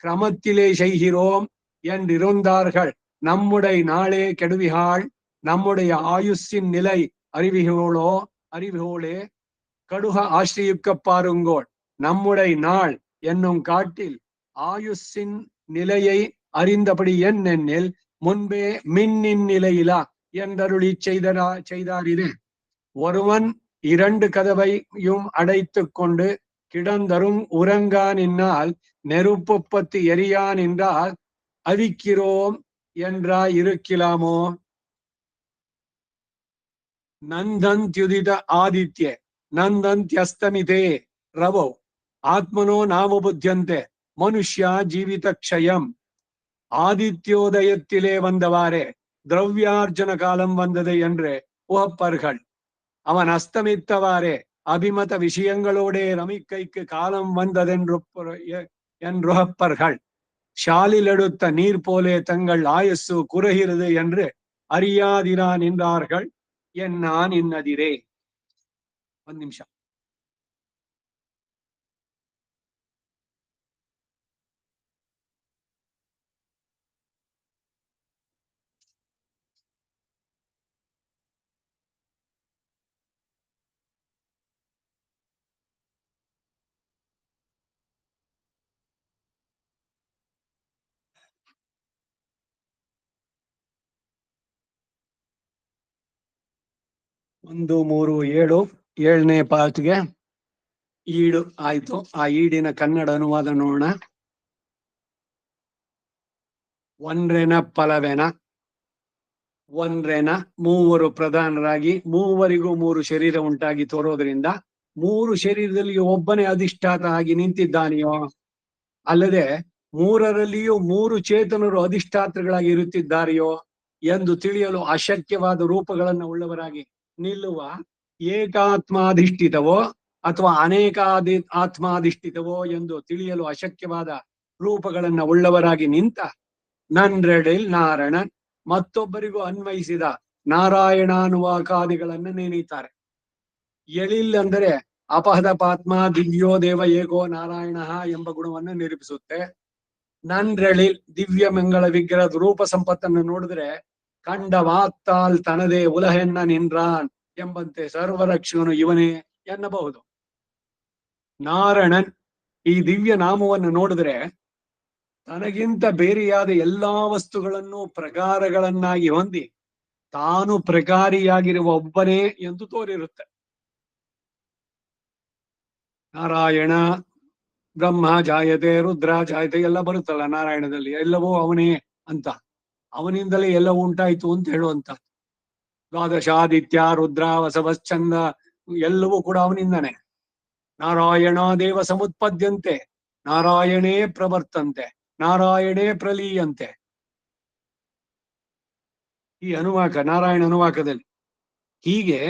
கிரமத்திலே செய்கிறோம் என்றிருந்தார்கள். நம்முடை நாளே கெடுவிகாள், நம்முடைய ஆயுസ്സിன் நிலை அறிவிகோளே கடுக ஆசிரியுக்க பாருங்கோள். நம்முடை நாள் என்னும் காட்டில் ஆயுസ്സിன் நிலையை அறிந்தபடி என்னென்னில் முன்பே மின்னின் நிலையிலா என்றருளி செய்தாரினே. ஒருவன் 2 கதவையும் அடைத்துக் கொண்டு கிடந்தரும் உறங்கா நின்னால் நெருப்பு பத்து எரியான் என்றால் அவிக்கிறோம் என்றாய் இருக்கலாமோ? நந்தந்த்யுதித ஆதித்ய நந்தந்த்யஸ்தமிதே ரவோ ஆத்மனோ நாமபுத்தியந்தே மனுஷ்யா ஜீவித க்ஷயம். ஆதித்யோதயத்திலே வந்தவாறே திரவியார்ஜன காலம் வந்தது என்று உகப்பர்கள். அவன் அஸ்தமித்தவாறே அபிமத விஷயங்களோடே ரமிக்கைக்கு காலம் வந்ததென்றுகப்பர்கள். ஷாலில் எடுத்த நீர் போலே தங்கள் ஆயுசு குறைகிறது என்று அறியாதிரான் என்றார்கள். நான் இன்னதிரே. 1 நிமிஷம். ಒಂದು 3 7 7ನೇ ಪಾಠಕ್ಕೆ ಈಡು ಆಯ್ತು. ಆ ಈಡಿನ ಕನ್ನಡ ಅನುವಾದ ನೋಡೋಣ. ಒಂದ್ರೆನ ಫಲವೆನ, ಒಂದ್ರೆನ ಮೂವರು ಪ್ರಧಾನರಾಗಿ ಮೂವರಿಗೂ 3 ಶರೀರ ಉಂಟಾಗಿ ತೋರೋದ್ರಿಂದ 3 ಶರೀರದಲ್ಲಿ ಒಬ್ಬನೇ ಅಧಿಷ್ಠಾತ ಆಗಿ ನಿಂತಿದ್ದಾನೆಯೋ, ಅಲ್ಲದೆ 3ರಲ್ಲಿಯೂ 3 ಚೇತನರು ಅಧಿಷ್ಠಾತೃಗಳಾಗಿ ಇರುತ್ತಿದ್ದಾರೆಯೋ ಎಂದು ತಿಳಿಯಲು ಅಶಕ್ಯವಾದ ರೂಪಗಳನ್ನು ಉಳ್ಳವರಾಗಿ ನಿಲ್ಲುವ ಏಕಾತ್ಮಾಧಿಷ್ಠಿತವೋ ಅಥವಾ ಆತ್ಮಾಧಿಷ್ಠಿತವೋ ಎಂದು ತಿಳಿಯಲು ಅಶಕ್ಯವಾದ ರೂಪಗಳನ್ನ ಉಳ್ಳವರಾಗಿ ನಿಂತ ನನ್ರೆಡಿಲ್ ನಾರಾಯಣನ್ ಮತ್ತೊಬ್ಬರಿಗೂ ಅನ್ವಯಿಸಿದ ನಾರಾಯಣಾನುವಾಕಾದಿಗಳನ್ನ ನೆನೀತಾರೆ. ಎಳಿಲ್ ಅಂದರೆ ಅಪಹದ ಪಾತ್ಮ ದಿವ್ಯೋ ದೇವ ಏಕೋ ನಾರಾಯಣ ಎಂಬ ಗುಣವನ್ನು ನಿರೂಪಿಸುತ್ತೆ. ನನ್ರೆಳಿಲ್ ದಿವ್ಯ ಮಂಗಳ ವಿಗ್ರಹದ ರೂಪ ಸಂಪತ್ತನ್ನು ನೋಡಿದ್ರೆ ಕಂಡ ವಾತ್ತಾಲ್ ತನದೇ ಉಲಹೆನ್ನ ನಿನ್ರಾನ್ ಎಂಬಂತೆ ಸರ್ವರಕ್ಷಕನು ಇವನೇ ಎನ್ನಬಹುದು. ನಾರಾಯಣನ್ ಈ ದಿವ್ಯ ನಾಮವನ್ನು ನೋಡಿದ್ರೆ ತನಗಿಂತ ಬೇರೆಯಾದ ಎಲ್ಲಾ ವಸ್ತುಗಳನ್ನು ಪ್ರಕಾರಗಳನ್ನಾಗಿ ಹೊಂದಿ ತಾನು ಪ್ರಕಾರಿಯಾಗಿರುವ ಒಬ್ಬನೇ ಎಂದು ತೋರಿರುತ್ತೆ. ನಾರಾಯಣ ಬ್ರಹ್ಮ ಜಾಯತೆ ರುದ್ರ ಜಾಯತೆ ಎಲ್ಲ ಬರುತ್ತಲ್ಲ ನಾರಾಯಣದಲ್ಲಿ, ಎಲ್ಲವೂ ಅವನೇ ಅಂತ, ಅವನಿಂದಲೇ ಎಲ್ಲವೂ ಉಂಟಾಯ್ತು ಅಂತ ಹೇಳುವಂತ. ದ್ವಾದಶಾದಿತ್ಯ ರುದ್ರ ವಸವಶ್ಚಂದ ಎಲ್ಲವೂ ಕೂಡ ಅವನಿಂದನೇ. ನಾರಾಯಣ ದೇವ ಸಮುತ್ಪದ್ಯಂತೆ, ನಾರಾಯಣೇ ಪ್ರವರ್ತಂತೆ, ನಾರಾಯಣೇ ಪ್ರಲೀಯಂತೆ. ಈ ಅನುವಾಕ ನಾರಾಯಣ ಅನುವಾಕದಲ್ಲಿ ಹೀಗೆ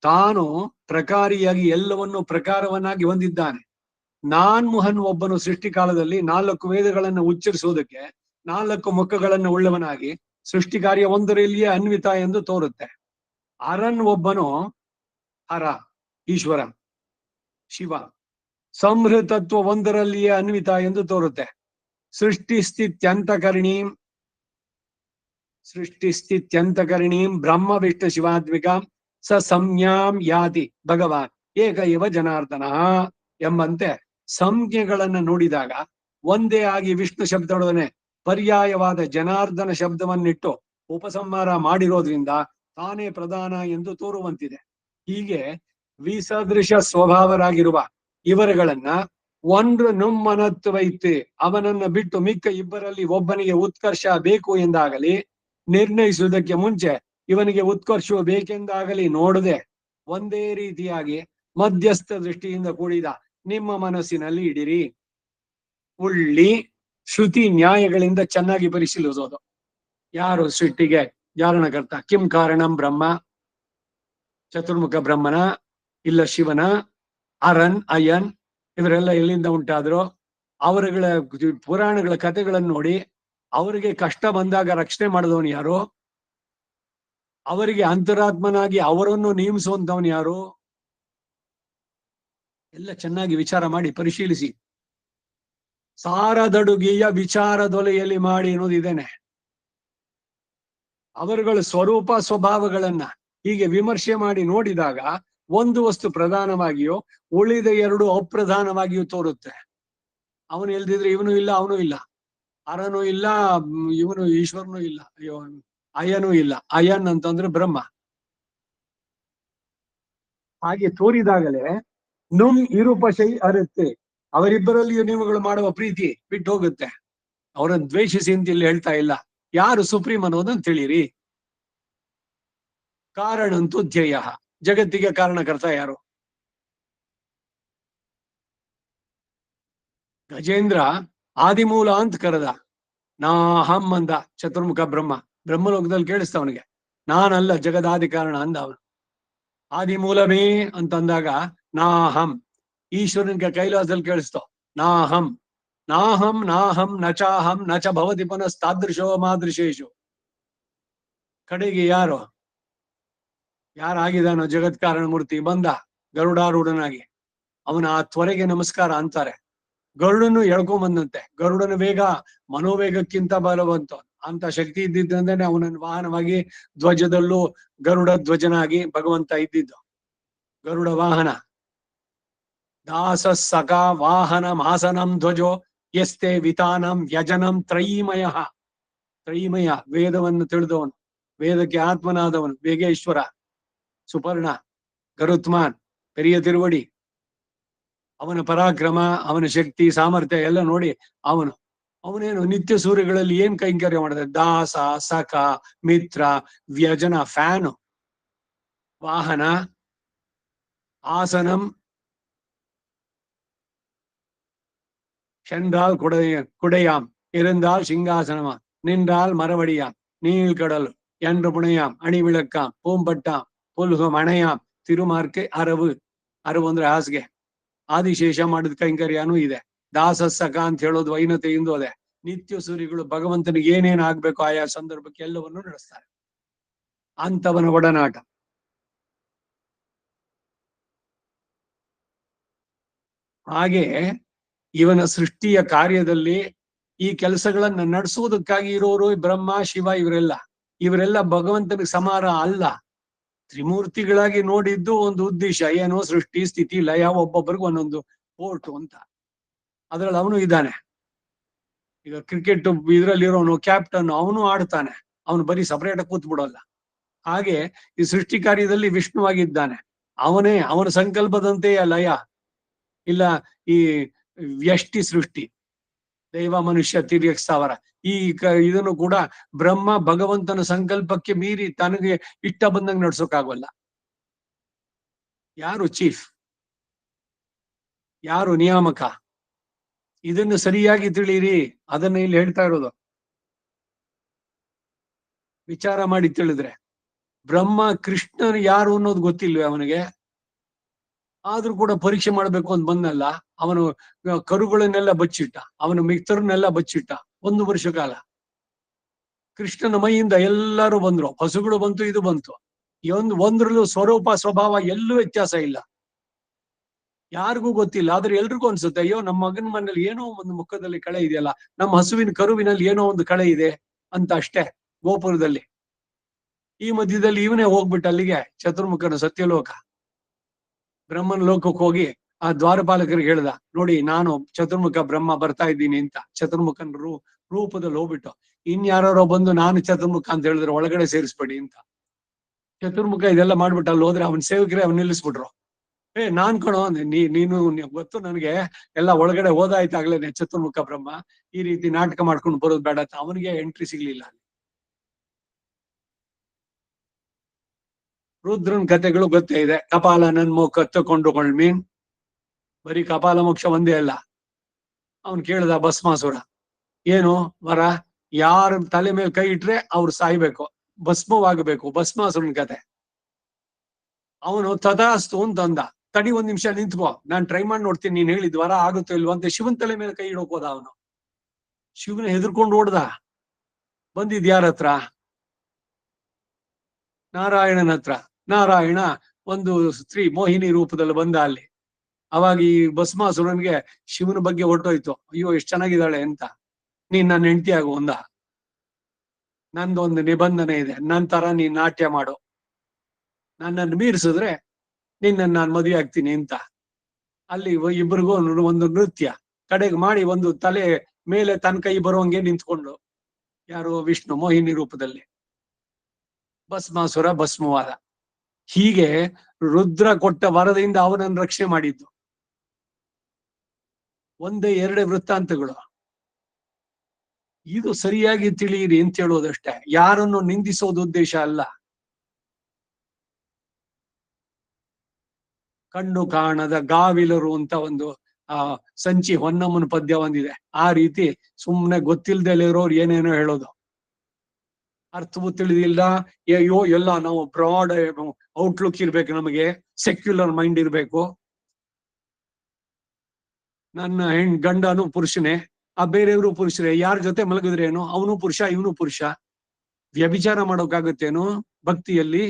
ತಾನು ಪ್ರಕಾರಿಯಾಗಿ ಎಲ್ಲವನ್ನು ಪ್ರಕಾರವನ್ನಾಗಿ ಹೊಂದಿದ್ದಾನೆ. ನಾನ್ಮುಹನ್ ಒಬ್ಬನು ಸೃಷ್ಟಿಕಾಲದಲ್ಲಿ 4 ವೇದಗಳನ್ನು ಉಚ್ಚರಿಸುವುದಕ್ಕೆ 4 ಮುಖಗಳನ್ನು ಉಳ್ಳವನಾಗಿ ಸೃಷ್ಟಿ ಕಾರ್ಯ ಒಂದರಲ್ಲಿಯೇ ಅನ್ವಿತ ಎಂದು ತೋರುತ್ತೆ. ಅರನ್ ಒಬ್ಬನು ಹರ ಈಶ್ವರ ಶಿವ ಸಂಹೃತತ್ವ ಒಂದರಲ್ಲಿಯೇ ಅನ್ವಿತ ಎಂದು ತೋರುತ್ತೆ. ಸೃಷ್ಟಿ ಸ್ಥಿತ್ಯಂತಕರಣೀಂ ಬ್ರಹ್ಮ ವಿಷ್ಣು ಶಿವಾದ್ವಿಕಾಂ ಸ ಸಂಜ್ಞಾಂ ಯಾತಿ ಭಗವಾನ್ ಏಕ ಇವ ಜನಾರ್ದನ ಎಂಬಂತೆ ಸಂಜ್ಞೆಗಳನ್ನು ನೋಡಿದಾಗ ಒಂದೇ ಆಗಿ ವಿಷ್ಣು ಶಬ್ದದೊಡನೆ ಪರ್ಯಾಯವಾದ ಜನಾರ್ದನ ಶಬ್ದವನ್ನಿಟ್ಟು ಉಪಸಂಹಾರ ಮಾಡಿರೋದ್ರಿಂದ ತಾನೇ ಪ್ರಧಾನ ಎಂದು ತೋರುವಂತಿದೆ. ಹೀಗೆ ವಿಸದೃಶ ಸ್ವಭಾವರಾಗಿರುವ ಇವರುಗಳನ್ನ ಒಂದು ನುಮ್ಮನತ್ತು ವೈತೆ ಅವನನ್ನ ಬಿಟ್ಟು ಮಿಕ್ಕ ಇಬ್ಬರಲ್ಲಿ ಒಬ್ಬನಿಗೆ ಉತ್ಕರ್ಷ ಬೇಕು ಎಂದಾಗಲಿ ನಿರ್ಣಯಿಸುವುದಕ್ಕೆ ಮುಂಚೆ ಇವನಿಗೆ ಉತ್ಕರ್ಷವು ಬೇಕೆಂದಾಗಲಿ ನೋಡದೆ ಒಂದೇ ರೀತಿಯಾಗಿ ಮಧ್ಯಸ್ಥ ದೃಷ್ಟಿಯಿಂದ ಕೂಡಿದ ನಿಮ್ಮ ಮನಸ್ಸಿನಲ್ಲಿ ಇಡಿರಿ. ಉಳ್ಳಿ ಶ್ರುತಿ ನ್ಯಾಯಗಳಿಂದ ಚೆನ್ನಾಗಿ ಪರಿಶೀಲಿಸೋದು. ಯಾರು ಸೃಷ್ಟಿಗೆ ಜಾರಣಕರ್ತ? ಕಿಂ ಕಾರಣಂ ಬ್ರಹ್ಮ, ಚತುರ್ಮುಖ ಬ್ರಹ್ಮನ ಇಲ್ಲ ಶಿವನ? ಅರನ್ ಅಯನ್ ಇವರೆಲ್ಲ ಎಲ್ಲಿಂದ ಉಂಟಾದ್ರು? ಅವರುಗಳ ಪುರಾಣಗಳ ಕಥೆಗಳನ್ನು ನೋಡಿ ಅವರಿಗೆ ಕಷ್ಟ ಬಂದಾಗ ರಕ್ಷಣೆ ಮಾಡಿದವನು ಯಾರು? ಅವರಿಗೆ ಅಂತರಾತ್ಮನಾಗಿ ಅವರನ್ನು ನೇಮಿಸುವಂತವನು ಯಾರು? ಎಲ್ಲ ಚೆನ್ನಾಗಿ ವಿಚಾರ ಮಾಡಿ ಪರಿಶೀಲಿಸಿ. ಸಾರದಡುಗೆಯ ವಿಚಾರದೊಲೆಯಲ್ಲಿ ಮಾಡಿ ಅನ್ನೋದಿದ್ದೇನೆ. ಅವರುಗಳ ಸ್ವರೂಪ ಸ್ವಭಾವಗಳನ್ನ ಹೀಗೆ ವಿಮರ್ಶೆ ಮಾಡಿ ನೋಡಿದಾಗ ಒಂದು ವಸ್ತು ಪ್ರಧಾನವಾಗಿಯೋ ಉಳಿದ ಎರಡು ಅಪ್ರಧಾನವಾಗಿಯೂ ತೋರುತ್ತೆ. ಅವನು ಇಲ್ದಿದ್ರೆ ಇವನು ಇಲ್ಲ, ಅವನು ಇಲ್ಲ, ಅರನೂ ಇಲ್ಲ, ಇವನು ಈಶ್ವರನೂ ಇಲ್ಲ, ಅಯ್ಯನೂ ಇಲ್ಲ. ಅಯ್ಯನ್ ಅಂತಂದ್ರೆ ಬ್ರಹ್ಮ. ಹಾಗೆ ತೋರಿದಾಗಲೇ ನುಮ್ ಇರುಪಶೈ ಅರುತ್ತೆ. ಅವರಿಬ್ಬರಲ್ಲಿಯೂ ನೀವುಗಳು ಮಾಡುವ ಪ್ರೀತಿ ಬಿಟ್ಟು ಹೋಗುತ್ತೆ. ಅವರನ್ನು ದ್ವೇಷಿಸಿ ಅಂತ ಇಲ್ಲಿ ಹೇಳ್ತಾ ಇಲ್ಲ. ಯಾರು ಸುಪ್ರೀಂ ಅನ್ನೋದನ್ನ ತಿಳಿರಿ. ಕಾರಣಂತೂ ಧ್ಯೇಯ, ಜಗತ್ತಿಗೆ ಕಾರಣಕರ್ತ ಯಾರು? ಗಜೇಂದ್ರ ಆದಿಮೂಲ ಅಂತ ಕರೆದ. ನಾಹಂ ಅಂದ ಚತುರ್ಮುಖ ಬ್ರಹ್ಮ. ಬ್ರಹ್ಮಲೋಕದಲ್ಲಿ ಕೇಳಿಸ್ತವನಿಗೆ, ನಾನಲ್ಲ ಜಗದಾದಿ ಕಾರಣ ಅಂದ ಅವನು. ಆದಿಮೂಲಮೇ ಅಂತಂದಾಗ ನಾಹಂ. ಈಶ್ವರನಿಗೆ ಕೈಲಾಸದಲ್ಲಿ ಕೇಳಿಸ್ತೋ, ನಾಹಂ ನಾಹಂ ನಾಹಂ ನಚಾಹಂ ನಚ ಭವತಿ ಪುನಸ್ತಾದೃಶೋ ಮಾದೃಶೇಶು. ಕಡೆಗೆ ಯಾರಾಗಿದ್ದಾನೋ ಜಗತ್ ಕಾರಣ ಮೂರ್ತಿ ಬಂದ ಗರುಡಾರೂಢನಾಗಿ. ಅವನ ಆ ತ್ವರೆಗೆ ನಮಸ್ಕಾರ ಅಂತಾರೆ. ಗರುಡನು ಎಳ್ಕೊಂಬಂದಂತೆ. ಗರುಡನ ವೇಗ ಮನೋವೇಗಕ್ಕಿಂತ ಬಲವಂತ. ಅಂತ ಶಕ್ತಿ ಇದ್ದಿದ್ದಂದ್ರೆ ಅವನನ್ನು ವಾಹನವಾಗಿ ಧ್ವಜದಲ್ಲೂ ಗರುಡ ಧ್ವಜನಾಗಿ ಭಗವಂತ ಇದ್ದಿದ್ದು. ಗರುಡ ವಾಹನ. ದಾಸ ಸಖ ವಾಹನ ಮಾಸನಂ ಧ್ವಜೋ ಎಸ್ತೆ ವಿತಾನಂ ವ್ಯಜನಂ ತ್ರಯೀಮಯ. ತ್ರಯೀಮಯ, ವೇದವನ್ನು ತಿಳಿದವನು, ವೇದಕ್ಕೆ ಆತ್ಮನಾದವನು, ವೇಗೇಶ್ವರ, ಸುಪರ್ಣ, ಗರುತ್ಮಾನ್, ಪೆರಿಯ ತಿರುವಡಿ. ಅವನ ಪರಾಕ್ರಮ, ಅವನ ಶಕ್ತಿ ಸಾಮರ್ಥ್ಯ ಎಲ್ಲ ನೋಡಿ ಅವನೇನು ನಿತ್ಯ ಸೂರ್ಯಗಳಲ್ಲಿ ಏನ್ ಕೈಂಕರ್ಯ ಮಾಡಿದೆ? ದಾಸ ಸಖ ಮಿತ್ರ ವ್ಯಜನ, ಫ್ಯಾನು, ವಾಹನ, ಆಸನಂ, சென்றால் குடையாம், இருந்தால் சிங்காசனமாம், நின்றால் மரவடியாம், நீழ்கடல் என்று புனையாம், ಅಣಿವಿಳಕ್ಕಾಂ, பூம்பட்டாம், புல்கம் ಅಣೆಯಾಂ, ತಿರುಮಾರ್ಕೆ ಅರವು. ಅರವು ಅಂದ್ರೆ ಹಾಸಿಗೆ. ಆದಿಶೇಷ ಮಾಡಿದ ಕೈಂಕರ್ಯನೂ ಇದೆ. ದಾಸ ಸಖ ಅಂತ ಹೇಳೋದು ವೈನತೆಯಿಂದ ಅದೇ. ನಿತ್ಯ ಸೂರಿಗಳು ಭಗವಂತನಿಗೆ ಏನೇನ್ ಆಗ್ಬೇಕು ಆಯಾ ಸಂದರ್ಭಕ್ಕೆ ಎಲ್ಲವನ್ನು ನಡೆಸ್ತಾರೆ. ಅಂತವನ ಒಡನಾಟ. ಹಾಗೆ ಇವನ ಸೃಷ್ಟಿಯ ಕಾರ್ಯದಲ್ಲಿ ಈ ಕೆಲಸಗಳನ್ನ ನಡೆಸುವುದಕ್ಕಾಗಿ ಇರೋರು ಬ್ರಹ್ಮ ಶಿವ. ಇವರೆಲ್ಲ ಭಗವಂತನಿಗೆ ಸಮಾನ ಅಲ್ಲ. ತ್ರಿಮೂರ್ತಿಗಳಾಗಿ ನೋಡಿದ್ದು ಒಂದು ಉದ್ದೇಶ, ಏನೋ ಸೃಷ್ಟಿ ಸ್ಥಿತಿ ಲಯ, ಒಬ್ಬೊಬ್ಬರಿಗೂ ಒಂದೊಂದು ಪೋರ್ಟು ಅಂತ. ಅದ್ರಲ್ಲಿ ಅವನು ಇದ್ದಾನೆ. ಈಗ ಕ್ರಿಕೆಟ್ ಇದ್ರಲ್ಲಿರೋನು ಕ್ಯಾಪ್ಟನ್, ಅವನು ಆಡ್ತಾನೆ. ಅವನು ಬರೀ ಸಪರೇಟ್ ಕೂತ್ ಬಿಡೋಲ್ಲ. ಹಾಗೆ ಈ ಸೃಷ್ಟಿ ಕಾರ್ಯದಲ್ಲಿ ವಿಷ್ಣುವಾಗಿದ್ದಾನೆ. ಅವನ ಸಂಕಲ್ಪದಂತೆ ಲಯ ಇಲ್ಲ ಈ ವ್ಯಷ್ಟಿ ಸೃಷ್ಟಿ, ದೈವ ಮನುಷ್ಯ ತಿರ್ಯಕ್ ಸ್ಥಾವರ. ಇದನ್ನು ಕೂಡ ಬ್ರಹ್ಮ ಭಗವಂತನ ಸಂಕಲ್ಪಕ್ಕೆ ಮೀರಿ ತನಗೆ ಇಷ್ಟ ಬಂದಂಗೆ ನಡ್ಸೋಕ್ಕಾಗಲ್ಲ. ಯಾರು ಚೀಫ್, ಯಾರು ನಿಯಾಮಕ? ಇದನ್ನು ಸರಿಯಾಗಿ ತಿಳಿಯಿರಿ. ಅದನ್ನ ಇಲ್ಲಿ ಹೇಳ್ತಾ ಇರೋದು. ವಿಚಾರ ಮಾಡಿ ತಿಳಿದ್ರೆ ಬ್ರಹ್ಮ ಕೃಷ್ಣನು ಯಾರು ಅನ್ನೋದು ಗೊತ್ತಿಲ್ವೇ ಅವನಿಗೆ? ಆದ್ರೂ ಕೂಡ ಪರೀಕ್ಷೆ ಮಾಡ್ಬೇಕು ಅಂತ ಬಂದಲ್ಲ. ಅವನು ಕರುಗಳನ್ನೆಲ್ಲ ಬಚ್ಚಿಟ್ಟ, ಅವನ ಮಿತ್ರರನ್ನೆಲ್ಲ ಬಚ್ಚಿಟ್ಟ 1 ವರ್ಷ ಕಾಲ. ಕೃಷ್ಣನ ಮೈಯಿಂದ ಎಲ್ಲರೂ ಬಂದ್ರು, ಹಸುಗಳು ಬಂತು, ಇದು ಬಂತು. ಒಂದ್ರಲ್ಲೂ ಸ್ವರೂಪ ಸ್ವಭಾವ ಎಲ್ಲೂ ವ್ಯತ್ಯಾಸ ಇಲ್ಲ. ಯಾರಿಗೂ ಗೊತ್ತಿಲ್ಲ. ಆದ್ರೆ ಎಲ್ರಿಗೂ ಅನ್ಸುತ್ತೆ, ಅಯ್ಯೋ ನಮ್ಮ ಮಗನ ಮನೇಲಿ ಏನೋ ಒಂದು ಮುಖದಲ್ಲಿ ಕಳೆ ಇದೆಯಲ್ಲ, ನಮ್ಮ ಹಸುವಿನ ಕರುವಿನಲ್ಲಿ ಏನೋ ಒಂದು ಕಳೆ ಇದೆ ಅಂತ ಅಷ್ಟೇ. ಗೋಪುರದಲ್ಲಿ ಈ ಮಧ್ಯದಲ್ಲಿ ಇವನೇ ಹೋಗ್ಬಿಟ್ಟು ಅಲ್ಲಿಗೆ ಚತುರ್ಮುಖನ ಸತ್ಯಲೋಕ ಬ್ರಹ್ಮನ ಲೋಕಕ್ಕೆ ಹೋಗಿ ಆ ದ್ವಾರಪಾಲಕರಿಗೆ ಹೇಳ್ದ, ನೋಡಿ ನಾನು ಚತುರ್ಮುಖ ಬ್ರಹ್ಮ ಬರ್ತಾ ಇದ್ದೀನಿ ಅಂತ. ಚತುರ್ಮುಖನ ರೂಪದಲ್ಲಿ ಹೋಗ್ಬಿಟ್ಟು, ಇನ್ಯಾರೋ ಬಂದು ನಾನು ಚತುರ್ಮುಖ ಅಂತ ಹೇಳಿದ್ರೆ ಒಳಗಡೆ ಸೇರಿಸ್ಬೇಡಿ ಅಂತ. ಚತುರ್ಮುಖ ಇದೆಲ್ಲ ಮಾಡ್ಬಿಟ್ಟು ಅಲ್ಲಿ ಹೋದ್ರೆ ಅವನ ಸೇವಕರೇ ಅವ್ನು ನಿಲ್ಲಿಸ್ಬಿಟ್ರು. ನಾನ್ ಕಣೋ, ನೀನು ಗೊತ್ತು ನನಗೆ, ಎಲ್ಲ ಒಳಗಡೆ ಹೋದಾಯ್ತಾಗ್ಲೇನೆ ಚತುರ್ಮುಖ ಬ್ರಹ್ಮ, ಈ ರೀತಿ ನಾಟಕ ಮಾಡ್ಕೊಂಡು ಬರೋದು ಬೇಡ ಅಂತ. ಅವನಿಗೆ ಎಂಟ್ರಿ ಸಿಗ್ಲಿಲ್ಲ. ರುದ್ರನ್ ಕಥೆಗಳು ಗೊತ್ತೇ ಇದೆ. ಕಪಾಲ ನನ್ಮೋ ಕತ್ತುಕೊಂಡುಕೊಂಡ್ ಮೀನ್. ಬರೀ ಕಪಾಲ ಮೋಕ್ಷ ಒಂದೇ ಅಲ್ಲ. ಅವನ್ ಕೇಳ್ದ ಭಸ್ಮಾಸುರ, ಏನು ವರ? ಯಾರ ತಲೆ ಮೇಲೆ ಕೈ ಇಟ್ರೆ ಅವ್ರು ಸಾಯ್ಬೇಕು, ಭಸ್ಮವಾಗಬೇಕು. ಭಸ್ಮಾಸುರನ್ ಕತೆ. ಅವನು ತಥಾಸ್ತು ಅಂತಂದ. ತಡಿ 1 ನಿಮಿಷ ನಿಂತ್ಕೋ, ನಾನ್ ಟ್ರೈ ಮಾಡಿ ನೋಡ್ತೀನಿ, ನೀನ್ ಹೇಳಿದ್ ವರ ಆಗುತ್ತೋ ಇಲ್ವೋ ಅಂತ. ಶಿವನ್ ತಲೆ ಮೇಲೆ ಕೈ ಇಡೋಕ್ ಹೋದ ಅವನು. ಶಿವನ ಹೆದರ್ಕೊಂಡು ಓಡ್ದ. ಬಂದಿದ್ ಯಾರ ಹತ್ರ? ನಾರಾಯಣನ ಹತ್ರ. ನಾರಾಯಣ ಒಂದು ಸ್ತ್ರೀ ಮೋಹಿನಿ ರೂಪದಲ್ಲಿ ಬಂದ ಅಲ್ಲಿ. ಅವಾಗ ಈ ಭಸ್ಮಾಸುರನಿಗೆ ಶಿವನ ಬಗ್ಗೆ ಹೊರಟೋಯ್ತು. ಅಯ್ಯೋ ಎಷ್ಟ್ ಚೆನ್ನಾಗಿದ್ದಾಳೆ ಅಂತ. ನೀನ್ ನನ್ನ ಹೆಂಡತಿ ಆಗು ಒಂದ, ನಂದೊಂದು ನಿಬಂಧನೆ ಇದೆ, ನನ್ ತರ ನೀನ್ ನಾಟ್ಯ ಮಾಡು, ನನ್ನನ್ನು ಮೀರಿಸಿದ್ರೆ ನಿನ್ನ ನಾನು ಮದುವೆ ಆಗ್ತೀನಿ ಅಂತ. ಅಲ್ಲಿ ಇಬ್ಬರಿಗೂ ಒಂದು ನೃತ್ಯ ಕಡೆಗೆ ಮಾಡಿ ಒಂದು ತಲೆ ಮೇಲೆ ತನ್ನ ಕೈ ಬರುವಂಗೆ ನಿಂತ್ಕೊಂಡು, ಯಾರು ವಿಷ್ಣು ಮೋಹಿನಿ ರೂಪದಲ್ಲಿ, ಭಸ್ಮಾಸುರ ಭಸ್ಮವಾದ. ಹೀಗೆ ರುದ್ರ ಕೊಟ್ಟ ವರದಿಂದ ಅವನನ್ನು ರಕ್ಷಣೆ ಮಾಡಿದ್ದು. ಒಂದೇ ಎರಡೇ ವೃತ್ತಾಂತಗಳು. ಇದು ಸರಿಯಾಗಿ ತಿಳಿಯಿರಿ ಅಂತ ಹೇಳೋದಷ್ಟೇ, ಯಾರನ್ನು ನಿಂದಿಸೋದು ಉದ್ದೇಶ ಅಲ್ಲ. ಕಣ್ಣು ಕಾಣದ ಗಾವಿಲರು ಅಂತ ಒಂದು ಸಂಚಿ ಹೊನ್ನಮ್ಮನ ಪದ್ಯ ಒಂದಿದೆ. ಆ ರೀತಿ ಸುಮ್ನೆ ಗೊತ್ತಿಲ್ದಲಿರೋರು ಏನೇನೋ ಹೇಳೋದು, ಅರ್ಥವೂ ತಿಳಿದಿಲ್ಲ. ಅಯ್ಯೋ ಎಲ್ಲ ನಾವು ಬ್ರಾಡ್ ಔಟ್ಲುಕ್ ಇರ್ಬೇಕು, ನಮಗೆ ಸೆಕ್ಯುಲರ್ ಮೈಂಡ್ ಇರ್ಬೇಕು, ನನ್ನ ಗಂಡನು ಪುರುಷನೇ, ಆ ಬೇರೆಯವರು ಪುರುಷರೇ, ಯಾರ ಜೊತೆ ಮಲಗಿದ್ರೇನು ಅವನು ಪುರುಷ ಇವನು ಪುರುಷ. ವ್ಯಭಿಚಾರ ಮಾಡೋಕ್ಕಾಗತ್ತೇನು ಭಕ್ತಿಯಲ್ಲಿ?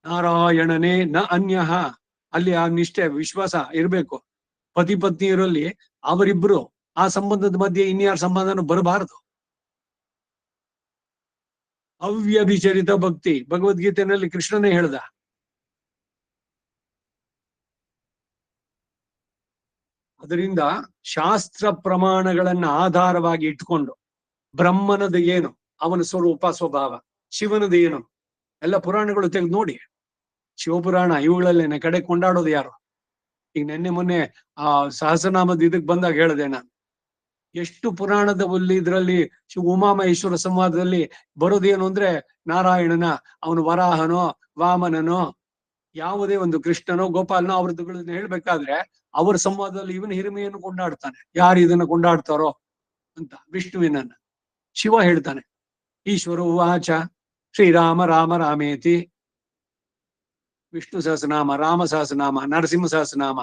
ನಾರಾಯಣನೇ ನ ಅನ್ಯಃ, ಅಲ್ಲಿ ಆ ನಿಷ್ಠೆ ವಿಶ್ವಾಸ ಇರ್ಬೇಕು. ಪತಿ ಪತ್ನಿಯರಲ್ಲಿ ಅವರಿಬ್ರು, ಆ ಸಂಬಂಧದ ಮಧ್ಯೆ ಇನ್ಯಾರ ಸಂಬಂಧನೂ ಬರಬಾರದು. ಅವ್ಯಭಿಚರಿತ ಭಕ್ತಿ ಭಗವದ್ಗೀತೆಯಲ್ಲಿ ಕೃಷ್ಣನೇ ಹೇಳ್ದ. ಅದರಿಂದ ಶಾಸ್ತ್ರ ಪ್ರಮಾಣಗಳನ್ನ ಆಧಾರವಾಗಿ ಇಟ್ಕೊಂಡು ಬ್ರಹ್ಮನದ ಏನು ಅವನ ಸ್ವರೂಪ ಸ್ವಭಾವ, ಶಿವನದ ಏನು ಎಲ್ಲ ಪುರಾಣಗಳು ತೆಗೆದು ನೋಡಿ. ಶಿವಪುರಾಣ ಇವುಗಳಲ್ಲೇನೆ ಕಡೆ ಕೊಂಡಾಡೋದು ಯಾರು? ಈಗ ನಿನ್ನೆ ಮೊನ್ನೆ ಆ ಸಹಸ್ರನಾಮದ ಇದಕ್ ಬಂದಾಗ ಹೇಳಿದೆ ನಾನು, ಎಷ್ಟು ಪುರಾಣದ ಇದ್ರಲ್ಲಿ ಉಮಾಮಹೇಶ್ವರ ಸಂವಾದದಲ್ಲಿ ಬರೋದೇನು ಅಂದ್ರೆ ನಾರಾಯಣನ, ಅವನು ವರಾಹನೋ ವಾಮನನೋ ಯಾವುದೇ ಒಂದು ಕೃಷ್ಣನೋ ಗೋಪಾಲನೋ ಅವ್ರದ್ದುಗಳನ್ನ ಹೇಳ್ಬೇಕಾದ್ರೆ ಅವರ ಸಂವಾದದಲ್ಲಿ ಇವನ ಹಿರಿಮೆಯನ್ನು ಕೊಂಡಾಡ್ತಾನೆ. ಯಾರು ಇದನ್ನ ಕೊಂಡಾಡ್ತಾರೋ ಅಂತ ವಿಷ್ಣುವಿನನ್ನ. ಶಿವ ಹೇಳ್ತಾನೆ ಈಶ್ವರ ವಾಚ ಶ್ರೀರಾಮ ರಾಮ ರಾಮೇತಿ, ವಿಷ್ಣು ಸಹಸ್ರನಾಮ, ರಾಮ ಸಹಸ್ರನಾಮ, ನರಸಿಂಹ ಸಹಸ್ರನಾಮ,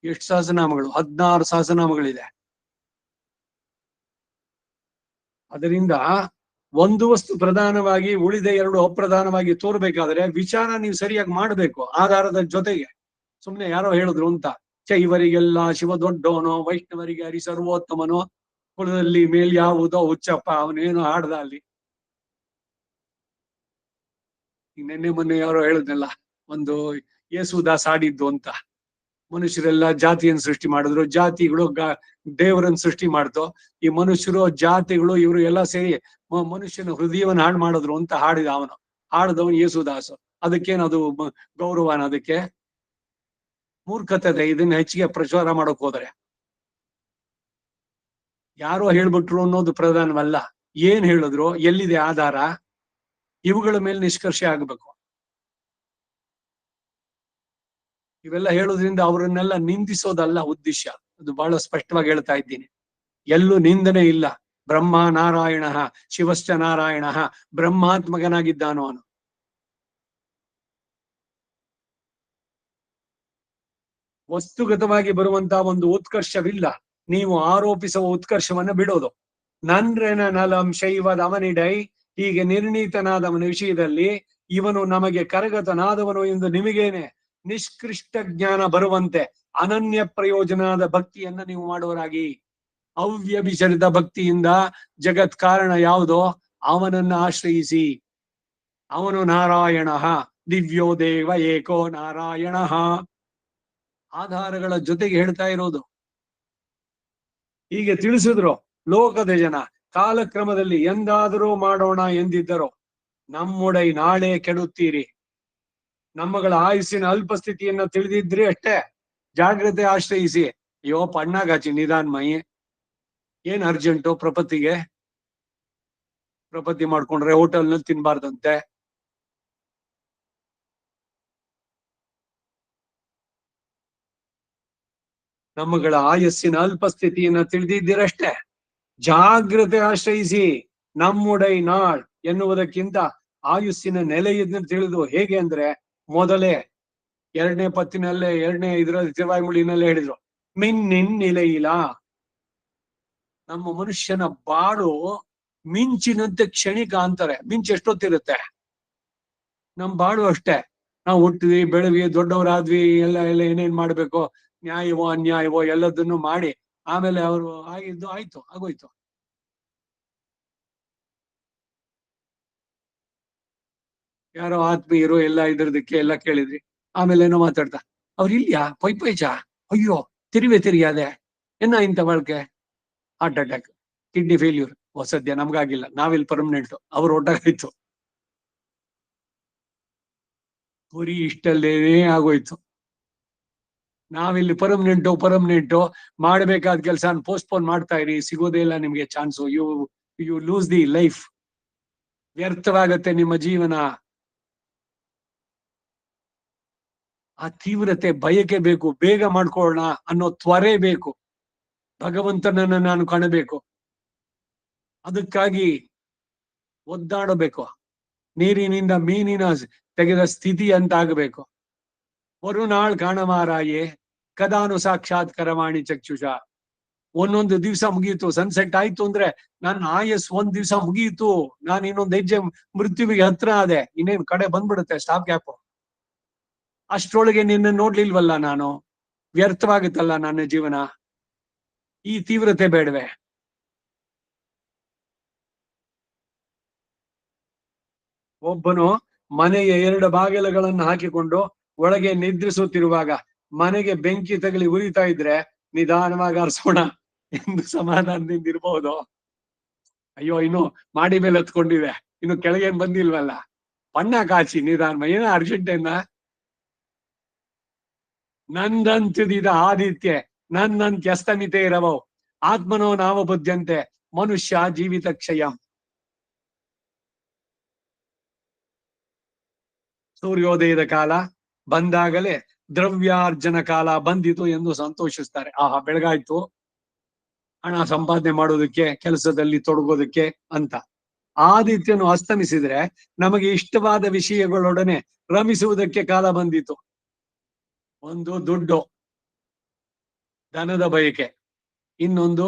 ಎಷ್ಟು ಸಹಸ್ರನಾಮಗಳು? 16 ಸಹಸ್ರನಾಮಗಳಿದೆ. ಅದರಿಂದ ಒಂದು ವಸ್ತು ಪ್ರಧಾನವಾಗಿ ಉಳಿದ ಎರಡು ಅಪ್ರಧಾನವಾಗಿ ತೋರ್ಬೇಕಾದ್ರೆ ವಿಚಾರ ನೀವು ಸರಿಯಾಗಿ ಮಾಡಬೇಕು ಆಧಾರದ ಜೊತೆಗೆ. ಸುಮ್ನೆ ಯಾರೋ ಹೇಳಿದ್ರು ಅಂತ, ಇವರಿಗೆಲ್ಲ ಶಿವ ದೊಡ್ಡವನೋ, ವೈಷ್ಣವರಿಗೆ ಹರಿ ಸರ್ವೋತ್ತಮನೋ, ಕುಲದಲ್ಲಿ ಮೇಲ್ ಯಾವುದೋ ಹುಚ್ಚಪ್ಪ ಅವನೇನು ಹಾಡ್ದ ಅಲ್ಲಿ. ನಿನ್ನೆ ಮೊನ್ನೆ ಯಾರೋ ಹೇಳಿದ್ನಲ್ಲ, ಒಂದು ಯೇಸುದಾಸ್ ಆಡಿದ್ದು ಅಂತ, ಮನುಷ್ಯರೆಲ್ಲ ಜಾತಿಯನ್ನು ಸೃಷ್ಟಿ ಮಾಡಿದ್ರು, ಜಾತಿಗಳು ದೇವರನ್ನು ಸೃಷ್ಟಿ ಮಾಡ್ತು, ಈ ಮನುಷ್ಯರು ಜಾತಿಗಳು ಇವರು ಎಲ್ಲ ಸೇರಿ ಮನುಷ್ಯನ ಹೃದಯವನ್ನು ಹಾಳು ಮಾಡಿದ್ರು ಅಂತ ಹಾಡಿದ ಅವನು. ಹಾಡಿದವನು ಯೇಸುದಾಸ್. ಅದಕ್ಕೇನದು ಗೌರವನ? ಅದಕ್ಕೆ ಮೂರ್ಖತೆ. ಇದನ್ನ ಹೆಚ್ಚಿಗೆ ಪ್ರಚಾರ ಮಾಡೋಕ್ ಹೋದ್ರೆ ಯಾರೋ ಹೇಳ್ಬಿಟ್ರು ಅನ್ನೋದು ಪ್ರಧಾನವಲ್ಲ, ಏನ್ ಹೇಳಿದ್ರು, ಎಲ್ಲಿದೆ ಆಧಾರ, ಇವುಗಳ ಮೇಲೆ ನಿಷ್ಕರ್ಷೆ ಆಗ್ಬೇಕು. ಇವೆಲ್ಲ ಹೇಳೋದ್ರಿಂದ ಅವರನ್ನೆಲ್ಲ ನಿಂದಿಸೋದಲ್ಲ ಉದ್ದೇಶ, ಅದು ಬಹಳ ಸ್ಪಷ್ಟವಾಗಿ ಹೇಳ್ತಾ ಇದ್ದೀನಿ. ಎಲ್ಲೂ ನಿಂದನೆ ಇಲ್ಲ. ಬ್ರಹ್ಮ ನಾರಾಯಣ ಶಿವಶ್ಚ ನಾರಾಯಣ, ಬ್ರಹ್ಮಾತ್ಮಕನಾಗಿದ್ದಾನು ಅವನು. ವಸ್ತುಗತವಾಗಿ ಬರುವಂತಹ ಒಂದು ಉತ್ಕರ್ಷವಿಲ್ಲ, ನೀವು ಆರೋಪಿಸುವ ಉತ್ಕರ್ಷವನ್ನ ಬಿಡೋದು. ನನ್ರೇನ ನಲಂ ಶೈವದ ಅವನಿಡೈ, ಹೀಗೆ ನಿರ್ಣೀತನಾದವನ ವಿಷಯದಲ್ಲಿ ಇವನು ನಮಗೆ ಕರಗತನಾದವನು ಎಂದು ನಿಮಗೇನೆ ನಿಷ್ಕೃಷ್ಟ ಜ್ಞಾನ ಬರುವಂತೆ ಅನನ್ಯ ಪ್ರಯೋಜನದ ಭಕ್ತಿಯನ್ನ ನೀವು ಮಾಡುವರಾಗಿ. ಅವ್ಯಭಿಚರಿತ ಭಕ್ತಿಯಿಂದ ಜಗತ್ ಕಾರಣ ಯಾವುದೋ ಅವನನ್ನ ಆಶ್ರಯಿಸಿ. ಅವನು ನಾರಾಯಣ, ದಿವ್ಯೋ ದೇವ ಏಕೋ ನಾರಾಯಣ. ಆಧಾರಗಳ ಜೊತೆಗೆ ಹೇಳ್ತಾ ಇರೋದು. ಹೀಗೆ ತಿಳಿಸಿದ್ರು ಲೋಕದ ಜನ. ಕಾಲಕ್ರಮದಲ್ಲಿ ಎಂದಾದರೂ ಮಾಡೋಣ ಎಂದಿದ್ದರೋ ನಮ್ಮೊಡೈ ನಾಳೆ ಕೆಡುತ್ತೀರಿ. ನಮ್ಮಗಳ ಆಯುಸ್ಸಿನ ಅಲ್ಪಸ್ಥಿತಿಯನ್ನ ತಿಳಿದಿದ್ರಿ ಅಷ್ಟೇ, ಜಾಗ್ರತೆ ಆಶ್ರಯಿಸಿ. ಅಯ್ಯೋ ಪಣ್ಣಾಗಾಚಿ ನಿಧಾನ್ಮಯಿ, ಏನ್ ಅರ್ಜೆಂಟು ಪ್ರಪತ್ತಿಗೆ? ಪ್ರಪತ್ತಿ ಮಾಡ್ಕೊಂಡ್ರೆ ಹೋಟೆಲ್ನಲ್ಲಿ ತಿನ್ಬಾರ್ದಂತೆ. ನಮ್ಮಗಳ ಆಯಸ್ಸಿನ ಅಲ್ಪಸ್ಥಿತಿಯನ್ನ ತಿಳಿದಿದ್ದೀರಷ್ಟೇ, ಜಾಗ್ರತೆ ಆಶ್ರಯಿಸಿ. ನಮ್ಮುಡೈ ನಾಳ್ ಎನ್ನುವುದಕ್ಕಿಂತ ಆಯುಸ್ಸಿನ ನೆಲೆಯನ್ನು ತಿಳಿದು, ಹೇಗೆ ಅಂದ್ರೆ ಮೊದಲೇ ಎರಡನೇ ಪತ್ತಿನಲ್ಲೇ, ಎರಡನೇ ಇದರಲ್ಲಿ ತಿರುವಾಯ್ಮುಳಿನಲ್ಲೇ ಹೇಳಿದ್ರು, ಮಿನ್ನಿನ್ ನಿಲೆಯಿಲ. ನಮ್ಮ ಮನುಷ್ಯನ ಬಾಳು ಮಿಂಚಿನಂತೆ ಕ್ಷಣಿಕ ಅಂತಾರೆ. ಮಿಂಚು ಎಷ್ಟೊತ್ತಿರುತ್ತೆ? ನಮ್ ಬಾಳು ಅಷ್ಟೇ. ನಾವು ಹುಟ್ಟಿದ್ವಿ ಬೆಳವಿ ದೊಡ್ಡವರಾದ್ವಿ, ಎಲ್ಲ ಎಲ್ಲ ಏನೇನ್ ಮಾಡ್ಬೇಕು, ನ್ಯಾಯವೋ ಅನ್ಯಾಯವೋ ಎಲ್ಲದನ್ನು ಮಾಡಿ ಆಮೇಲೆ ಅವರು ಆಗಿದ್ದು ಆಯ್ತು, ಆಗೋಯ್ತು. ಯಾರೋ ಆತ್ಮೀಯರು ಎಲ್ಲ ಇದ್ರದಕ್ಕೆ ಎಲ್ಲ ಕೇಳಿದ್ರಿ. ಆಮೇಲೆ ಏನೋ ಮಾತಾಡ್ತಾ, ಅವ್ರು ಇಲ್ಯಾ ಪೈ ಪೈಚ, ಅಯ್ಯೋ ತಿರುವೆ ತಿರಿಯಾದೆ ಎನ್ನ ಇಂತ ಬಳಕೆ, ಹಾರ್ಟ್ ಅಟ್ಯಾಕ್, ಕಿಡ್ನಿ ಫೇಲ್ಯೂರ್. ಸದ್ಯ ನಮ್ಗಾಗಿಲ್ಲ, ನಾವಿಲ್ಲಿ ಪರ್ಮನೆಂಟ್, ಅವ್ರು ಒಟ್ಟಾಗಾಯ್ತು. ಗುರಿ ಇಷ್ಟಲ್ಲೇನೇ ಆಗೋಯ್ತು. ನಾವಿಲ್ಲಿ ಪರ್ಮನೆಂಟು ಮಾಡ್ಬೇಕಾದ ಕೆಲಸ ಪೋಸ್ಟ್ಪೋನ್ ಮಾಡ್ತಾ ಇರಿ, ಸಿಗೋದೇ ಇಲ್ಲ ನಿಮ್ಗೆ chance. You you lose the life, ವ್ಯರ್ಥವಾಗತ್ತೆ ನಿಮ್ಮ ಜೀವನ. ಆ ತೀವ್ರತೆ ಬಯಕೆ ಬೇಕು, ಬೇಗ ಮಾಡ್ಕೊಳ್ಳೋಣ ಅನ್ನೋ ತ್ವರೆ ಬೇಕು, ಭಗವಂತನನ್ನ ನಾನು ಕಾಣಬೇಕು, ಅದಕ್ಕಾಗಿ ಒದ್ದಾಡಬೇಕು. ನೀರಿನಿಂದ ಮೀನಿನ ತೆಗೆದ ಸ್ಥಿತಿ ಅಂತ ಆಗಬೇಕು. ಮರುನಾಳ್ ಕಾಣಮಾರಾಯೇ ಕದಾನು ಸಾಕ್ಷಾತ್ ಕರವಾಣಿ ಚಕ್ಷುಷ. ಒಂದೊಂದು ದಿವ್ಸ ಮುಗೀತು, ಸನ್ಸೆಟ್ ಆಯ್ತು ಅಂದ್ರೆ ನನ್ನ ಆಯಸ್ ಒಂದ್ ದಿವ್ಸ ಮುಗೀತು, ನಾನು ಇನ್ನೊಂದ್ ಹೆಜ್ಜೆ ಮೃತ್ಯುವಿಗೆ ಹತ್ರ ಆದೆ, ಇನ್ನೇನ್ ಕಡೆ ಬಂದ್ಬಿಡುತ್ತೆ ಸ್ಟಾಪ್ ಗ್ಯಾಪ್. ಅಷ್ಟ್ರೊಳಗೆ ನಿನ್ನ ನೋಡ್ಲಿಲ್ವಲ್ಲ ನಾನು, ವ್ಯರ್ಥವಾಗುತ್ತಲ್ಲ ನನ್ನ ಜೀವನ. ಈ ತೀವ್ರತೆ ಬೇಡವೆ? ಒಬ್ಬನು ಮನೆಯ 2 ಬಾಗಿಲುಗಳನ್ನು ಹಾಕಿಕೊಂಡು ಒಳಗೆ ನಿದ್ರಿಸುತ್ತಿರುವಾಗ ಮನೆಗೆ ಬೆಂಕಿ ತಗಲಿ ಉರಿತಾ ಇದ್ರೆ ನಿಧಾನವಾಗಿ ಅರ್ಸೋಣ ಎಂದು ಸಮಾಧಾನದಿಂದ ಇರ್ಬಹುದು. ಅಯ್ಯೋ ಇನ್ನು ಮಾಡಿ ಮೇಲೆ ಹತ್ಕೊಂಡಿವೆ, ಇನ್ನು ಕೆಳಗೇನ್ ಬಂದಿಲ್ವಲ್ಲ, ಬಣ್ಣ ಕಾಚಿ ನಿಧಾನ, ಏನೋ ಅರ್ಜೆಂಟ್ ಏನ. ನಂದಂತಿದ ಆದಿತ್ಯ ನನ್ನಂತ್ಯಸ್ತಮಿತೇ ರವೋ ಆತ್ಮನೋ ನಾವ ಬುದ್ಧಂತೆ ಮನುಷ್ಯ ಜೀವಿತ ಕ್ಷಯ. ಸೂರ್ಯೋದಯದ ಕಾಲ ಬಂದಾಗಲೇ ದ್ರವ್ಯಾರ್ಜನ ಕಾಲ ಬಂದಿತು ಎಂದು ಸಂತೋಷಿಸ್ತಾರೆ. ಆಹಾ ಬೆಳಗಾಯ್ತು, ಹಣ ಸಂಪಾದನೆ ಮಾಡೋದಕ್ಕೆ, ಕೆಲಸದಲ್ಲಿ ತೊಡಗೋದಕ್ಕೆ ಅಂತ. ಆದಿತ್ಯನು ಅಸ್ತಮಿಸಿದ್ರೆ ನಮಗೆ ಇಷ್ಟವಾದ ವಿಷಯಗಳೊಡನೆ ರಮಿಸುವುದಕ್ಕೆ ಕಾಲ ಬಂದಿತು. ಒಂದು ದುಡ್ಡು, ಧನದ ಬಯಕೆ, ಇನ್ನೊಂದು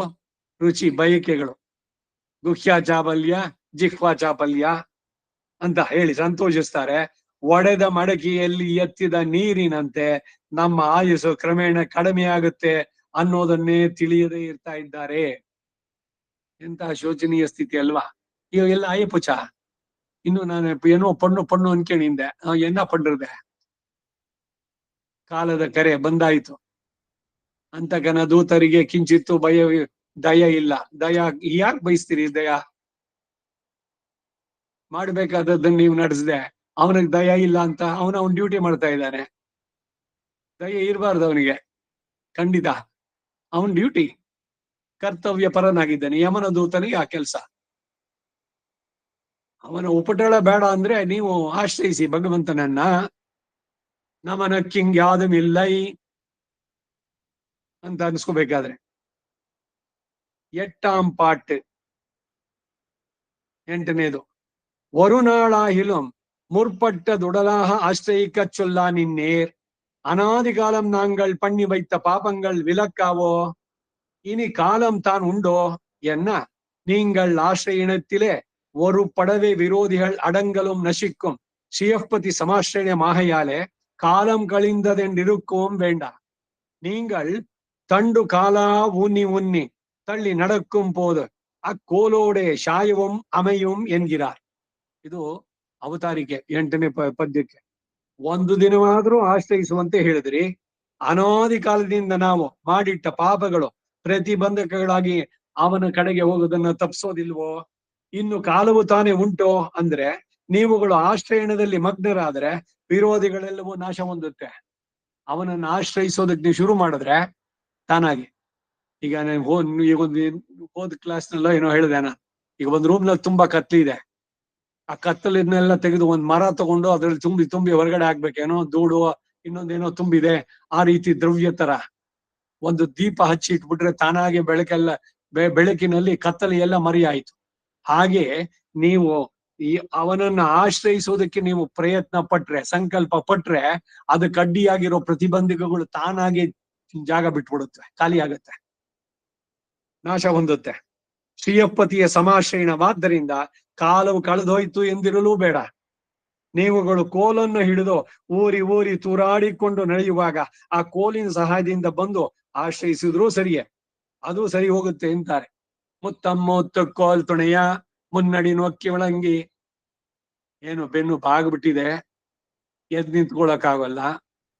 ರುಚಿ ಬಯಕೆಗಳು, ಗುಹ್ಯ ಚಾಪಲ್ಯ, ಜಿಹ್ವಾ ಚಾಪಲ್ಯ ಅಂತ ಹೇಳಿ ಸಂತೋಷಿಸ್ತಾರೆ. ಒಡೆದ ಮಡಕೆಯಲ್ಲಿ ಎತ್ತಿದ ನೀರಿನಂತೆ ನಮ್ಮ ಆಯುಸ್ಸು ಕ್ರಮೇಣ ಕಡಿಮೆ ಆಗುತ್ತೆ ಅನ್ನೋದನ್ನೇ ತಿಳಿಯದೇ ಇರ್ತಾ ಇದ್ದಾರೆ. ಎಂತ ಶೋಚನೀಯ ಸ್ಥಿತಿ ಅಲ್ವಾ? ಇವಾಗೆಲ್ಲ ಅಯ್ಯಪುಚ, ಇನ್ನು ನಾನು ಏನೋ ಪಣ್ಣು ಅನ್ಕೊಂಡಿದ್ದೆ, ಎನ್ನ ಪಂಡಿರ್ದೆ, ಕಾಲದ ಕರೆ ಬಂದಾಯ್ತು. ಅಂತಕನ ದೂತರಿಗೆ ಕಿಂಚಿತ್ತು ದಯ ಇಲ್ಲ. ದಯ ಯಾಕೆ ಬಯಸ್ತೀರಿ? ದಯ ಮಾಡ್ಬೇಕಾದದ್ದನ್ನ ನೀವು ನಡೆಸ್ದೆ, ಅವನಿಗೆ ದಯ ಇಲ್ಲ ಅಂತ ಅವನ್ ಡ್ಯೂಟಿ ಮಾಡ್ತಾ ಇದ್ದಾನೆ. ದಯ ಇರಬಾರ್ದು ಅವನಿಗೆ, ಖಂಡಿತ. ಅವನ್ ಡ್ಯೂಟಿ, ಕರ್ತವ್ಯ ಪರನಾಗಿದ್ದಾನೆ, ಯಮನ ದೂತನಿಗೆ ಆ ಕೆಲಸ. ಅವನ ಉಪಟಳ ಬೇಡ ಅಂದ್ರೆ ನೀವು ಆಶ್ರಯಿಸಿ ಭಗವಂತನನ್ನ. ನಮನ ಕಿಂಗ್ಯಾದಮಿಲ್ಲೈ ಅಂತ ಅನ್ಸ್ಕೋಬೇಕಾದ್ರೆ. ಎಟ್ಟಾಂ ಪಾಟ್ 8ನೇದು, வருநாளாகிலும் முற்பட்டதுடலாக ஆశ్రயிக்க சொல்லா நின்னேர் அனாதி காலம் நாங்கள் பண்ணி வைத்த பாபங்கள் விலக்காவோ, இனி காலம் தான் உண்டோ என்ன நீங்கள் ஆசிரியத்திலே ஒரு படவே விரோதிகள் அடங்கலும் நசிக்கும் சியப்பதி சமாசிரயமாகையாலே காலம் கழிந்ததென்றிருக்கவும் வேண்டாம். நீங்கள் தண்டு காலா உன்னி தள்ளி நடக்கும் போது அக்கோலோடே சாயவும் அமையும் என்கிறார். ಇದು ಅವತಾರಿಕೆ 8ನೇ ಪದ್ಯಕ್ಕೆ. ಒಂದು ದಿನವಾದ್ರೂ ಆಶ್ರಯಿಸುವಂತೆ ಹೇಳಿದ್ರಿ. ಅನಾದಿ ಕಾಲದಿಂದ ನಾವು ಮಾಡಿಟ್ಟ ಪಾಪಗಳು ಪ್ರತಿಬಂಧಕಗಳಾಗಿ ಅವನ ಕಡೆಗೆ ಹೋಗೋದನ್ನ ತಪ್ಪಿಸೋದಿಲ್ವೋ? ಇನ್ನು ಕಾಲವು ತಾನೇ ಉಂಟೋ ಅಂದ್ರೆ ನೀವುಗಳು ಆಶ್ರಯಣದಲ್ಲಿ ಮಗ್ನರಾದ್ರೆ ವಿರೋಧಿಗಳೆಲ್ಲವೂ ನಾಶ ಹೊಂದುತ್ತೆ. ಅವನನ್ನ ಆಶ್ರಯಿಸೋದಕ್ಕೆ ನೀವು ಶುರು ಮಾಡಿದ್ರೆ ತಾನಾಗಿ. ಈಗ ಈಗ ಹೋದ್ ಕ್ಲಾಸ್ನಲ್ಲ ಏನೋ ಹೇಳಿದೆ ನಾನು, ಈಗ ಒಂದ್ ರೂಮ್ ನಲ್ಲಿ ತುಂಬಾ ಕತ್ಲಿದೆ, ಆ ಕತ್ತಲಿದ್ನೆಲ್ಲ ತೆಗೆದು ಒಂದ್ ಮರ ತಗೊಂಡು ಅದ್ರಲ್ಲಿ ತುಂಬಿ ಹೊರಗಡೆ ಹಾಕ್ಬೇಕೇನೋ, ಧೂಳು ಇನ್ನೊಂದೇನೋ ತುಂಬಿದೆ, ಆ ರೀತಿ ದ್ರವ್ಯ ತರ ಒಂದು ದೀಪ ಹಚ್ಚಿ ಇಟ್ಬಿಟ್ರೆ ತಾನಾಗೆ ಬೆಳಕೆಲ್ಲ ಬೆಳಕಿನಲ್ಲಿ ಕತ್ತಲೆ ಎಲ್ಲ ಮರೆಯಾಯ್ತು. ಹಾಗೆ ನೀವು ಅವನನ್ನ ಆಶ್ರಯಿಸೋದಕ್ಕೆ ನೀವು ಪ್ರಯತ್ನ ಪಟ್ರೆ, ಸಂಕಲ್ಪ ಪಟ್ರೆ, ಅದಕ್ಕೆ ಅಡ್ಡಿಯಾಗಿರೋ ಪ್ರತಿಬಂಧಕಗಳು ತಾನಾಗೆ ಜಾಗ ಬಿಟ್ಬಿಡುತ್ತೆ, ಖಾಲಿ ಆಗುತ್ತೆ, ನಾಶ ಹೊಂದುತ್ತೆ. ಶ್ರೀಯಪ್ಪತಿಯ ಸಮಾಶ್ರಯಣವಾದ್ದರಿಂದ ಕಾಲವು ಕಳೆದೋಯ್ತು ಎಂದಿರಲೂ ಬೇಡ. ನೀವುಗಳು ಕೋಲನ್ನು ಹಿಡಿದು ಊರಿ ಊರಿ ತೂರಾಡಿಕೊಂಡು ನಡೆಯುವಾಗ ಆ ಕೋಲಿನ ಸಹಾಯದಿಂದ ಬಂದು ಆಶ್ರಯಿಸಿದ್ರೂ ಸರಿಯೇ, ಅದು ಸರಿ ಹೋಗುತ್ತೆ ಅಂತಾರೆ. ಮುತ್ತಮ್ಮೊತ್ತು ಕೋಲ್ ತುಣೆಯ ಮುನ್ನಡಿ ನೊಕ್ಕಿ ಒಳಂಗಿ. ಏನು ಬೆನ್ನು ಬಾಗ್ಬಿಟ್ಟಿದೆ, ಎದ್ ನಿಂತ್ಕೊಳಕ್ಕಾಗಲ್ಲ,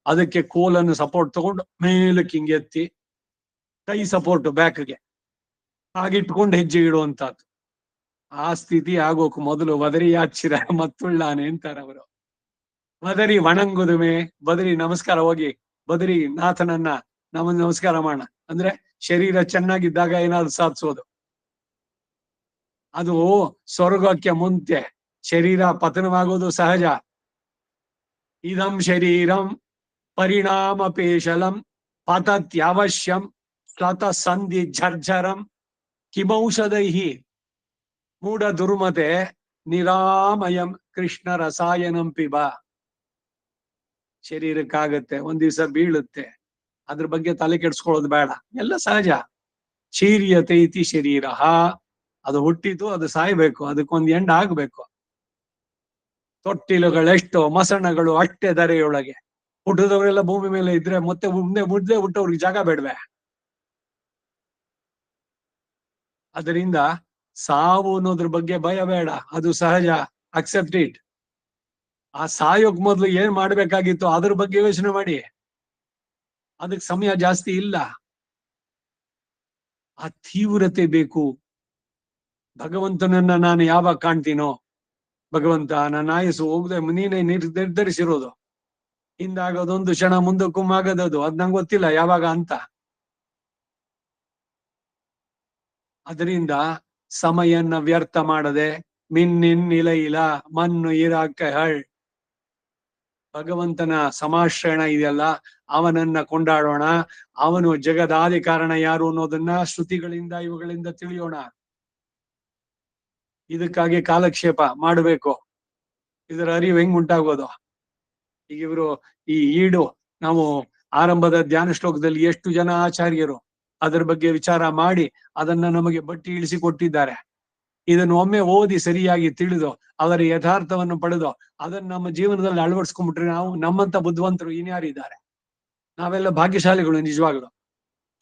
ಅದಕ್ಕೆ ಕೋಲನ್ನು ಸಪೋರ್ಟ್ ತಗೊಂಡು ಮೇಲಕ್ಕೆ ಹಿಂಗೆ ಎತ್ತಿ ಕೈ ಸಪೋರ್ಟ್ ಬ್ಯಾಕ್ಗೆ ಹಾಗಿಟ್ಕೊಂಡು ಹೆಜ್ಜೆ ಇಡುವಂತಹದ್ದು. ಆ ಸ್ಥಿತಿ ಆಗೋಕು ಮೊದಲು ವದರಿ ಯಾಚಿರ ಮತ್ತುಳ್ಳಾನೆ ಅಂತಾರೆ ಅವರು. ವದರಿ ವಣಂಗುದುಮೆ, ಬದರಿ ನಮಸ್ಕಾರ ಹೋಗಿ ಬದರಿ ನಾಥನನ್ನ ನಮಸ್ಕಾರ ಮಾಡೋಣ ಅಂದ್ರೆ ಶರೀರ ಚೆನ್ನಾಗಿದ್ದಾಗ ಏನಾದ್ರು ಸಾಧಿಸೋದು. ಅದು ಸ್ವರ್ಗಕ್ಕೆ ಮುಂಚೆ ಶರೀರ ಪತನವಾಗೋದು ಸಹಜ. ಇದಂ ಶರೀರಂ ಪರಿಣಾಮ ಪೇಶಲಂ ಪತತ್ಯವಶ್ಯಂ ಸ್ವತ ಸಂಧಿ ಝರ್ಝರಂ ಕಿಮೌಷಧೈಹಿ ಮೂಢ ದುರ್ಮತೆ ನಿರಾಮಯಂ ಕೃಷ್ಣ ರಸಾಯನಂ ಪಿಬ. ಶರೀರಕ್ಕಾಗತ್ತೆ, ಒಂದ್ ದಿವಸ ಬೀಳುತ್ತೆ, ಅದ್ರ ಬಗ್ಗೆ ತಲೆ ಕೆಡ್ಸ್ಕೊಳ್ಳೋದು ಬೇಡ, ಎಲ್ಲ ಸಹಜ. ಶೀರ್ಯತೆ ಇತಿ ಶರೀರ, ಅದು ಹುಟ್ಟಿತು, ಅದು ಸಾಯ್ಬೇಕು, ಅದಕ್ಕೊಂದು ಎಂಡ್ ಆಗ್ಬೇಕು. ತೊಟ್ಟಿಲುಗಳೆಷ್ಟು ಮಸಣಗಳು ಅಷ್ಟೇ ಧರೆಯೊಳಗೆ. ಹುಟ್ಟಿದವರೆಲ್ಲ ಭೂಮಿ ಮೇಲೆ ಇದ್ರೆ ಮತ್ತೆ ಮುದ್ದೆ ಹುಟ್ಟವ್ರಿಗೆ ಜಾಗ ಬೇಡ್ವೆ? ಅದರಿಂದ ಸಾವು ಅನ್ನೋದ್ರ ಬಗ್ಗೆ ಭಯ ಬೇಡ, ಅದು ಸಹಜ, ಅಕ್ಸೆಪ್ಟ್ ಇಟ್. ಆ ಸಾಯೋಕ್ ಮೊದ್ಲು ಏನ್ ಮಾಡ್ಬೇಕಾಗಿತ್ತು ಅದ್ರ ಬಗ್ಗೆ ಯೋಚನೆ ಮಾಡಿ. ಅದಕ್ಕೆ ಸಮಯ ಜಾಸ್ತಿ ಇಲ್ಲ, ಆ ತೀವ್ರತೆ ಬೇಕು. ಭಗವಂತನನ್ನ ನಾನು ಯಾವಾಗ ಕಾಣ್ತೀನೋ, ಭಗವಂತ ನನ್ನ ಆಯಸ್ಸು ಹೋಗದೆ ನೀನೇ ನಿರ್ಧರಿಸಿರೋದು, ಹಿಂದಾಗೋದೊಂದು ಕ್ಷಣ ಮುಂದಕ್ಕೂ ಆಗದದು, ಅದ್ ನಂಗೆ ಗೊತ್ತಿಲ್ಲ ಯಾವಾಗ ಅಂತ. ಅದರಿಂದ ಸಮಯನ್ನ ವ್ಯರ್ಥ ಮಾಡದೆ ಮಿನ್ನಿನ್ ಇಲ ಮಣ್ಣು ಇರಾಕ ಹಳ್, ಭಗವಂತನ ಸಮಾಶ್ರಯಣ ಇದೆಯಲ್ಲ, ಅವನನ್ನ ಕೊಂಡಾಡೋಣ. ಅವನು ಜಗದಾದಿ ಕಾರಣ ಯಾರು ಅನ್ನೋದನ್ನ ಶ್ರುತಿಗಳಿಂದ ಇವುಗಳಿಂದ ತಿಳಿಯೋಣ. ಇದಕ್ಕಾಗಿ ಕಾಲಕ್ಷೇಪ ಮಾಡಬೇಕು. ಇದರ ಅರಿವು ಹೆಂಗ್ ಉಂಟಾಗೋದು? ಈಗ ಇವರು ಈ ಈಡು, ನಾವು ಆರಂಭದ ಧ್ಯಾನ ಶ್ಲೋಕದಲ್ಲಿ ಎಷ್ಟು ಜನ ಆಚಾರ್ಯರು ಅದರ ಬಗ್ಗೆ ವಿಚಾರ ಮಾಡಿ ಅದನ್ನ ನಮಗೆ ಬಟ್ಟಿ ಇಳಿಸಿ ಕೊಟ್ಟಿದ್ದಾರೆ. ಇದನ್ನು ಒಮ್ಮೆ ಓದಿ ಸರಿಯಾಗಿ ತಿಳಿದು ಅವರ ಯಥಾರ್ಥವನ್ನು ಪಡೆದು ಅದನ್ನ ನಮ್ಮ ಜೀವನದಲ್ಲಿ ಅಳವಡಿಸ್ಕೊಂಡ್ಬಿಟ್ರೆ ನಾವು ನಮ್ಮಂತ ಬುದ್ಧಿವಂತರು ಇನ್ಯಾರಿದ್ದಾರೆ? ನಾವೆಲ್ಲ ಭಾಗ್ಯಶಾಲಿಗಳು ನಿಜವಾಗ್ಲು.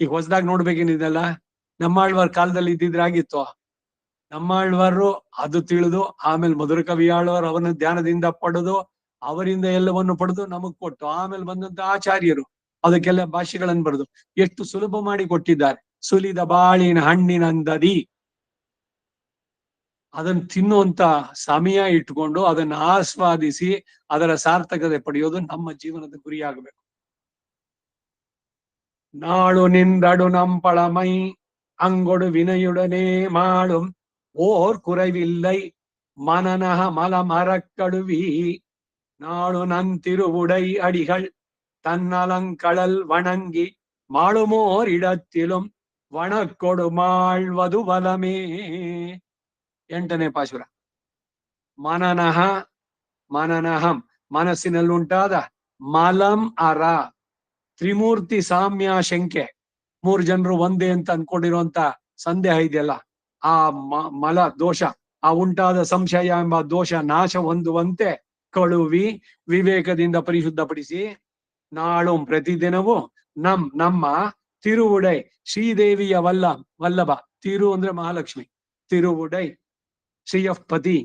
ಈಗ ಹೊಸದಾಗಿ ನೋಡ್ಬೇಕೇನಿದೆಲ್ಲ, ನಮ್ಮಾಳ್ವಾರ್ ಕಾಲದಲ್ಲಿ ಇದ್ದಿದ್ರೆ ಆಗಿತ್ತು. ನಮ್ಮಾಳ್ವಾರು ಅದು ತಿಳಿದು ಆಮೇಲೆ ಮಧುರ ಕವಿ ಆಳ್ವಾರ್ ಅವನ ಧ್ಯಾನದಿಂದ ಪಡೆದು ಅವರಿಂದ ಎಲ್ಲವನ್ನು ಪಡೆದು ನಮಗ್ ಕೊಟ್ಟು ಆಮೇಲೆ ಬಂದಂತ ಆಚಾರ್ಯರು ಅದಕ್ಕೆಲ್ಲ ಭಾಷೆಗಳನ್ನು ಬರೆದು ಎಷ್ಟು ಸುಲಭ ಮಾಡಿ ಕೊಟ್ಟಿದ್ದಾರೆ. ಸುಲಿದ ಬಾಳಿನ ಹಣ್ಣಿನಂದದಿ ಅದನ್ನು ತಿನ್ನುವಂತ ಸಮಯ ಇಟ್ಕೊಂಡು ಅದನ್ನು ಆಸ್ವಾದಿಸಿ ಅದರ ಸಾರ್ಥಕತೆ ಪಡೆಯೋದು ನಮ್ಮ ಜೀವನದ ಗುರಿಯಾಗಬೇಕು. ನಾಳು ನಿಂದಡು ನಂಪಳಮೈ ಅಂಗೊಡು ವಿನಯುಡನೆ ಮಾಳುಂ ஓர் குறைவில்லை மனநக மல மரக்கடுவி நாளு நன் திருவுடை அடிகள் தன்னலங்கடல் வணங்கி மாளுமோர் இடத்திலும் ವಣಕ್ಕೊಡು ಮಾಳ್ವದು ಬಲಮೇ. 8ನೇ ಪಾಶುರ. ಮನನಃ ಮನನಹಂ, ಮನಸ್ಸಿನಲ್ಲುಂಟಾದ ಮಲಂ ಅರ, ತ್ರಿಮೂರ್ತಿ ಸಾಮ್ಯ ಶಂಕೆ, 3 ಜನರು ಒಂದೇ ಅಂತ ಅನ್ಕೊಂಡಿರುವಂತ ಸಂದೇಹ ಇದೆಯಲ್ಲ, ಆ ಮಲ ದೋಷ, ಆ ಉಂಟಾದ ಸಂಶಯ ಎಂಬ ದೋಷ ನಾಶ ಹೊಂದುವಂತೆ ಕಳುವಿ ವಿವೇಕದಿಂದ ಪರಿಶುದ್ಧಪಡಿಸಿ ನಾಳು ಪ್ರತಿದಿನವೂ ನಮ್ಮ ತಿರುವುಡೈ ಶ್ರೀದೇವಿಯ ವಲ್ಲಭ, ತಿರು ಅಂದ್ರೆ ಮಹಾಲಕ್ಷ್ಮಿ, ತಿರುವುಡೈ ಶ್ರೀಯಃಪತಿ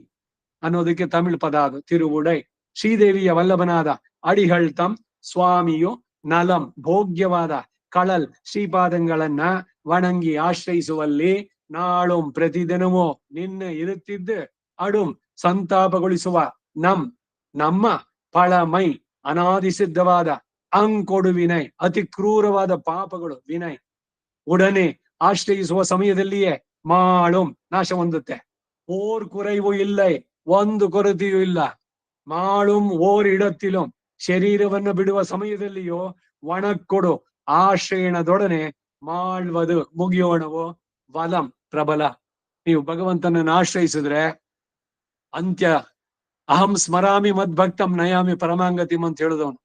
ಅನ್ನೋದಕ್ಕೆ ತಮಿಳ್ ಪದ ಅದು. ತಿರುವುಡೈ ಶ್ರೀದೇವಿಯ ವಲ್ಲಭನಾದ ಅಡಿಹಳ್ ತಂ ಸ್ವಾಮಿಯು ನಲಂ ಭೋಗ್ಯವಾದ ಕಳಲ್ ಶ್ರೀಪಾದಂಗಳನ್ನ ವಣಂಗಿ ಆಶ್ರಯಿಸುವಲ್ಲಿ ನಾಳು ಪ್ರತಿದಿನವೂ ನಿನ್ನ ಇರುತ್ತಿದ್ದು ಅಡುಂ ಸಂತಾಪಗೊಳಿಸುವ ನಮ್ಮ ಫಳಮೈ ಅನಾದಿಸಿದ್ಧವಾದ ಅಂಕೊಡು ವಿನಯ್, ಅತಿ ಕ್ರೂರವಾದ ಪಾಪಗಳು ವಿನಯ್ ಉಡನೆ ಆಶ್ರಯಿಸುವ ಸಮಯದಲ್ಲಿಯೇ ಮಾಳುಂ ನಾಶ ಹೊಂದುತ್ತೆ. ಓರ್ ಕುರೈವು ಇಲ್ಲ, ಒಂದು ಕೊರತೆಯೂ ಇಲ್ಲ. ಮಾಳುಂ ಓರ್ ಇಡತ್ತಿಲುಂ, ಶರೀರವನ್ನು ಬಿಡುವ ಸಮಯದಲ್ಲಿಯೋ ಒಣಕ್ಕೊಡು ಆಶ್ರಯಣದೊಡನೆ ಮಾಳ್ವದು ಮುಗಿಯೋಣವು ವಲಂ ಪ್ರಬಲ. ನೀವು ಭಗವಂತನನ್ನು ಆಶ್ರಯಿಸಿದ್ರೆ ಅಂತ್ಯ ಅಹಂ ಸ್ಮರಾಮಿ ಮದ್ಭಕ್ತಂ ನಯಾಮಿ ಪರಮಾಂಗತಿಂ ಅಂತ ಹೇಳಿದವನು.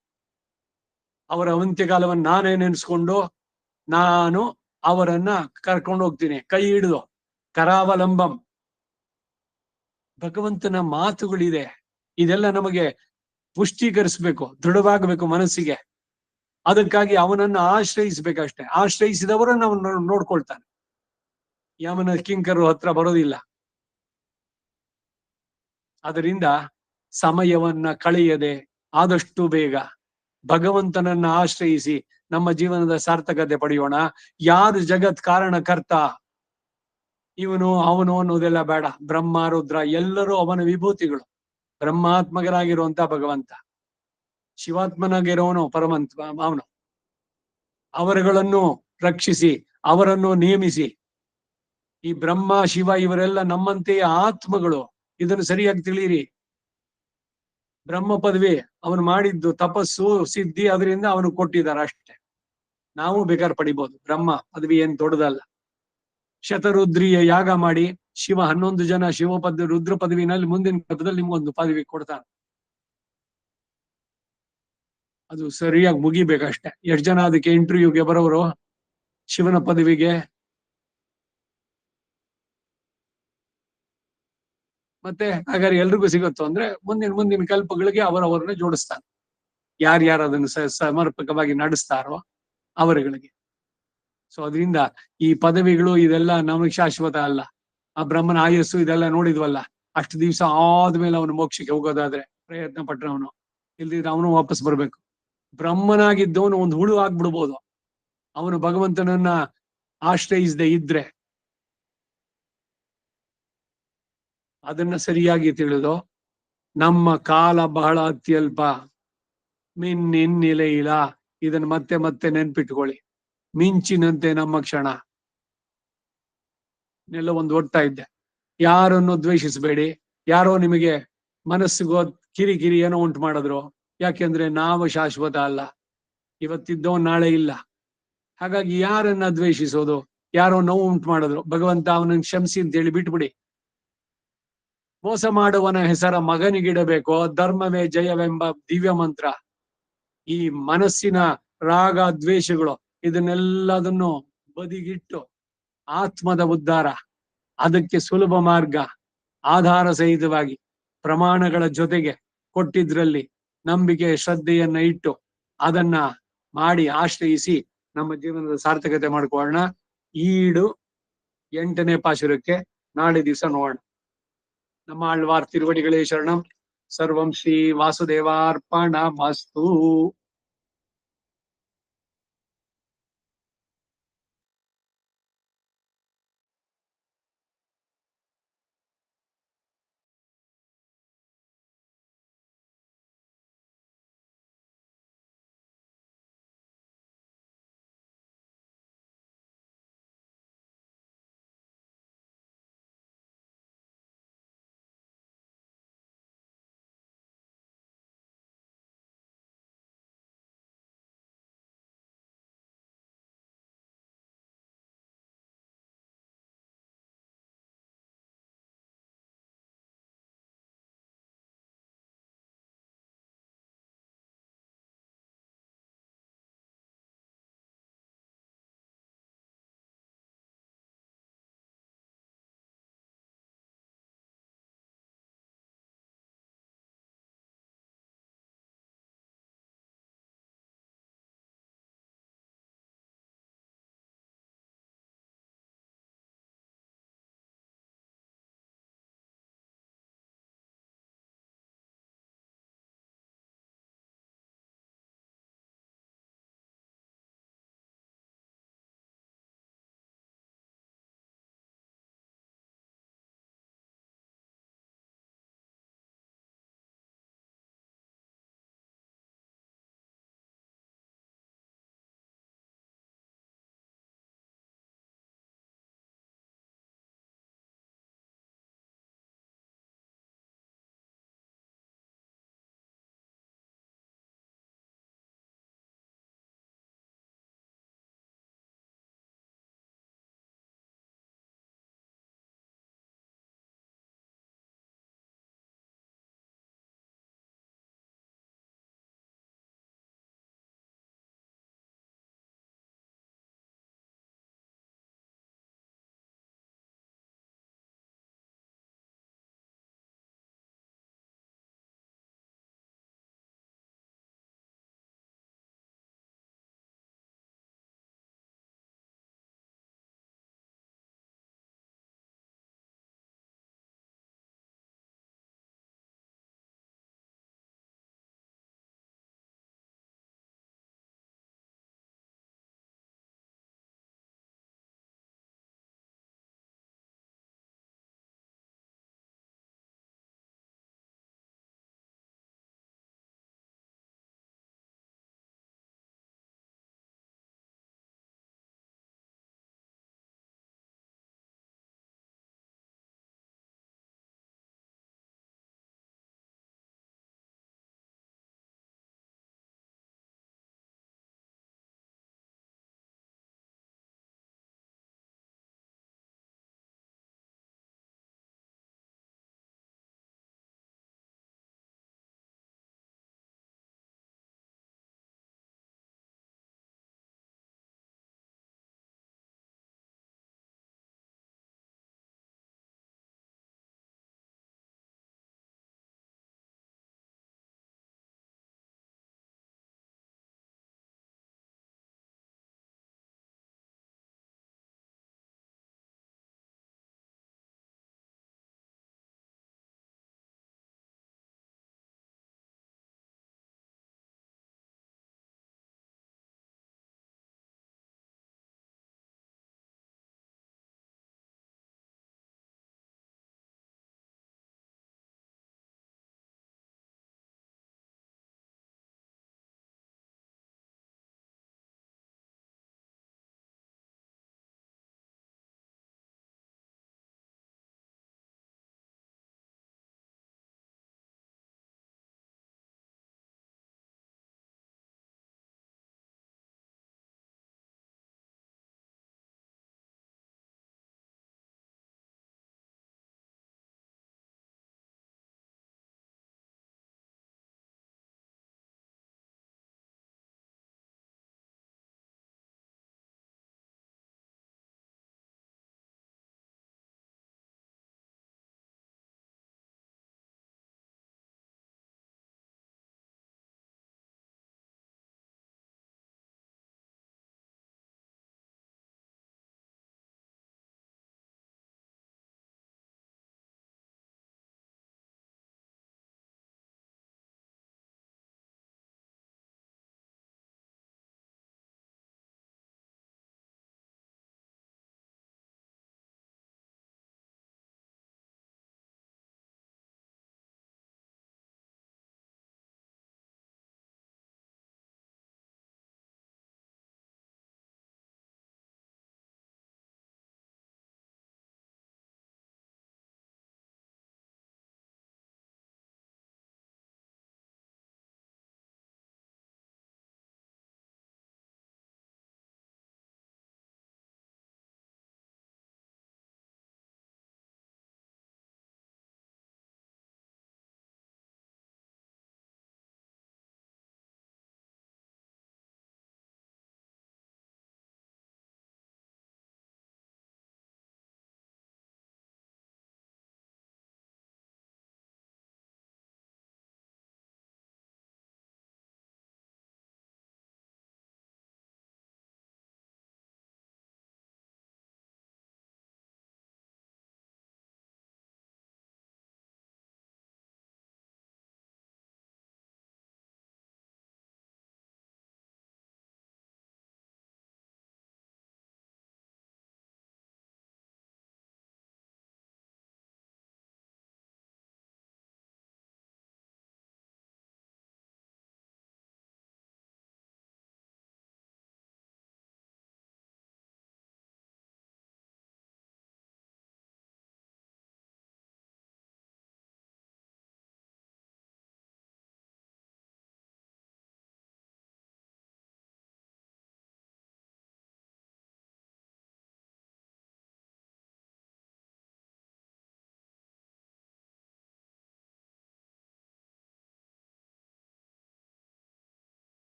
ಅವರ ಅಂತ್ಯಕಾಲವನ್ನು ನಾನೇ ನೆನೆಸ್ಕೊಂಡು ನಾನು ಅವರನ್ನ ಕರ್ಕೊಂಡು ಹೋಗ್ತೀನಿ, ಕೈ ಹಿಡಿದು ಕರಾವಲಂಬಂ. ಭಗವಂತನ ಮಾತುಗಳಿದೆ, ಇದೆಲ್ಲ ನಮಗೆ ಪುಷ್ಟೀಕರಿಸ್ಬೇಕು, ದೃಢವಾಗಬೇಕು ಮನಸ್ಸಿಗೆ. ಅದಕ್ಕಾಗಿ ಅವನನ್ನು ಆಶ್ರಯಿಸ್ಬೇಕಷ್ಟೇ. ಆಶ್ರಯಿಸಿದವರನ್ನು ಅವನು ನೋಡ್ಕೊಳ್ತಾನೆ. ಯಮನ ಕಿಂಕರು ಹತ್ರ ಬರೋದಿಲ್ಲ. ಅದರಿಂದ ಸಮಯವನ್ನ ಕಳೆಯದೆ ಆದಷ್ಟು ಬೇಗ ಭಗವಂತನನ್ನ ಆಶ್ರಯಿಸಿ ನಮ್ಮ ಜೀವನದ ಸಾರ್ಥಕತೆ ಪಡೆಯೋಣ. ಯಾರು ಜಗತ್ ಕಾರಣಕರ್ತ, ಇವನು ಅವನು ಅನ್ನೋದೆಲ್ಲ ಬೇಡ. ಬ್ರಹ್ಮ ರುದ್ರ ಎಲ್ಲರೂ ಅವನ ವಿಭೂತಿಗಳು. ಬ್ರಹ್ಮಾತ್ಮಕರಾಗಿರುವಂತ ಭಗವಂತ, ಶಿವಾತ್ಮನಾಗಿರೋನು ಪರಮಂತ ಅವನು. ಅವರುಗಳನ್ನು ರಕ್ಷಿಸಿ, ಅವರನ್ನು ನೇಮಿಸಿ. ಈ ಬ್ರಹ್ಮ ಶಿವ ಇವರೆಲ್ಲ ನಮ್ಮಂತೆಯೇ ಆತ್ಮಗಳು. ಇದನ್ನು ಸರಿಯಾಗಿ ತಿಳಿಯಿರಿ. ಬ್ರಹ್ಮ ಪದವಿ ಅವನು ಮಾಡಿದ್ದು ತಪಸ್ಸು ಸಿದ್ಧಿ, ಅದರಿಂದ ಅವನು ಕೊಟ್ಟಿದ್ದಾರೆ ಅಷ್ಟೇ. ನಾವು ಬೇಕಾದ್ರೆ ಪಡಿಬಹುದು. ಬ್ರಹ್ಮ ಪದವಿ ಏನ್ ದೊಡ್ಡದಲ್ಲ. ಶತರುದ್ರಿಯ ಯಾಗ ಮಾಡಿ ಶಿವ 11 ಜನ ರುದ್ರ ಪದವಿನಲ್ಲಿ ಮುಂದಿನ ಪದದಲ್ಲಿ ನಿಮ್ಗೊಂದು ಪದವಿ ಕೊಡ್ತಾನೆ. ಅದು ಸರಿಯಾಗಿ ಮುಗಿಬೇಕಷ್ಟೆ. ಎಷ್ಟು ಜನ ಅದಕ್ಕೆ ಇಂಟರ್ವ್ಯೂಗೆ ಬರೋರು ಶಿವನ ಪದವಿಗೆ? ಮತ್ತೆ ಹಾಗಾದ್ರೆ ಎಲ್ರಿಗೂ ಸಿಗುತ್ತೋ ಅಂದ್ರೆ ಮುಂದಿನ ಕಲ್ಪಗಳಿಗೆ ಅವರವರನ್ನ ಜೋಡಿಸ್ತಾನೆ. ಯಾರ್ಯಾರು ಅದನ್ನು ಸಮರ್ಪಕವಾಗಿ ನಡೆಸ್ತಾರೋ ಅವರುಗಳಿಗೆ. ಸೊ ಅದರಿಂದ ಈ ಪದವಿಗಳು ಇದೆಲ್ಲ ನಮಗೆ ಶಾಶ್ವತ ಅಲ್ಲ. ಆ ಬ್ರಹ್ಮನ ಆಯಸ್ಸು ಇದೆಲ್ಲ ನೋಡಿದ್ವಲ್ಲ, ಅಷ್ಟು ದಿವಸ ಆದ್ಮೇಲೆ ಅವನು ಮೋಕ್ಷಕ್ಕೆ ಹೋಗೋದಾದ್ರೆ ಪ್ರಯತ್ನ ಪಟ್ರೆ ಇಲ್ದಿದ್ರೆ ಅವನು ವಾಪಸ್ ಬರ್ಬೇಕು. ಬ್ರಹ್ಮನಾಗಿದ್ದವನು ಒಂದು ಹುಳು ಆಗ್ಬಿಡ್ಬೋದು, ಅವನು ಭಗವಂತನನ್ನ ಆಶ್ರಯಿಸದೆ ಇದ್ರೆ. ಅದನ್ನ ಸರಿಯಾಗಿ ತಿಳಿದು ನಮ್ಮ ಕಾಲ ಬಹಳ ಅತ್ಯಲ್ಪ, ಇಲ್ಲ. ಇದನ್ನ ಮತ್ತೆ ಮತ್ತೆ ನೆನ್ಪಿಟ್ಕೊಳ್ಳಿ. ಮಿಂಚಿನಂತೆ ನಮ್ಮ ಕ್ಷಣ. ಎಲ್ಲ ಒಂದು ಓದ್ತಾ ಇದ್ದೆ. ಯಾರನ್ನು ದ್ವೇಷಿಸಬೇಡಿ. ಯಾರೋ ನಿಮಗೆ ಮನಸ್ಸಿಗೋ ಕಿರಿಕಿರಿ ಏನೋ ಉಂಟು ಮಾಡಿದ್ರು, ಯಾಕೆಂದ್ರೆ ನಾವು ಶಾಶ್ವತ ಅಲ್ಲ. ಇವತ್ತಿದ್ದೋ ನಾಳೆ ಇಲ್ಲ. ಹಾಗಾಗಿ ಯಾರನ್ನ ದ್ವೇಷಿಸೋದು? ಯಾರೋ ನೋವು ಉಂಟು ಮಾಡಿದ್ರು, ಭಗವಂತ ಅವನನ್ನು ಕ್ಷಮಿಸಿ ಅಂತ ಹೇಳಿ ಬಿಟ್ಬಿಡಿ. ಮೋಸ ಮಾಡುವನ ಹೆಸರ ಮಗನಿಗಿಡಬೇಕೋ ಧರ್ಮವೇ ಜಯವೆಂಬ ದಿವ್ಯ ಮಂತ್ರ. ಈ ಮನಸ್ಸಿನ ರಾಗ ದ್ವೇಷಗಳು ಇದನ್ನೆಲ್ಲದನ್ನು ಬದಿಗಿಟ್ಟು ಆತ್ಮದ ಉದ್ಧಾರ, ಅದಕ್ಕೆ ಸುಲಭ ಮಾರ್ಗ ಆಧಾರ ಸಹಿತವಾಗಿ ಪ್ರಮಾಣಗಳ ಜೊತೆಗೆ ಕೊಟ್ಟಿದ್ರಲ್ಲಿ ನಂಬಿಕೆ ಶ್ರದ್ಧೆಯನ್ನ ಇಟ್ಟು ಅದನ್ನ ಮಾಡಿ ಆಶ್ರಯಿಸಿ ನಮ್ಮ ಜೀವನದ ಸಾರ್ಥಕತೆ ಮಾಡ್ಕೊಳ್ಳೋಣ. ಈಡು 8ನೇ ಪಾಶುರಕ್ಕೆ ನಾಳೆ ದಿವಸ ನೋಡೋಣ. ನಮ್ಮ ಆಳ್ವಾರ್ ತಿರುವಡಿಗಳೇ ಶರಣಂ. ಸರ್ವಂ ಶ್ರೀ ವಾಸುದೇವಾರ್ಪಣಮಸ್ತು.